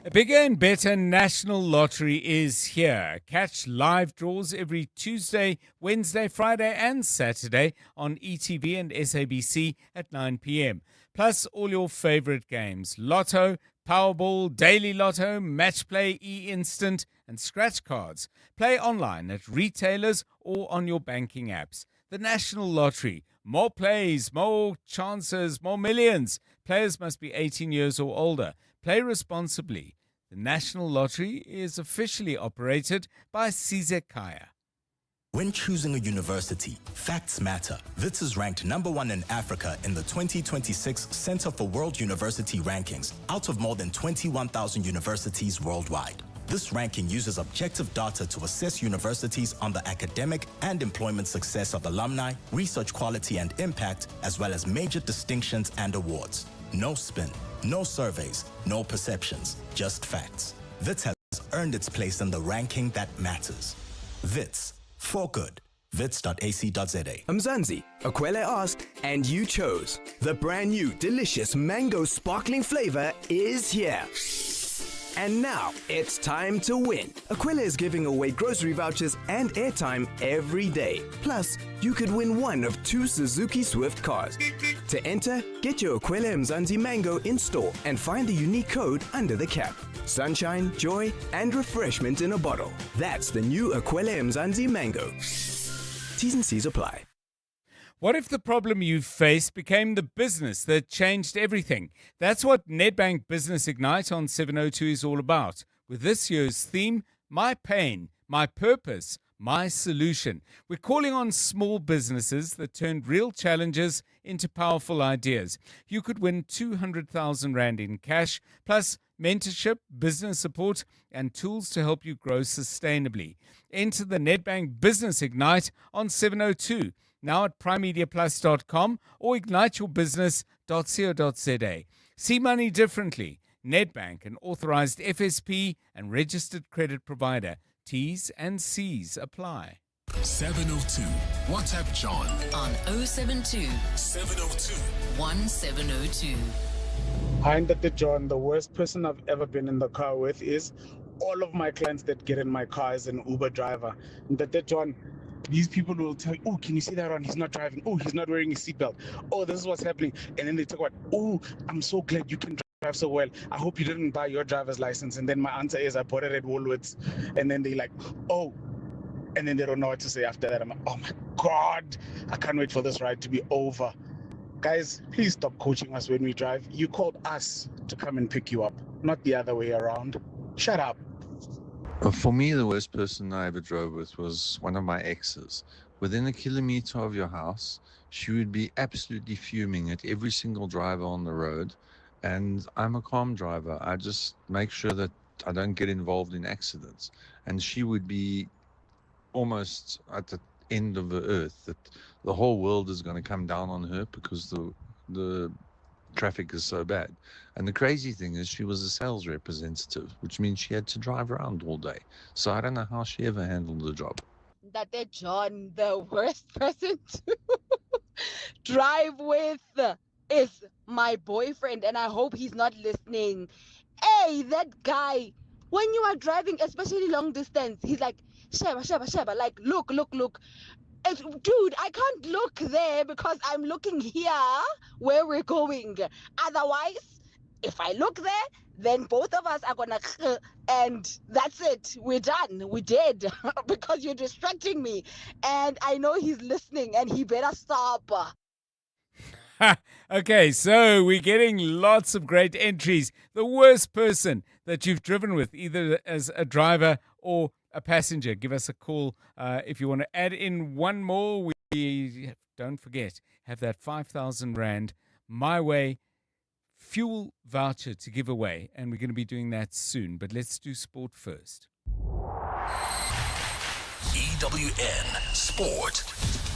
A bigger and better national lottery is here. Catch live draws every Tuesday, Wednesday, Friday and Saturday on ETV and SABC at 9 p.m. plus all your favorite games. Lotto, Powerball, Daily Lotto, Match Play, E-Instant, and Scratch Cards. Play online at retailers or on your banking apps. The National Lottery. More plays, more chances, more millions. Players must be 18 years or older. Play responsibly. The National Lottery is officially operated by Sizekaya. When choosing a university, facts matter. WITS is ranked #1 in Africa in the 2026 Center for World University Rankings out of more than 21,000 universities worldwide. This ranking uses objective data to assess universities on the academic and employment success of alumni, research quality and impact, as well as major distinctions and awards. No spin, no surveys, no perceptions, just facts. WITS has earned its place in the ranking that matters. WITS, for good. wits.ac.za. Mzansi, Akwele asked, and you chose. The brand new delicious mango sparkling flavor is here. And now it's time to win. Akwele is giving away grocery vouchers and airtime every day. Plus, you could win one of 2 Suzuki Swift cars. To enter, get your Akwele Mzansi Mango in store and find the unique code under the cap. Sunshine, joy, and refreshment in a bottle. That's the new Akwele Mzansi Mango. T's and C's apply. What if the problem you face became the business that changed everything? That's what Nedbank Business Ignite on 702 is all about. With this year's theme, My Pain, My Purpose, My Solution. We're calling on small businesses that turned real challenges into powerful ideas. You could win 200,000 Rand in cash, plus mentorship, business support, and tools to help you grow sustainably. Enter the Nedbank Business Ignite on 702. Now at primemediaplus.com or igniteyourbusiness.co.za. See money differently. Nedbank, an authorized FSP and registered credit provider. T's and C's apply. 702. WhatsApp John on 072 702 1702. Hi, Dr. John. The worst person I've ever been in the car with is all of my clients that get in my car as an Uber driver. Dr. John, these people will tell you, oh, can you see that one? He's not driving. Oh, he's not wearing his seatbelt. Oh, this is what's happening. And then they talk about, oh, I'm so glad you can drive so well. I hope you didn't buy your driver's license. And then my answer is, I bought it at Woolworths. And then they're like, oh, and then they don't know what to say after that. I'm like, oh my God, I can't wait for this ride to be over. Guys, please stop coaching us when we drive. You called us to come and pick you up, not the other way around. Shut up. For me, the worst person I ever drove with was one of my exes. Within a kilometer of your house, she would be absolutely fuming at every single driver on the road. And I'm a calm driver. I just make sure that I don't get involved in accidents. And she would be almost at the end of the earth, that the whole world is going to come down on her because the traffic is so bad. And the crazy thing is she was a sales representative, which means she had to drive around all day. So I don't know how she ever handled the job. That John, the worst person to drive with is my boyfriend, and I hope he's not listening. Hey, that guy, when you are driving, especially long distance, he's like, Sheba, like, look. Dude, I can't look there because I'm looking here where we're going. Otherwise, if I look there, then both of us are gonna, and that's it. We're done. We're dead because you're distracting me. And I know he's listening, and he better stop. Okay, so we're getting lots of great entries. The worst person that you've driven with, either as a driver or a passenger. Give us a call if you want to add in one more. We, don't forget, have that 5,000 Rand My Way fuel voucher to give away, and we're going to be doing that soon. But let's do sport first. EWN Sport.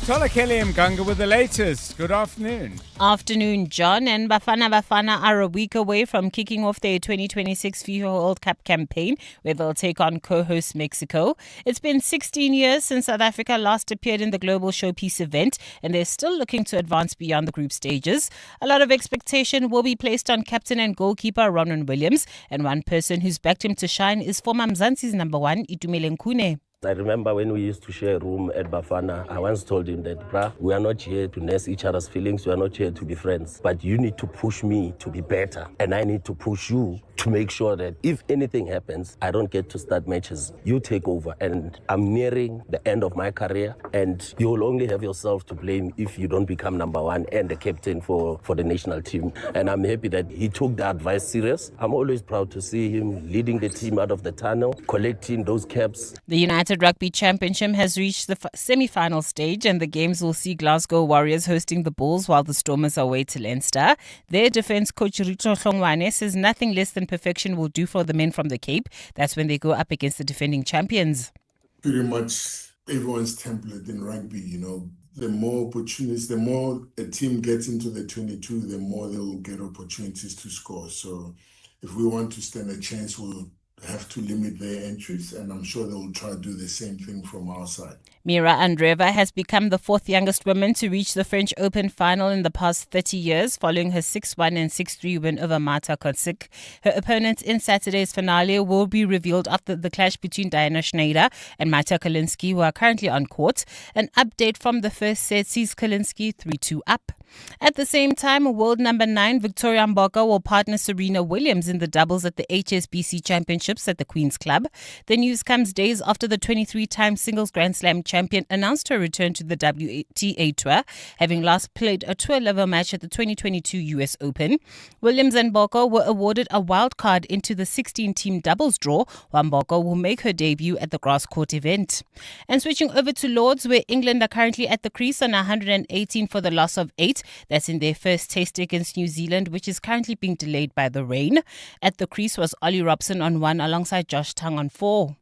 Tola Kelly Mganga with the latest. Good afternoon. Afternoon, John. And Bafana are a week away from kicking off their 2026 FIFA World Cup campaign, where they'll take on co-host Mexico. It's been 16 years since South Africa last appeared in the global showpiece event, and they're still looking to advance beyond the group stages. A lot of expectation will be placed on captain and goalkeeper Ronwen Williams, and one person who's backed him to shine is former Mzansi's number 1, Itumeleng Khune. I remember when we used to share a room at Bafana, I once told him that, bruh, we are not here to nurse each other's feelings, we are not here to be friends, but you need to push me to be better, and I need to push you to make sure that if anything happens, I don't get to start matches. You take over, and I'm nearing the end of my career, and you'll only have yourself to blame if you don't become number one and the captain for the national team. And I'm happy that he took the advice serious. I'm always proud to see him leading the team out of the tunnel, collecting those caps. The United Rugby Championship has reached the semi-final stage, and the games will see Glasgow Warriors hosting the Bulls while the Stormers are away to Leinster. Their defence coach Rito Hlongwane says nothing less than perfection will do for the men from the Cape. That's when they go up against the defending champions. Pretty much everyone's template in rugby, you know. The more opportunities, the more a team gets into the 22, the more they'll get opportunities to score. So if we want to stand a chance, we'll have to limit their entries, and I'm sure they'll try to do the same thing from our side. Mira Andreeva has become the fourth youngest woman to reach the French Open final in the past 30 years, following her 6-1 and 6-3 win over Marta Kotsik. Her opponent in Saturday's finale will be revealed after the clash between Diana Schneider and Marta Kalinski, who are currently on court. An update from the first set sees Kalinski 3-2 up. At the same time, world number 9 Victoria Mboka will partner Serena Williams in the doubles at the HSBC Championships at the Queen's Club. The news comes days after the 23-time singles Grand Slam champion announced her return to the WTA Tour, having last played a tour-level match at the 2022 US Open. Williams and Mboka were awarded a wild card into the 16-team doubles draw, while Mboka will make her debut at the grass court event. And switching over to Lords, where England are currently at the crease on 118 for the loss of 8. That's in their first test against New Zealand, which is currently being delayed by the rain. At the crease was Ollie Robson on 1 alongside Josh Tang on 4.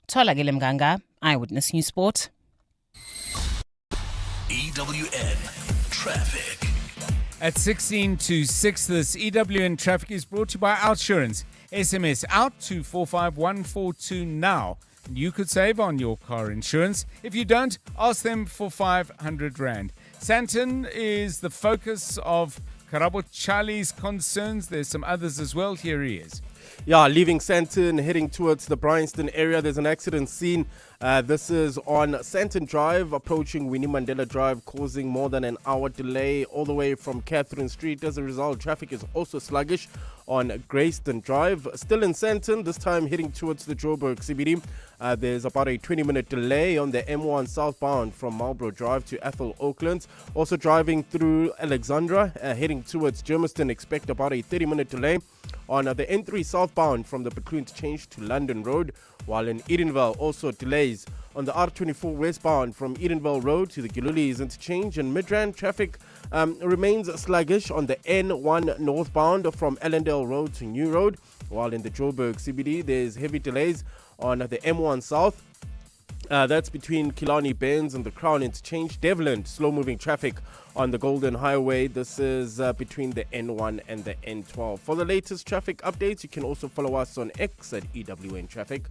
Tola Mganga, Eyewitness News Sport. EWN Traffic. At 16 to 6, this EWN Traffic is brought to you by Outsurance. SMS out to 45142 now. You could save on your car insurance. If you don't, ask them for 500 Rand. Santon is the focus of Karabo Charlie's concerns. There's some others as well. Here he is. Yeah, leaving Santon, heading towards the Bryanston area. There's an accident scene. This is on Santon Drive, approaching Winnie Mandela Drive, causing more than an hour delay all the way from Catherine Street. As a result, traffic is also sluggish on Grayston Drive. Still in Santon, this time heading towards the Joburg CBD. There's about a 20-minute delay on the M1 southbound from Marlborough Drive to Ethel Oaklands. Also driving through Alexandra, heading towards Germiston, expect about a 30-minute delay on the N3 southbound from the Between Interchange to London Road, while in Edenville also delays on the R24 westbound from Edenville Road to the Gilulies Interchange, and Midrand traffic remains sluggish on the N1 northbound from Ellendale Road to New Road, while in the Joburg CBD there's heavy delays on the M1 South. That's between Killarney Bends and the Crown Interchange. Devland, slow-moving traffic on the Golden Highway. This is between the N1 and the N12. For the latest traffic updates, you can also follow us on X at EWN Traffic.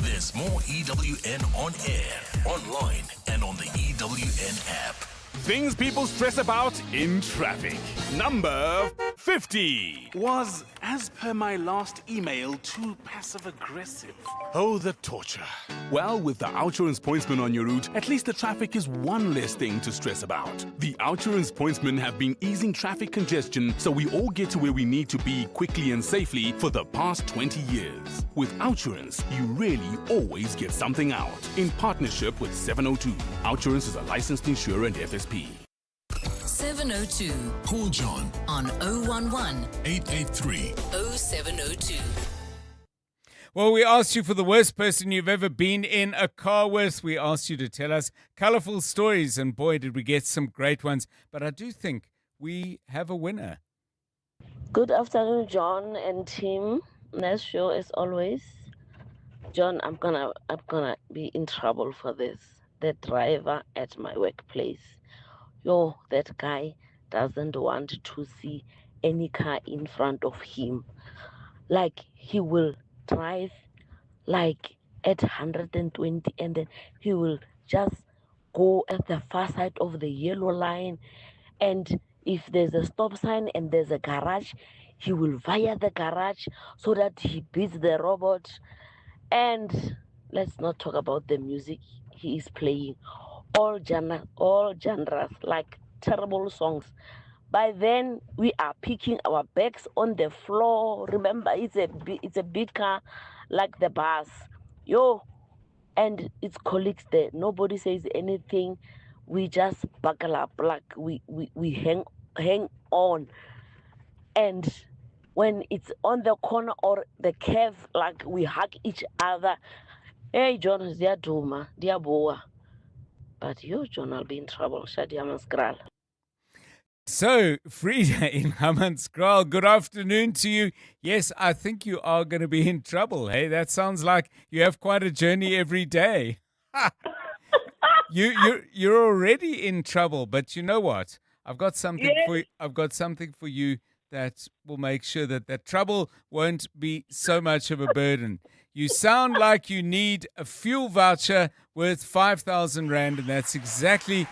There's more EWN on air, online, and on the EWN app. Things people stress about in traffic. Number 50 was, as per my last email, too passive-aggressive. Oh, the torture. Well, with the Outsurance pointsman on your route, at least the traffic is one less thing to stress about. The Outsurance pointsmen have been easing traffic congestion so we all get to where we need to be quickly and safely for the past 20 years. With Outsurance, you really always get something out. In partnership with 702. Outsurance is a licensed insurer and FSP. 702. Call John on 011 883 0702. Well, we asked you for the worst person you've ever been in a car with. We asked you to tell us colorful stories, and boy, did we get some great ones. But I do think we have a winner. Good afternoon, John and team. Nice show as always. John, I'm gonna be in trouble for this. The driver at my workplace. Yo, that guy doesn't want to see any car in front of him. Like, he will drive like at 120, and then he will just go at the far side of the yellow line, and if there's a stop sign and there's a garage, he will via the garage so that he beats the robot. And let's not talk about the music he is playing. All genres, like terrible songs. By then, we are picking our bags on the floor. Remember, it's a big car, like the bus. Yo, and it's colleagues there. Nobody says anything. We just buckle up, like we hang on. And when it's on the corner or the curve, like we hug each other. Hey, John, Duma, boa. But you, John, I'll be in trouble. Shadia Maskral. So, Frida in Hammanskraal, good afternoon to you. Yes, I think you are going to be in trouble. Hey, that sounds like you have quite a journey every day. You're already in trouble, but you know what? I've got something for you. I've got something for you that will make sure that that trouble won't be so much of a burden. You sound like you need a fuel voucher worth 5,000 Rand, and that's exactly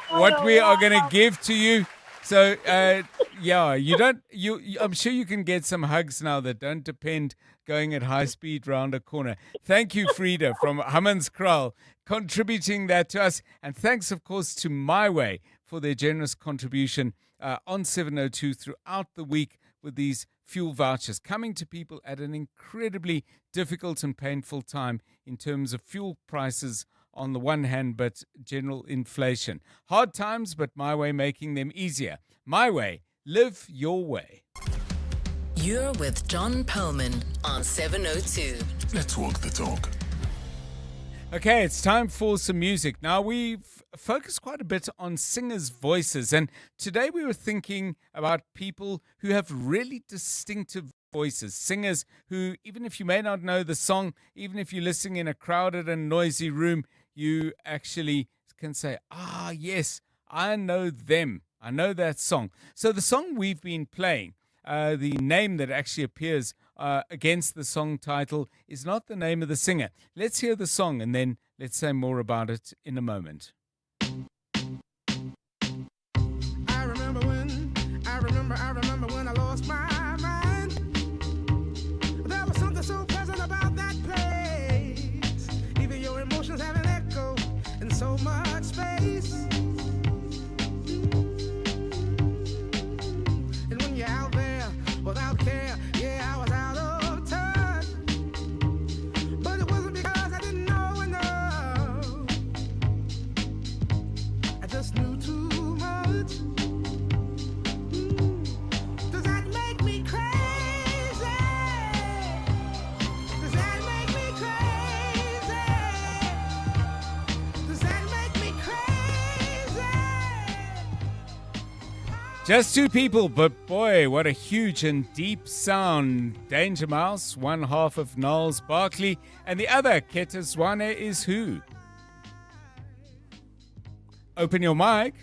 what we are going to give to you. So, I'm sure you can get some hugs now that don't depend going at high speed round a corner. Thank you, Frida from Hammanskraal, contributing that to us. And thanks, of course, to My Way for their generous contribution on 702 throughout the week with these fuel vouchers, coming to people at an incredibly difficult and painful time in terms of fuel prices on the one hand, but general inflation. Hard times, but My Way making them easier. My Way, live your way. You're with John Perlman on 702. Let's walk the talk. Okay, it's time for some music. Now, we've focused quite a bit on singers' voices, and today we were thinking about people who have really distinctive voices. Singers who, even if you may not know the song, even if you're listening in a crowded and noisy room, you actually can say, yes, I know them. I know that song. So the song we've been playing, the name that actually appears against the song title is not the name of the singer. Let's hear the song and then let's say more about it in a moment. I remember when I lost my mind. There was something so pleasant about that place. Even your emotions have an echo in so much space. And when you're out there without care, yeah, I was out of touch. But it wasn't because I didn't know enough. I just knew too much. Does that make me crazy? Does that make me crazy? Does that make me crazy? Just two people, but boy, what a huge and deep sound. Danger Mouse, one half of Niles Barkley, and the other, Keta Zwane, is who? Open your mic.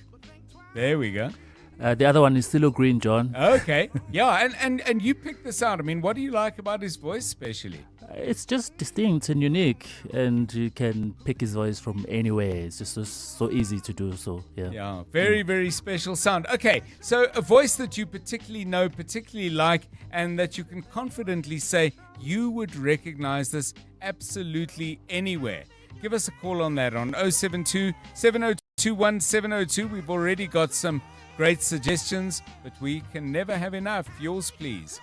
There we go. The other one is Silo Green, John. Okay. Yeah, and you picked this out. I mean, what do you like about his voice especially? It's just distinct and unique, and you can pick his voice from anywhere. It's just so easy to do so. Yeah, very, very special sound. Okay, so a voice that you particularly know, particularly like, and that you can confidently say you would recognize this absolutely anywhere. Give us a call on that on 072 702 1702. We've already got some great suggestions, but we can never have enough. Yours, please.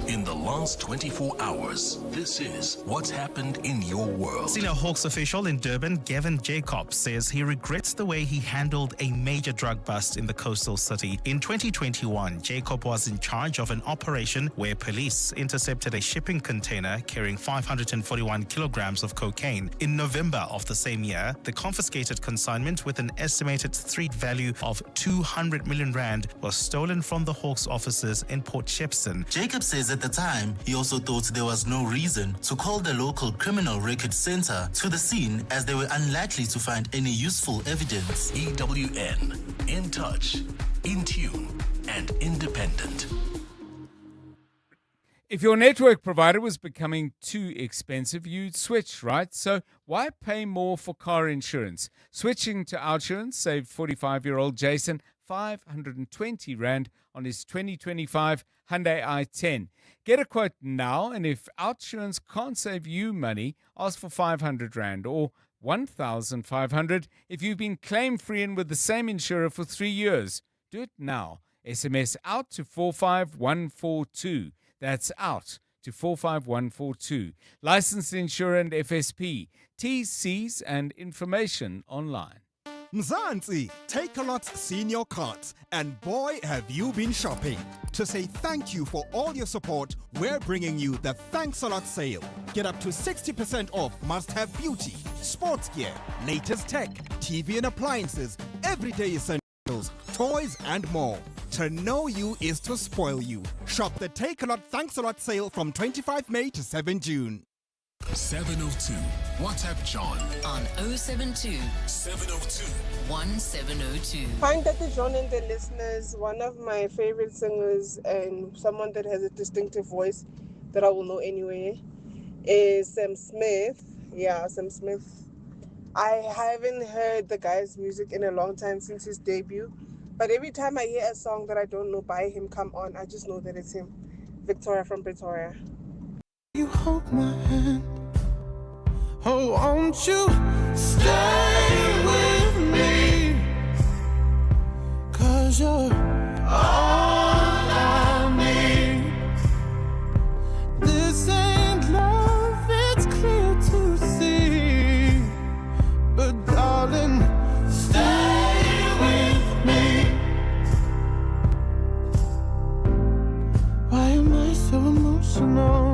In the last 24 hours, this is what's happened in your world. Senior Hawks official in Durban, Gavin Jacobs, says he regrets the way he handled a major drug bust in the coastal city. In 2021, Jacob was in charge of an operation where police intercepted a shipping container carrying 541 kilograms of cocaine. In November of the same year, the confiscated consignment with an estimated street value of 200 million rand was stolen from the Hawks offices in Port Shepstone. Jacob says at the time, he also thought there was no reason to call the local criminal record center to the scene as they were unlikely to find any useful evidence. EWN, in touch, in tune, and independent. If your network provider was becoming too expensive, you'd switch, right? So why pay more for car insurance? Switching to Outsurance saved 45-year-old Jason 520 Rand on his 2025 Hyundai i10. Get a quote now, and if OutSurance can't save you money, ask for 500 Rand or 1,500 if you've been claim-free and with the same insurer for 3 years. Do it now. SMS out to 45142. That's out to 45142. Licensed insurer and FSP. TCs and information online. Mzansi, Take-A-Lot's senior cards, and boy have you been shopping. To say thank you for all your support, we're bringing you the Thanks a Lot sale. Get up to 60% off must-have beauty, sports gear, latest tech, TV and appliances, everyday essentials, toys and more. To know you is to spoil you. Shop the Take-A-Lot Thanks a Lot sale from 25 May to 7 June. 702. WhatsApp John on 072 702 1702. Hi, Dr. John and the listeners. One of my favorite singers and someone that has a distinctive voice that I will know anyway is Sam Smith. Yeah, Sam Smith. I haven't heard the guy's music in a long time since his debut, but every time I hear a song that I don't know by him come on, I just know that it's him. Victoria from Pretoria. You hold my hand. Oh, won't you stay with me? 'Cause you're all I need. This ain't love, it's clear to see. But darling, stay with me. Why am I so emotional?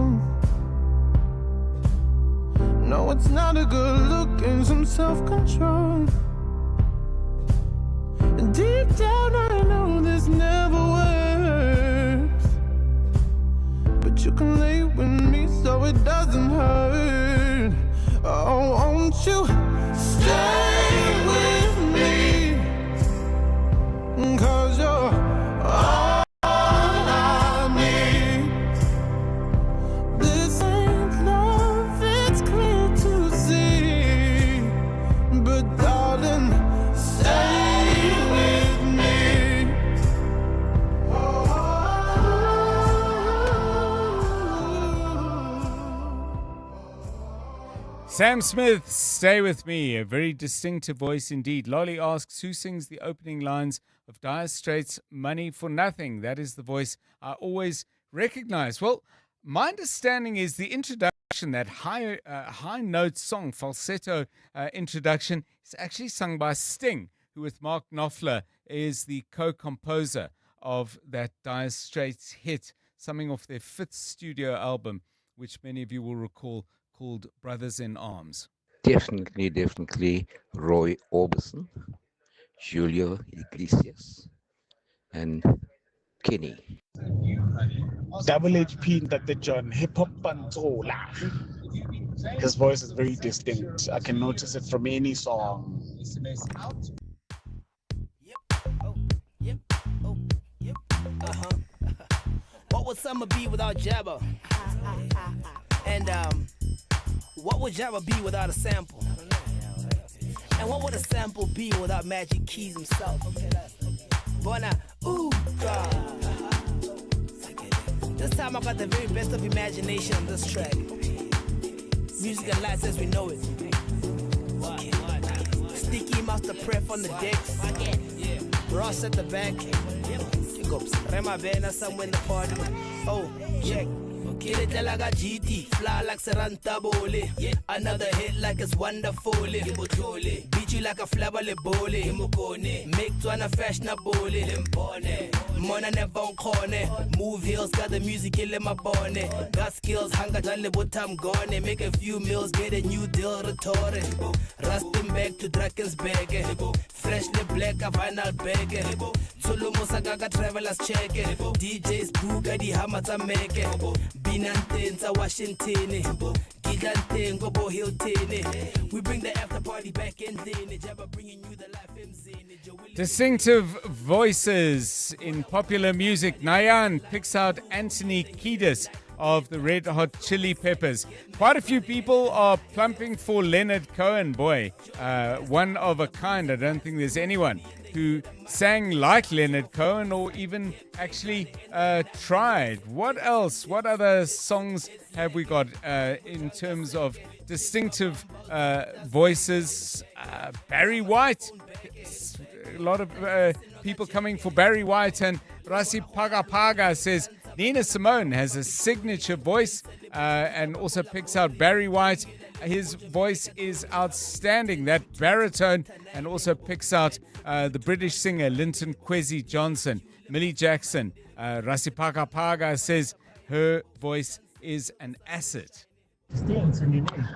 No, it's not a good look and some self-control. Deep down I know this never works, but you can lay with me so it doesn't hurt. Oh, won't you stay with me? 'Cause you're all I need. This ain't love, it's clear to see. But darling, stay with me. Sam Smith, Stay With Me, a very distinctive voice indeed. Lolly asks, who sings the opening lines of Dire Straits' Money for Nothing? That is the voice I always recognize. Well, my understanding is the introduction, that high note song, falsetto introduction, is actually sung by Sting, who with Mark Knopfler is the co-composer of that Dire Straits hit, something off their 5th studio album, which many of you will recall, called Brothers in Arms. Definitely Roy Orbison, Julio Iglesias, and Kenny. Double HP Dr. John, hip hop pantola. His voice is very distinct. I can notice it from any song. What would summer be without Jabba? And what would Jabba be without a sample? And what would a sample be without Magic Keys himself? Bona, ooh, God. This time I got the very best of imagination on this track. Music and lights as we know it. Sticky Master Prep on the decks. Ross at the back. Rema Bena somewhere in the party. Oh, check. Get it like a GT, fly like Saranta Bole. Another hit like it's wonderful. Beat you like a flabale bole. Make to an fashionable. Mona never on corner. Move heels, got the music in my bonnet. Got skills, hanga jale what I'm gone. Make a few meals, get a new deal retore. Rusting back to Drakensberg. Freshly black, a vinyl bag. Tulumo Sagaga travelers check. DJs Buga, the Hamata make. Binantenza Washington, Gigante Gobo Hilton. We bring the after party back in then. Jabba bringing you the life MZ. Distinctive voices in popular music. Nayan picks out Anthony Kiedis of the Red Hot Chili Peppers. Quite a few people are plumping for Leonard Cohen. Boy, one of a kind. I don't think there's anyone who sang like Leonard Cohen or even actually tried. What else? What other songs have we got in terms of distinctive voices? Barry White. A lot of people coming for Barry White, and Rasi Paga says Nina Simone has a signature voice and also picks out Barry White. His voice is outstanding, that baritone, and also picks out the British singer Linton Kwesi Johnson. Millie Jackson, Rasi Paga says her voice is an asset.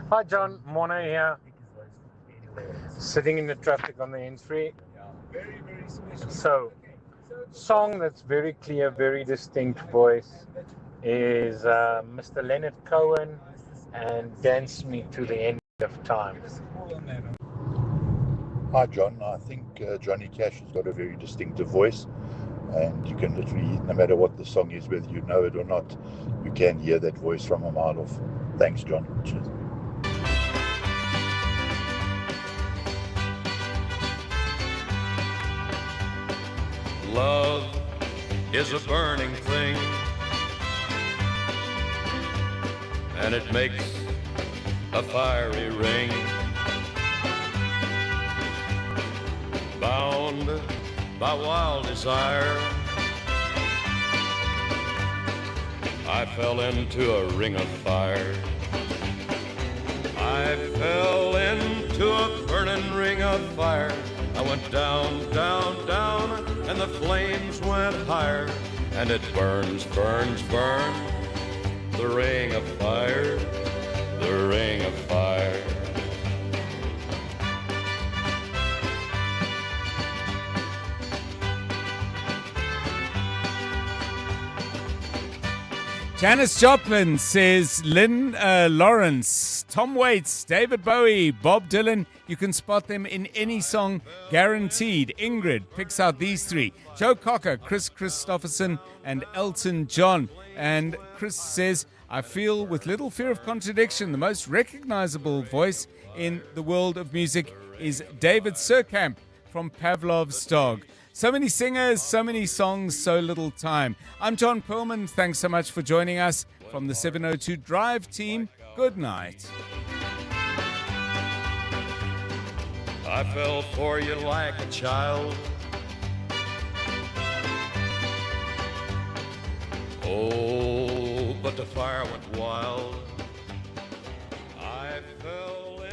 Hi John, Mono here. Sitting in the traffic on the N3. So, song that's very clear, very distinct voice is Mr. Leonard Cohen and Dance Me to the End of Time. Hi John, I think Johnny Cash has got a very distinctive voice, and you can literally, no matter what the song is, whether you know it or not, you can hear that voice from a mile off. Thanks John. Cheers. Love is a burning thing, and it makes a fiery ring. Bound by wild desire, I fell into a ring of fire. I fell into a burning ring of fire. I went down, down, down, and the flames went higher. And it burns, burns, burns, the ring of fire, the ring of fire. Janis Joplin says Lynn Lawrence, Tom Waits, David Bowie, Bob Dylan. You can spot them in any song, guaranteed. Ingrid picks out these three: Joe Cocker, Chris Christopherson, and Elton John. And Chris says, I feel with little fear of contradiction, the most recognizable voice in the world of music is David Surkamp from Pavlov's Dog. So many singers, so many songs, so little time. I'm John Perlman. Thanks so much for joining us from the 702 Drive team. Good night. I fell for you like a child. Oh, but the fire went wild. I fell in.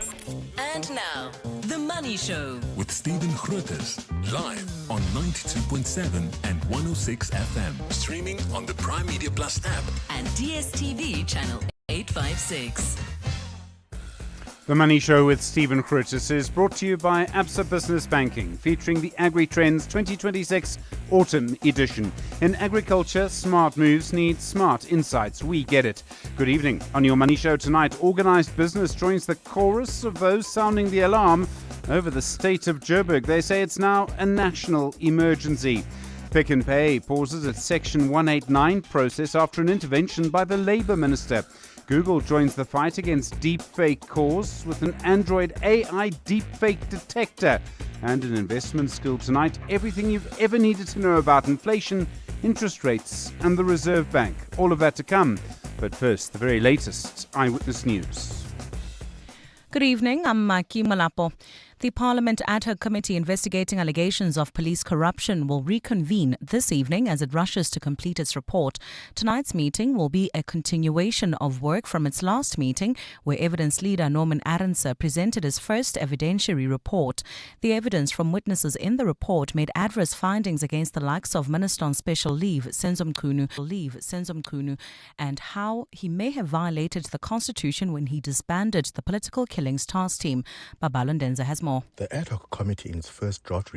And now, The Money Show with Stephen Grootes, live on 92.7 and 106 FM. Streaming on the Prime Media Plus app and DSTV channel 856. The Money Show with Stephen Grootes is brought to you by Absa Business Banking, featuring the Agri-Trends 2026 Autumn Edition. In agriculture, smart moves need smart insights. We get it. Good evening. On your Money Show tonight, organised business joins the chorus of those sounding the alarm over the state of Joburg. They say it's now a national emergency. Pick n Pay pauses its Section 189 process after an intervention by the Labour Minister. Google joins the fight against deepfake calls with an Android AI deepfake detector. And an investment school tonight, everything you've ever needed to know about inflation, interest rates and the Reserve Bank. All of that to come. But first, the very latest Eyewitness News. Good evening, I'm Maki Malapo. The Parliament Ad Hoc Committee investigating allegations of police corruption will reconvene this evening as it rushes to complete its report. Tonight's meeting will be a continuation of work from its last meeting, where evidence leader Norman Arendse presented his first evidentiary report. The evidence from witnesses in the report made adverse findings against the likes of Minister on Special Leave, Senzo Mchunu, and how he may have violated the Constitution when he disbanded the Political Killings Task Team. Babalo Ndenza has more. The ad hoc committee in its first draft report